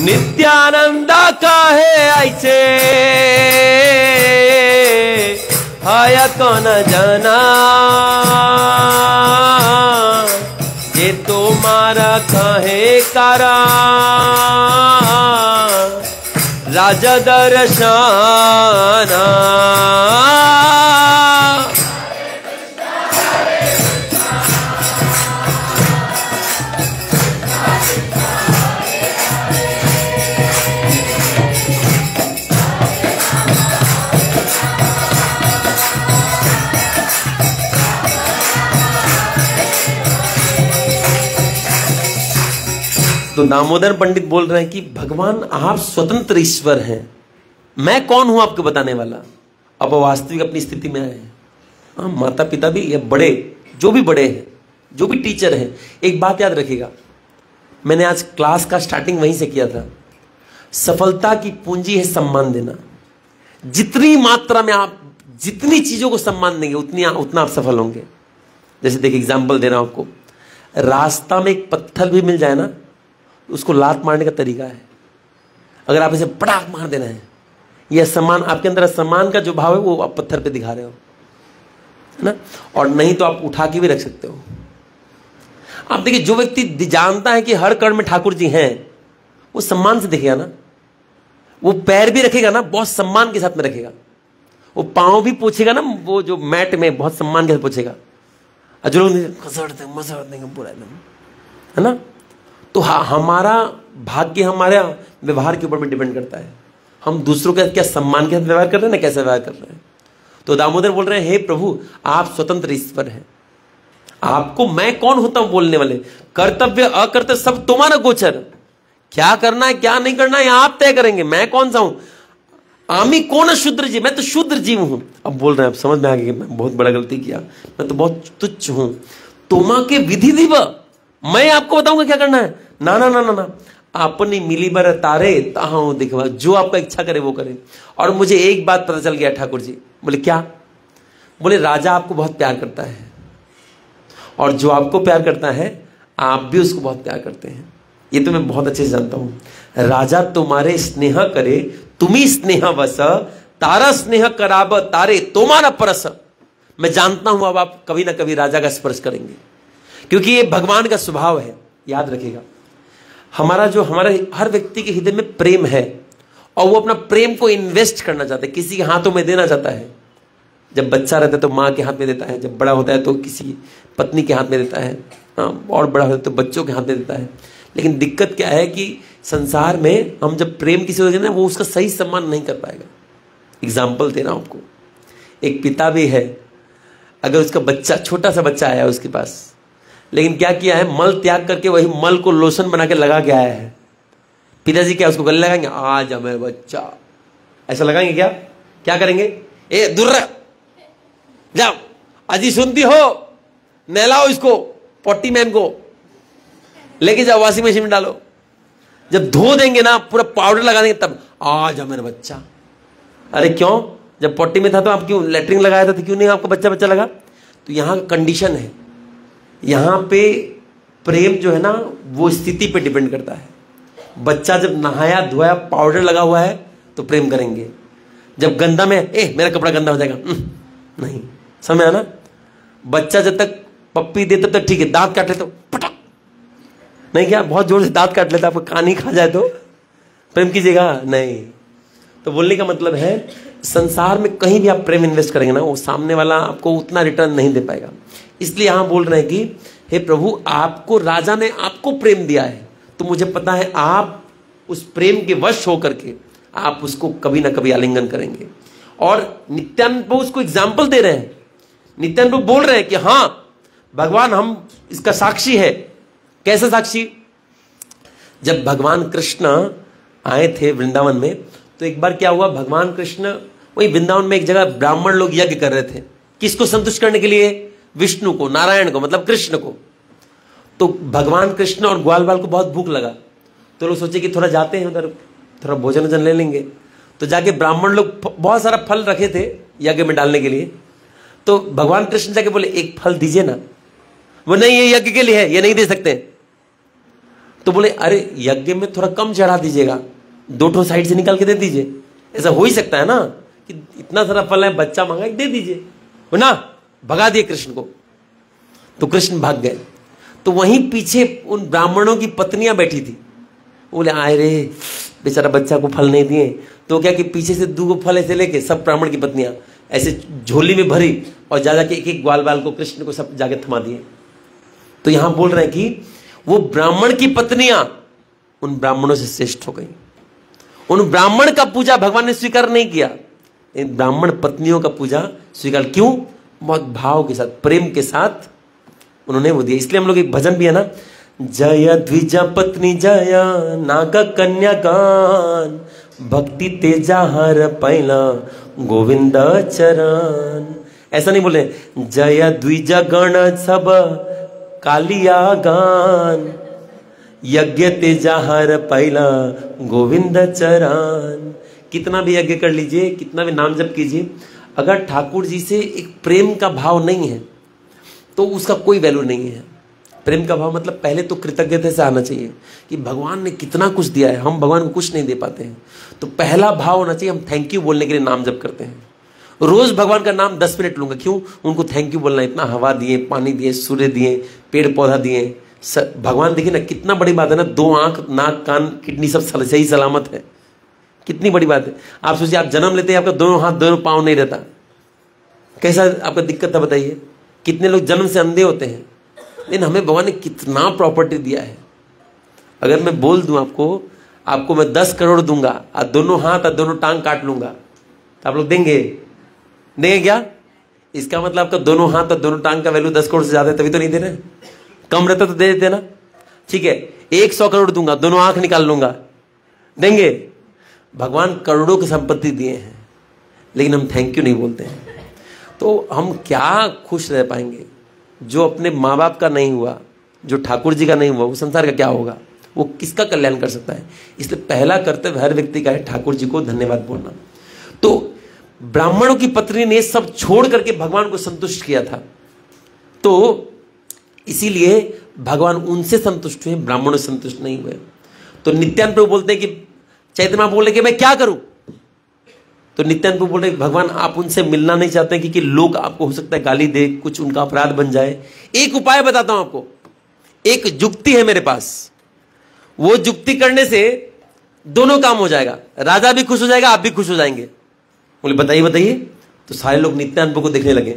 नित्यानंद कहे ऐसे हाय कौन जाना, ये तुम्हारा कहे करा राज दर्शना। तो दामोदर पंडित बोल रहे हैं कि भगवान आप स्वतंत्र ईश्वर हैं, मैं कौन हूं आपको बताने वाला। अब वास्तविक अपनी स्थिति में आए हैं। माता पिता भी या बड़े, जो भी बड़े हैं, जो भी टीचर हैं, एक बात याद रखिएगा, मैंने आज क्लास का स्टार्टिंग वहीं से किया था। सफलता की पूंजी है सम्मान देना। जितनी मात्रा में आप जितनी चीजों को सम्मान देंगे उतना आप सफल होंगे। जैसे देखिए एग्जाम्पल दे रहा हूं आपको, रास्ता में एक पत्थर भी मिल जाए ना, उसको लात मारने का तरीका है। अगर आप इसे पटाख मार देना है, यह सम्मान, आपके अंदर सम्मान का जो भाव है वो आप पत्थर पे दिखा रहे हो, है ना। और नहीं तो आप उठा के भी रख सकते हो। आप देखिए, जो व्यक्ति जानता है कि हर कण में ठाकुर जी हैं, वो सम्मान से दिखेगा ना। वो पैर भी रखेगा ना, बहुत सम्मान के साथ में रखेगा। वो पांव भी पोछेगा ना, वो जो मैट में बहुत सम्मान के साथ पोछेगा। जो लोग मसड़ देंगे पूरा एकदम, है ना। तो हमारा भाग्य हमारे व्यवहार के ऊपर में डिपेंड करता है। हम दूसरों का क्या सम्मान के साथ व्यवहार कर रहे हैं ना, कैसे व्यवहार कर रहे हैं। तो दामोदर बोल रहे हैं, हे प्रभु आप स्वतंत्र ईश्वर हैं, आपको मैं कौन होता हूं बोलने वाले। कर्तव्य अकर्तव्य सब तुम्हारा गोचर, क्या करना है क्या नहीं करना है आप तय करेंगे, मैं कौन सा हूं। आमी कौन शूद्र जीव, मैं तो शूद्र जीव हूं। अब बोल रहे हैं, अब समझ में आ गया कि मैं बहुत बड़ा गलती किया, मैं तो बहुत तुच्छ हूं। तुमा के विधि दिव, मैं आपको बताऊंगा क्या करना है। ना ना ना ना ना, अपनी मिली बर तारे ताहू दिखवा, जो आपका इच्छा करे वो करे। और मुझे एक बात पता चल गया ठाकुर जी। बोले क्या? बोले राजा आपको बहुत प्यार करता है, और जो आपको प्यार करता है आप भी उसको बहुत प्यार करते हैं। ये तो मैं बहुत अच्छे से जानता हूं। राजा तुम्हारे स्नेह करे, तुम्ही स्नेह वस, तारा स्नेह कराब तारे तुम्हारा परस। मैं जानता हूं अब आप कभी ना कभी राजा का स्पर्श करेंगे, क्योंकि ये भगवान का स्वभाव है। याद रखिएगा, हमारे हर व्यक्ति के हृदय में प्रेम है, और वो अपना प्रेम को इन्वेस्ट करना चाहता है, किसी के हाथों में देना चाहता है। जब बच्चा रहता है तो माँ के हाथ में देता है, जब बड़ा होता है तो किसी पत्नी के हाथ में देता है, और बड़ा होता है तो बच्चों के हाथ में देता है। लेकिन दिक्कत क्या है कि संसार में हम जब प्रेम किसी को देना, वो उसका सही सम्मान नहीं कर पाएगा। एग्जाम्पल दे रहा हूं आपको, एक पिता भी है, अगर उसका बच्चा, छोटा सा बच्चा आया उसके पास, लेकिन क्या किया है, मल त्याग करके वही मल को लोशन बना के लगा के आया है। पिताजी क्या उसको गले लगाएंगे, आ जा मेरा बच्चा, ऐसा लगाएंगे क्या? क्या करेंगे? ए दूर जाओ, अजी सुनती हो, नहलाओ इसको, पॉटी मैन को लेके जाओ, वॉशिंग मशीन में डालो। जब धो देंगे ना, पूरा पाउडर लगा देंगे, तब आ जा मेरा बच्चा। अरे क्यों? जब पॉटी में था तो आप क्यों लेटरिन लगाया था, तो क्यों नहीं आपको बच्चा बच्चा लगा? तो यहां कंडीशन है, यहां पे प्रेम जो है ना वो स्थिति पे डिपेंड करता है। बच्चा जब नहाया धोया पाउडर लगा हुआ है तो प्रेम करेंगे। जब गंदा में मेरा कपड़ा गंदा हो जाएगा, नहीं, समझ आना। बच्चा जब तक पप्पी दे तब तक ठीक है, दांत काट ले तो पटक, नहीं क्या बहुत जोर से दांत काट लेता, आपको कान ही खा जाए तो प्रेम कीजिएगा? नहीं। तो बोलने का मतलब है, संसार में कहीं भी आप प्रेम इन्वेस्ट करेंगे ना, वो सामने वाला आपको उतना रिटर्न नहीं दे पाएगा। इसलिए यहां बोल रहे हैं कि हे प्रभु आपको राजा ने आपको प्रेम दिया है, तो मुझे पता है आप उस प्रेम के वश होकर के आप उसको कभी ना कभी आलिंगन करेंगे। और नित्यानंद प्रभु उसको एग्जाम्पल दे रहे हैं। नित्यानंद प्रभु बोल रहे हैं कि हां भगवान हम इसका साक्षी है। कैसा साक्षी? जब भगवान कृष्ण आए थे वृंदावन में, तो एक बार क्या हुआ, भगवान कृष्ण वही वृंदावन में एक जगह ब्राह्मण लोग यज्ञ कर रहे थे। किसको संतुष्ट करने के लिए? विष्णु को, नारायण को, मतलब कृष्ण को। तो भगवान कृष्ण और ग्वाल बाल को बहुत भूख लगा, तो लोग सोचे कि थोड़ा जाते हैं उधर, थोड़ा भोजन वोजन ले लेंगे। तो जाके ब्राह्मण लोग बहुत सारा फल रखे थे यज्ञ में डालने के लिए, तो भगवान कृष्ण जाके बोले एक फल दीजिए ना। वो नहीं, ये यज्ञ के लिए है, ये नहीं दे सकते। तो बोले अरे यज्ञ में थोड़ा कम चढ़ा दीजिएगा, 2 साइड से निकाल के दे दीजिए। ऐसा हो ही सकता है ना कि इतना सारा फल है, बच्चा मांगा दे दीजिए, वो ना भगा दिए कृष्ण को। तो कृष्ण भाग गए। तो वहीं पीछे उन ब्राह्मणों की पत्नियां बैठी थी। बोले आए रे बेचारा बच्चा को फल नहीं दिए। तो क्या कि पीछे से 2 फल ऐसे लेके सब ब्राह्मण की पत्नियां ऐसे झोली में भरी और जा जाके एक ग्वाल बाल को कृष्ण को सब जाके थमा दिए। तो यहां बोल रहे हैं कि वो ब्राह्मण की पत्नियां उन ब्राह्मणों से श्रेष्ठ हो गई। उन ब्राह्मण का पूजा भगवान ने स्वीकार नहीं किया, इन ब्राह्मण पत्नियों का पूजा स्वीकार। क्यों? बहुत भाव के साथ, प्रेम के साथ उन्होंने वो दिया। इसलिए हम लोग एक भजन भी है ना, जय द्विज पत्नी जय नाग कन्या गान, भक्ति तेजा हर पैला गोविंद चरण। ऐसा नहीं बोले जय द्विज गण सब कालिया गान, यज्ञ तेजा हर पैला गोविंद चरण। कितना भी यज्ञ कर लीजिए, कितना भी नाम जप कीजिए, अगर ठाकुर जी से एक प्रेम का भाव नहीं है तो उसका कोई वैल्यू नहीं है। प्रेम का भाव मतलब पहले तो कृतज्ञता से आना चाहिए कि भगवान ने कितना कुछ दिया है, हम भगवान को कुछ नहीं दे पाते हैं। तो पहला भाव होना चाहिए, हम थैंक यू बोलने के लिए नाम जप करते हैं। रोज भगवान का नाम 10 मिनट लूंगा, क्यों? उनको थैंक यू बोलना, इतना हवा दिए, पानी दिए, सूर्य दिए, पेड़ पौधा दिए। भगवान देखिए ना, कितना बड़ी बात है ना, 2 आंख, नाक, कान, किडनी सब सही सलामत है। कितनी बड़ी बात है। आप सोचिए, आप जन्म लेते हैं, आपका दोनों हाथ दोनों पाँव नहीं रहता, कैसा आपका दिक्कत था बताइए। कितने लोग जन्म से अंधे होते हैं, लेकिन हमें भगवान ने कितना प्रॉपर्टी दिया है। अगर मैं बोल दूं आपको मैं 10 करोड़ दूंगा और दोनों हाथ और दोनों टांग काट लूंगा, तो आप लोग देंगे क्या? इसका मतलब आपका दोनों हाथ और दोनों टांग का वैल्यू 10 करोड़ से ज्यादा है, तभी तो नहीं दे रहे। कम रहता तो दे देते ना। ठीक है, 100 करोड़ दूंगा, दोनों आंख निकाल लूंगा, देंगे? भगवान करोड़ों की संपत्ति दिए हैं, लेकिन हम थैंक यू नहीं बोलते हैं। तो हम क्या खुश रह पाएंगे? जो अपने माँ बाप का नहीं हुआ, जो ठाकुर जी का नहीं हुआ, वो संसार का क्या होगा? वो किसका कल्याण कर सकता है? इसलिए पहला कर्तव्य हर व्यक्ति का है ठाकुर जी को धन्यवाद बोलना। तो ब्राह्मणों की पत्नी ने सब छोड़ करके भगवान को संतुष्ट किया था, तो इसीलिए भगवान उनसे संतुष्ट हुए, ब्राह्मणों से संतुष्ट नहीं हुए। तो नित्यानंद प्रभु बोलते हैं कि चैतन्य महाप्रभु बोले कि मैं क्या करूं? तो नित्यानंद प्रभु बोल रहे भगवान आप उनसे मिलना नहीं चाहते क्योंकि लोग आपको हो सकता है गाली दे, कुछ उनका अपराध बन जाए। एक उपाय बताता हूं आपको, एक जुक्ति है मेरे पास, वो जुक्ति करने से दोनों काम हो जाएगा, राजा भी खुश हो जाएगा, आप भी खुश हो जाएंगे। बोले बताइए बताइए। तो सारे लोग नित्यानंद प्रभु को देखने लगे।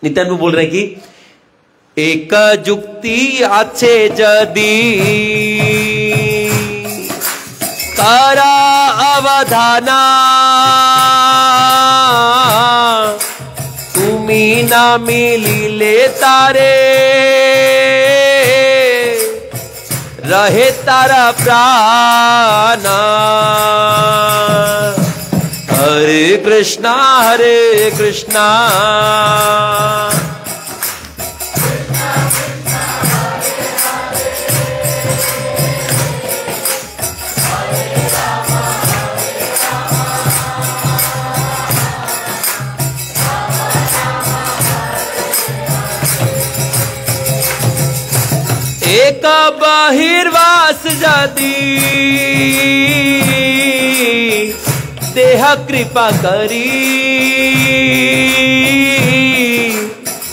नित्यानंद प्रभु बोल रहे हैं कि एक जुक्ति अच्छे जदी तारा अवधाना, तुम्ही ना मिलिले तारे रहे तारा प्राणा। हरे कृष्णा हरे कृष्णा एक बहिर्वास जदी देह कृपा करी,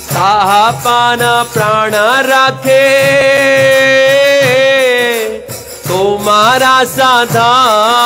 ताहा पान प्राण राखे तुम्हारा साधारी।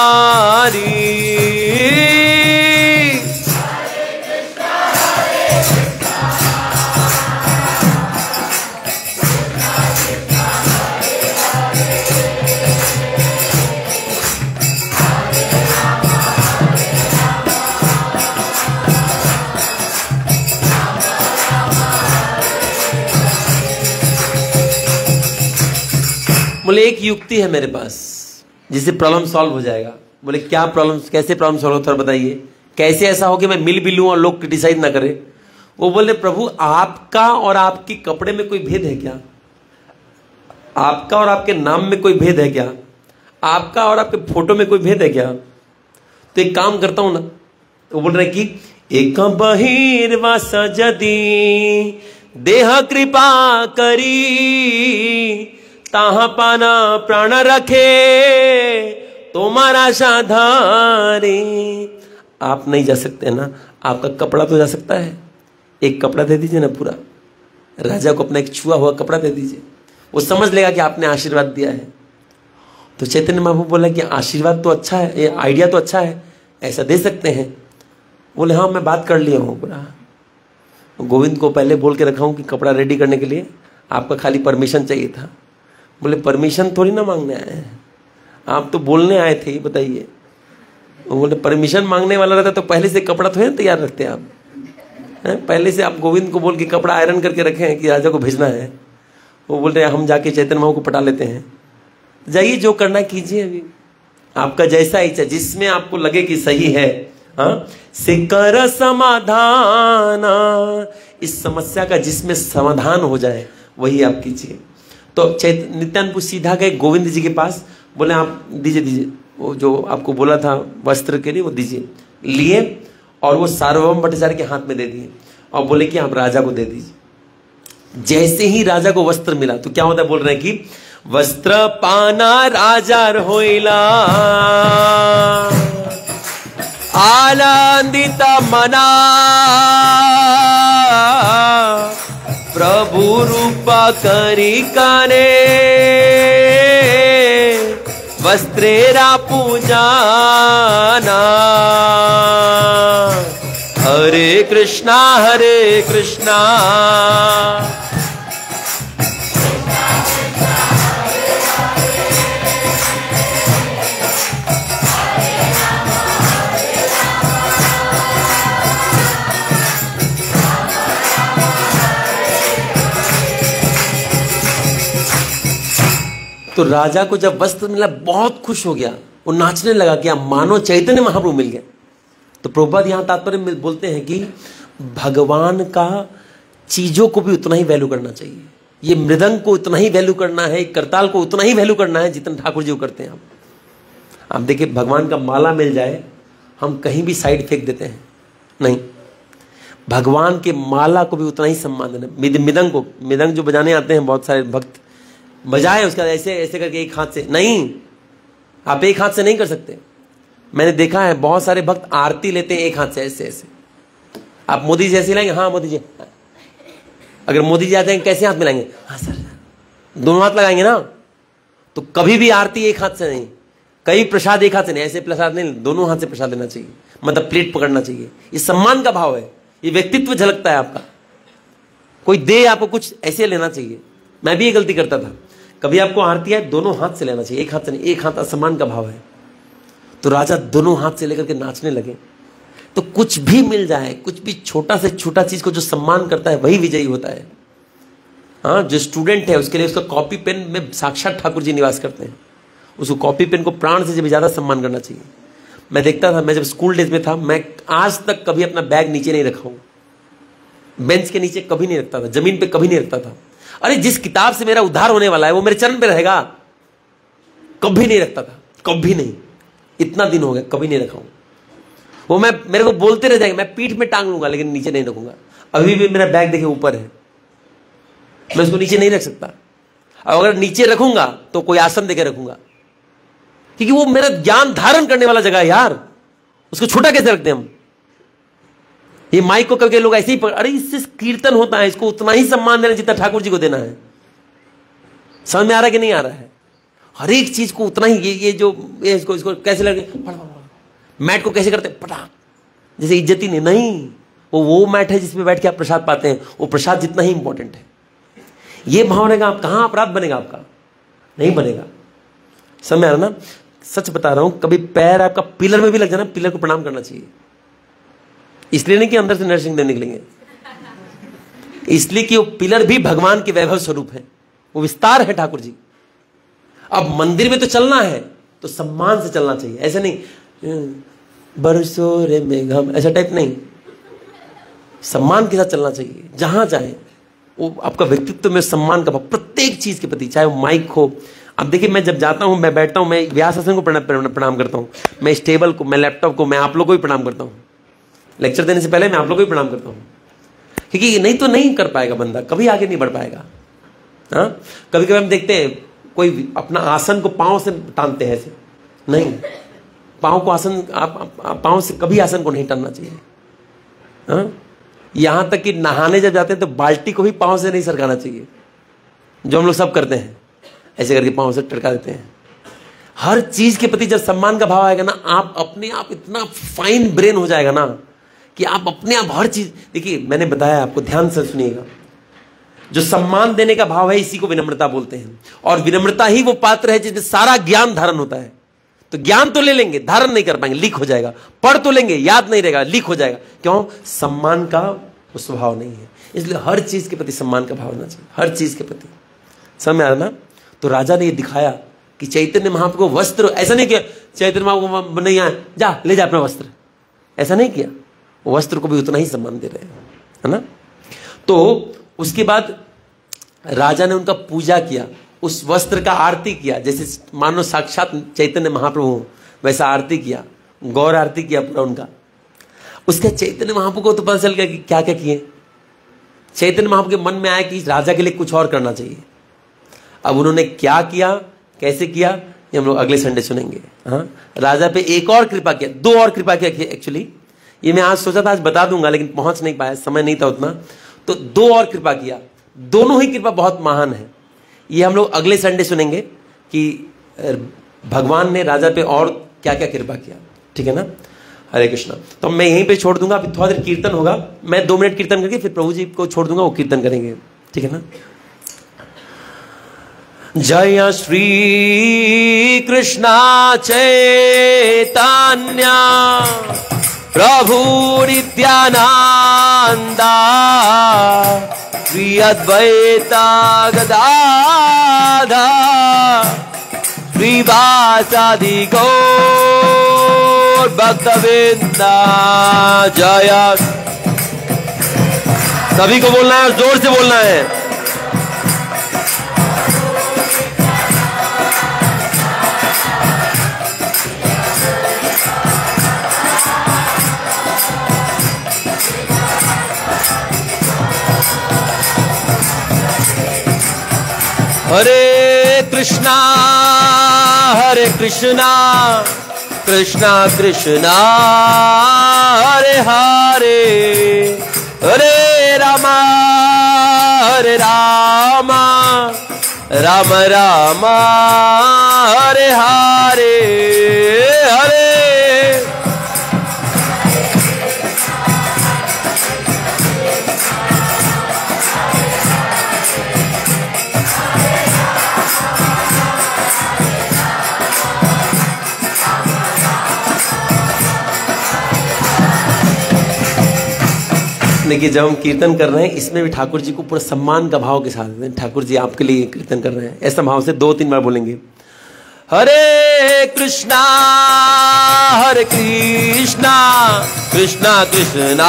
बोले एक युक्ति है मेरे पास जिससे प्रॉब्लम सॉल्व हो जाएगा। बोले क्या प्रॉब्लम, कैसे प्रॉब्लम सॉल्व होता है बताइए, कैसे ऐसा हो कि मैं मिल भी लूं और लोग क्रिटिसाइज ना करें। वो बोले प्रभु आपका और आपके कपड़े में कोई भेद है क्या? आपका और आपके नाम में कोई भेद है क्या? आपका और आपके फोटो में कोई भेद है क्या? तो एक काम करता हूं ना, वो बोल रहे कि एक बहिर्वास जदी देह कृपा करी, ताहा पाना प्राण रखे तुम्हारा साधारी। आप नहीं जा सकते ना, आपका कपड़ा तो जा सकता है, एक कपड़ा दे दीजिए ना पूरा, राजा को अपना एक छुआ हुआ कपड़ा दे दीजिए, वो समझ लेगा कि आपने आशीर्वाद दिया है। तो चैतन्य महाप्रभु बोला कि आशीर्वाद तो अच्छा है, ये आइडिया तो अच्छा है, ऐसा दे सकते हैं। बोले हाँ मैं बात कर लिया हूँ पूरा, गोविंद को पहले बोल के रखा हूँ कि कपड़ा रेडी करने के लिए आपका खाली परमिशन चाहिए था। बोले परमिशन थोड़ी ना मांगने आए हैं, आप तो बोलने आए थे, बताइए। वो बोले परमिशन मांगने वाला रहता तो पहले से कपड़ा थोड़ी तैयार रखते आप हैं? पहले से आप गोविंद को बोल के कपड़ा आयरन करके रखे हैं कि राजा को भेजना है। वो बोल रहे हैं हम जाके चैतन्य महाप्रभु को पटा लेते हैं। जाइए, जो करना कीजिए, अभी आपका जैसा इच्छा, जिसमें आपको लगे कि सही है। हाँ, सिकर समाधान, इस समस्या का जिसमें समाधान हो जाए वही आप कीजिए। तो नित्यानंद सीधा गए गोविंद जी के पास, बोले आप दीजिए वो जो आपको बोला था वस्त्र के लिए वो दीजिए। लिए और वो सार्वभौम भट्टाचार्य के हाथ में दे दिए और बोले कि आप राजा को दे दीजिए। जैसे ही राजा को वस्त्र मिला तो क्या होता है, बोल रहे हैं कि वस्त्र पाना राजा होइला आनंदित मना प्रभु रूपा करी काने वस्त्रेरा पूजाना। हरे कृष्णा हरे कृष्णा तो राजा को जब वस्त्र मिला बहुत खुश हो गया, वो नाचने लगा कि मानो चैतन्य महाप्रभु मिल गए। तो प्रभुपाद यहां तात्पर्य बोलते हैं कि भगवान का चीजों को भी उतना ही वैल्यू करना चाहिए। ये मृदंग को उतना ही वैल्यू करना है, करताल को उतना ही वैल्यू करना है जितना ठाकुर जी को करते हैं। आप देखिए, भगवान का माला मिल जाए हम कहीं भी साइड फेंक देते हैं, नहीं, भगवान के माला को भी उतना ही सम्मान देना। मृदंग को, मृदंग जो बजाने आते हैं बहुत सारे भक्त, बजाए उसका ऐसे ऐसे करके एक हाथ से, नहीं, आप एक हाथ से नहीं कर सकते। मैंने देखा है बहुत सारे भक्त आरती लेते हैं एक हाथ से ऐसे ऐसे। आप मोदी जी ऐसे लाएंगे, हाँ मोदी जी, अगर मोदी जी आते हैं कैसे हाथ मिलाएंगे, हाँ सर, दोनों हाथ लगाएंगे ना। तो कभी भी आरती एक हाथ से नहीं, कई प्रसाद एक हाथ से नहीं, ऐसे प्रसाद नहीं, दोनों हाथ से प्रसाद लेना चाहिए, मतलब प्लेट पकड़ना चाहिए। ये सम्मान का भाव है, ये व्यक्तित्व झलकता है आपका। कोई दे आपको कुछ, ऐसे लेना चाहिए। मैं भी ये गलती करता था, कभी आपको आरती है दोनों हाथ से लेना चाहिए, एक हाथ से नहीं। एक हाथ असम्मान का भाव है। तो राजा दोनों हाथ से लेकर के नाचने लगे। तो कुछ भी मिल जाए, कुछ भी छोटा से छोटा चीज को जो सम्मान करता है वही विजयी होता है। हाँ, जो स्टूडेंट है उसके लिए उसका कॉपी पेन में साक्षात ठाकुर जी निवास करते हैं। उसको कॉपी पेन को प्राण से ज्यादा सम्मान करना चाहिए। मैं देखता था, मैं जब स्कूल डेज में था, मैं आज तक कभी अपना बैग नीचे नहीं रखा हूं, बेंच के नीचे कभी नहीं रखता था, जमीन पे कभी नहीं रखता था। अरे जिस किताब से मेरा उद्धार होने वाला है वो मेरे चरण पे रहेगा, कभी नहीं रखता था, कभी नहीं। इतना दिन हो गया कभी नहीं रखा हूं। वो मैं, मेरे को बोलते रह जाएंगे, मैं पीठ में टांग लूंगा लेकिन नीचे नहीं रखूंगा। अभी भी मेरा बैग देखिए ऊपर है, मैं उसको नीचे नहीं रख सकता। और अगर नीचे रखूंगा तो कोई आसन देकर रखूंगा, क्योंकि वो मेरा ज्ञान धारण करने वाला जगह है यार। उसको छोटा कैसे रखते हम? ये माइक को करके लोग ऐसे ही अरे इससे कीर्तन होता है, इसको उतना ही सम्मान देना जितना ठाकुर जी को देना है। समझ में आ रहा है कि नहीं आ रहा है? हर एक चीज को उतना ही, ये इसको कैसे लगे, मैट को कैसे करते पटाख, जैसे इज्जत ही नहीं। वो मैट है जिसमें बैठ के आप प्रसाद पाते हैं, वो प्रसाद जितना ही इंपॉर्टेंट है। ये भाव रहेगा, आप कहां अपराध बनेगा आपका? नहीं बनेगा। समझ में आ रहा ना? सच बता रहा हूं, कभी पैर आपका पिलर में भी लग जाना, पिलर को प्रणाम करना चाहिए। इसलिए नहीं कि अंदर से नरसिंह देव निकलेंगे, इसलिए कि वो पिलर भी भगवान के वैभव स्वरूप है, वो विस्तार है ठाकुर जी। अब मंदिर में तो चलना है तो सम्मान से चलना चाहिए, ऐसे नहीं बरसो रे मेघम, ऐसा टाइप नहीं। सम्मान के साथ चलना चाहिए जहां चाहे। वो आपका व्यक्तित्व में सम्मान का भाव प्रत्येक चीज के प्रति, चाहे वो माइक हो। अब देखिए, मैं जब जाता हूं, मैं बैठता हूं, मैं व्यासासन को प्रणाम करता हूं, मैं इस टेबल को, मैं लैपटॉप को, मैं आप लोग को भी प्रणाम करता हूं। लेक्चर देने से पहले मैं आप लोग को भी प्रणाम करता हूं, क्योंकि नहीं तो नहीं कर पाएगा बंदा, कभी आगे नहीं बढ़ पाएगा। हाँ, कभी कभी हम देखते हैं कोई अपना आसन को पांव से टांगते हैं, ऐसे नहीं। पांव को आसन, आप पांव से कभी आसन को नहीं टांगना चाहिए। हाँ, यहां तक कि नहाने जब जाते हैं तो बाल्टी को भी पांव से नहीं सरकाना चाहिए, जो हम लोग सब करते हैं, ऐसे करके पांव से टटका देते हैं। हर चीज के प्रति जब सम्मान का भाव आएगा ना, आप अपने आप इतना फाइन ब्रेन हो जाएगा ना कि आप अपने आप हर चीज। देखिए, मैंने बताया आपको, ध्यान से सुनिएगा, जो सम्मान देने का भाव है इसी को विनम्रता बोलते हैं। और विनम्रता ही वो पात्र है जिसमें सारा ज्ञान धारण होता है। तो ज्ञान तो ले लेंगे, धारण नहीं कर पाएंगे, लीक हो जाएगा। पढ़ तो लेंगे, याद नहीं रहेगा, लीक हो जाएगा। क्यों? सम्मान का वो स्वभाव नहीं है। इसलिए हर चीज के प्रति सम्मान का भाव होना चाहिए, हर चीज के प्रति। समझ में आ रहा ना? तो राजा ने ये दिखाया कि चैतन्य महाप्रभु को वस्त्र, ऐसा नहीं किया चैतन्य महाप्रभु नहीं आए जा ले जा अपना वस्त्र, ऐसा नहीं किया, वो वस्त्र को भी उतना ही सम्मान दे रहे हैं, है ना? तो उसके बाद राजा ने उनका पूजा किया, उस वस्त्र का आरती किया, जैसे मानो साक्षात चैतन्य महाप्रभु वैसा आरती किया, गौर आरती किया पूरा उनका। उसके चैतन्य महाप्रभु को तो पता चल गया कि क्या क्या किए। चैतन्य महाप्रभु के मन में आया कि राजा के लिए कुछ और करना चाहिए। अब उन्होंने क्या किया, कैसे किया, ये हम लोग अगले संडे सुनेंगे। हाँ, राजा पे एक और कृपा किया, दो और कृपा किया एक्चुअली। ये मैं आज सोचा था आज बता दूंगा, लेकिन पहुंच नहीं पाया, समय नहीं था उतना। तो दो और कृपा किया, दोनों ही कृपा बहुत महान है। ये हम लोग अगले संडे सुनेंगे कि भगवान ने राजा पे और क्या क्या कृपा किया। ठीक है ना? हरे कृष्णा। तो मैं यहीं पे छोड़ दूंगा, अभी थोड़ा देर कीर्तन होगा, मैं 2 मिनट कीर्तन करके फिर प्रभु जी को छोड़ दूंगा, वो कीर्तन करेंगे। ठीक है ना? जय श्री कृष्णा चैतन्य प्रभु नित्यानंदा श्री अद्वैता गदाधर श्रीवासादि गौर भक्तवृंदा। जय, सभी को बोलना है, जोर से बोलना है। हरे कृष्णा कृष्णा कृष्णा हरे हरे, हरे रामा राम राम हरे हरे हरे। देखिए, जब हम कीर्तन कर रहे हैं इसमें भी ठाकुर जी को पूरा सम्मान का भाव के साथ, ठाकुर जी आपके लिए कीर्तन कर रहे हैं, ऐसा भाव से 2-3 बार बोलेंगे। हरे कृष्णा कृष्णा कृष्णा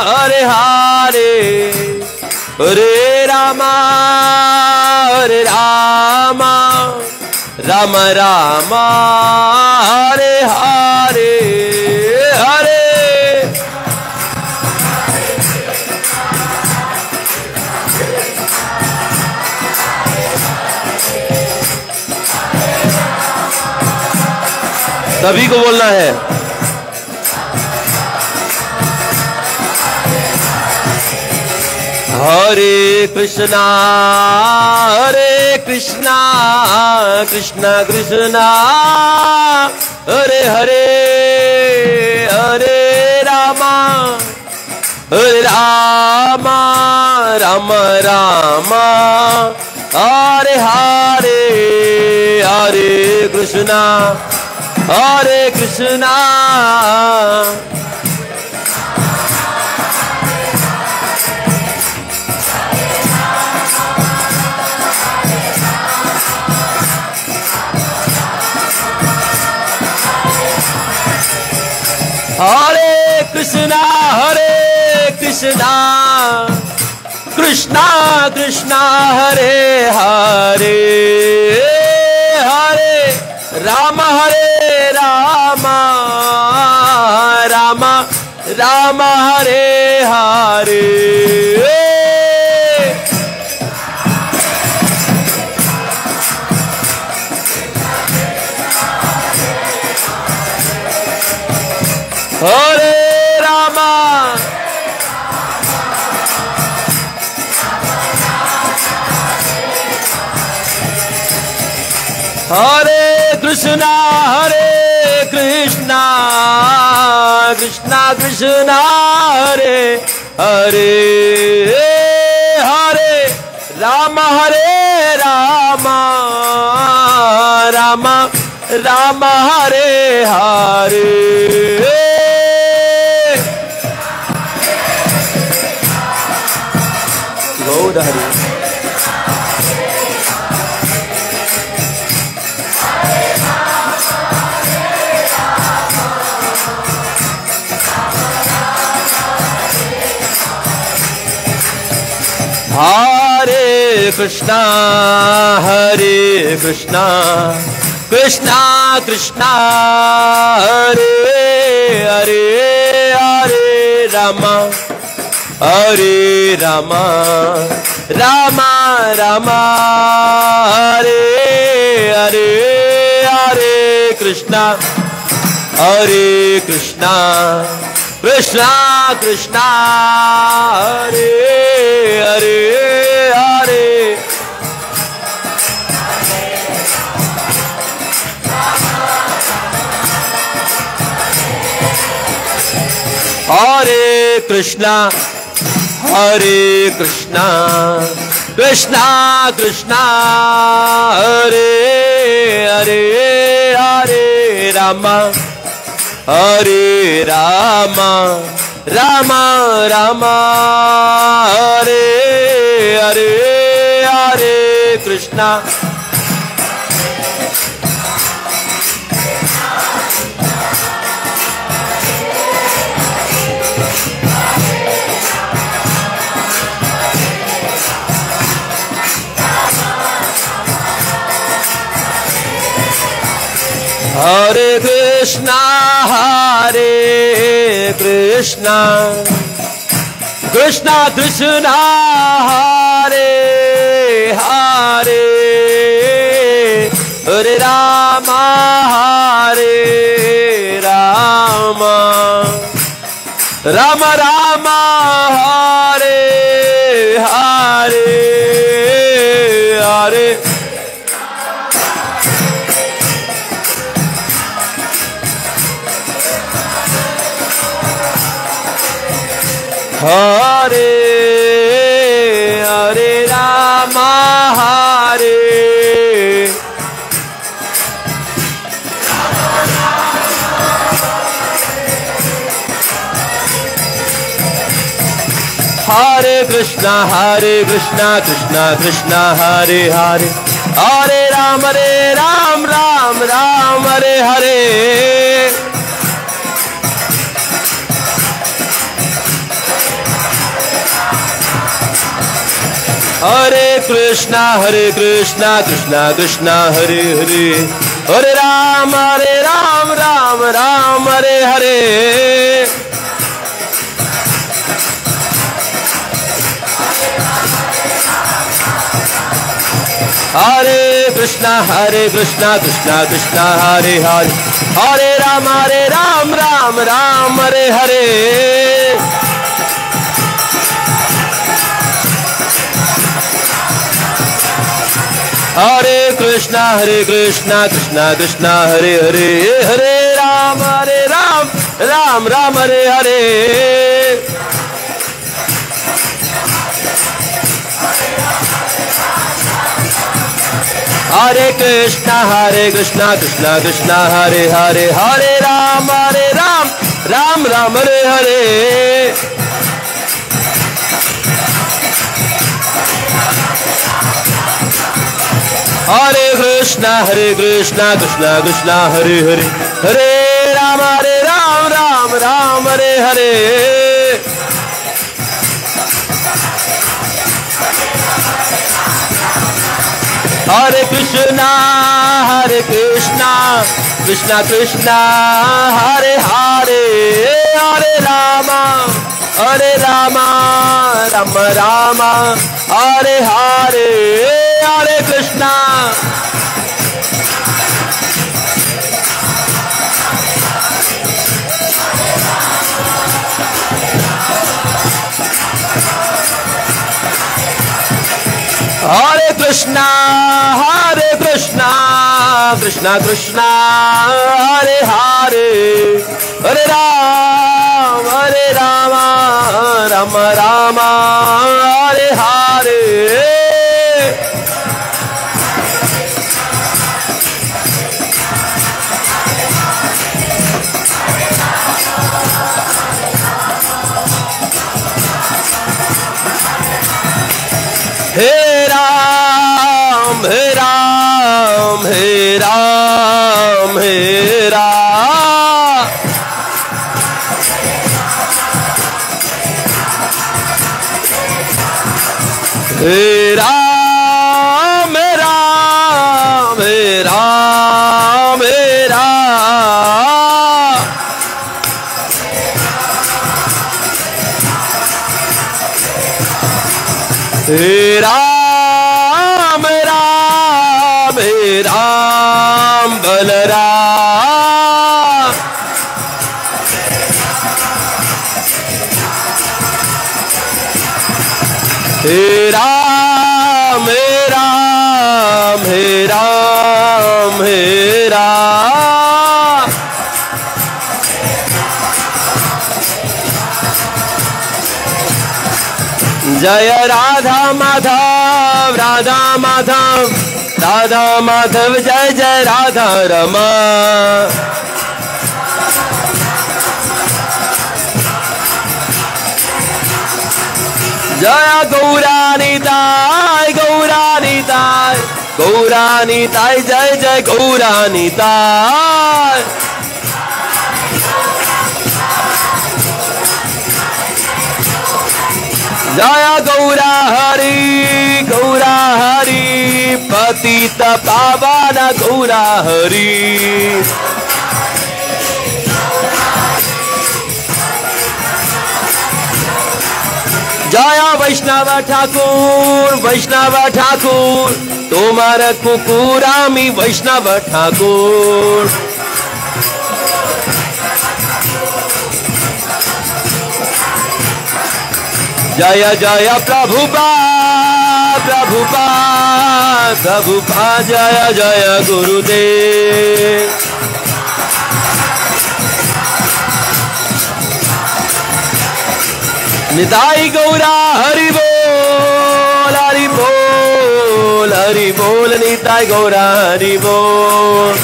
हरे हरे, हरे रामा राम राम हरे हरे हरे। सभी को बोलना है। हरे कृष्णा कृष्णा कृष्णा हरे हरे, हरे रामा राम राम हरे हरे, हरे कृष्णा हरे कृष्णा। हरे कृष्णा कृष्णा कृष्णा हरे हरे, हरे राम राम हरे हरे। हरे रामा हरे कृष्णा कृष्णा कृष्णा हरे हरे, हरे राम राम हरे हरे। गौर हरे। हरे कृष्णा कृष्णा कृष्णा हरे हरे, हरे रामा रामा रामा हरे हरे, हरे कृष्णा कृष्णा कृष्णा हरे हरे, हरे हरे कृष्णा कृष्णा कृष्णा हरे हरे, हरे रामा रामा रामा हरे हरे, हरे कृष्णा हरे कृष्णा कृष्णा कृष्णा हरे हरे, हरे रामा राम रामा हरे हरे, हरे हरे हरे रामा हरे कृष्णा कृष्णा कृष्णा हरे हरे, हरे राम राम राम हरे हरे, हरे कृष्णा कृष्णा कृष्णा हरे हरे, हरे राम राम राम हरे हरे, हरे कृष्णा कृष्णा कृष्णा हरे हरे, हरे राम राम हरे हरे, हरे कृष्णा कृष्णा कृष्णा हरे हरे, हरे राम राम हरे हरे, हरे कृष्णा कृष्णा हरे हरे, हरे राम राम हरे हरे, हरे कृष्णा कृष्णा हरे हरे, हरे राम राम हरे हरे, हरे कृष्णा कृष्णा हरे हरे, हरे राम राम हरे हरे, हरे कृष्णा हरे कृष्णा कृष्णा हरे हरे, हरे राम राम हरे हरे, हे राम हे राम राम हे राम हे राम, हे राम राम हे राम बलराम, हे राम हे राम हे राम हे राम, जय राधा माधव राधा माधव राधा माधव, जय जय राधा रमा, जय गौरानिताय गौरानिताय गौरानिताय, जय जय गौरानिताय, जय गौरा हरि पतित पावन गौरा हरि, जय वैष्णव ठाकुर तुम्हार कुकुरामी वैष्णव ठाकुर, जय जय प्रभुपाद प्रभुपाद प्रभुपाद, जय जय गुरुदेव, निताई गौरा हरि बोल हरि बोल हरि बोल, निताई गौरा हरि बोल,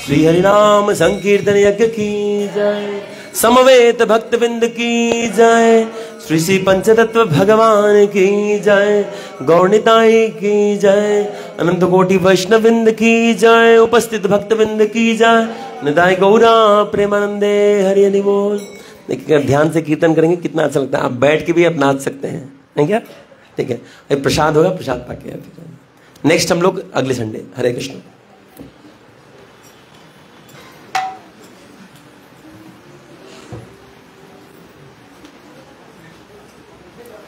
श्री हरिनाम संकीर्तन यज्ञ की जय, समवेत भक्तविंद की जय, श्री श्री पंचतत्व भगवान की जय, गौरनिताई की जय, अनंत कोटि वैष्णविंद की जय, उपस्थित भक्तविंद की जय, निताई गौरा प्रेमानंदे हरि हरि बोल। देखिए ध्यान से कीर्तन करेंगे कितना अच्छा लगता है, आप बैठ के भी आप नाच सकते हैं, नहीं क्या? ठीक है, एक प्रसाद होगा, प्रसाद पाके नेक्स्ट हम लोग अगले संडे। हरे कृष्ण।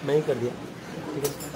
मैं ही कर दिया, ठीक है।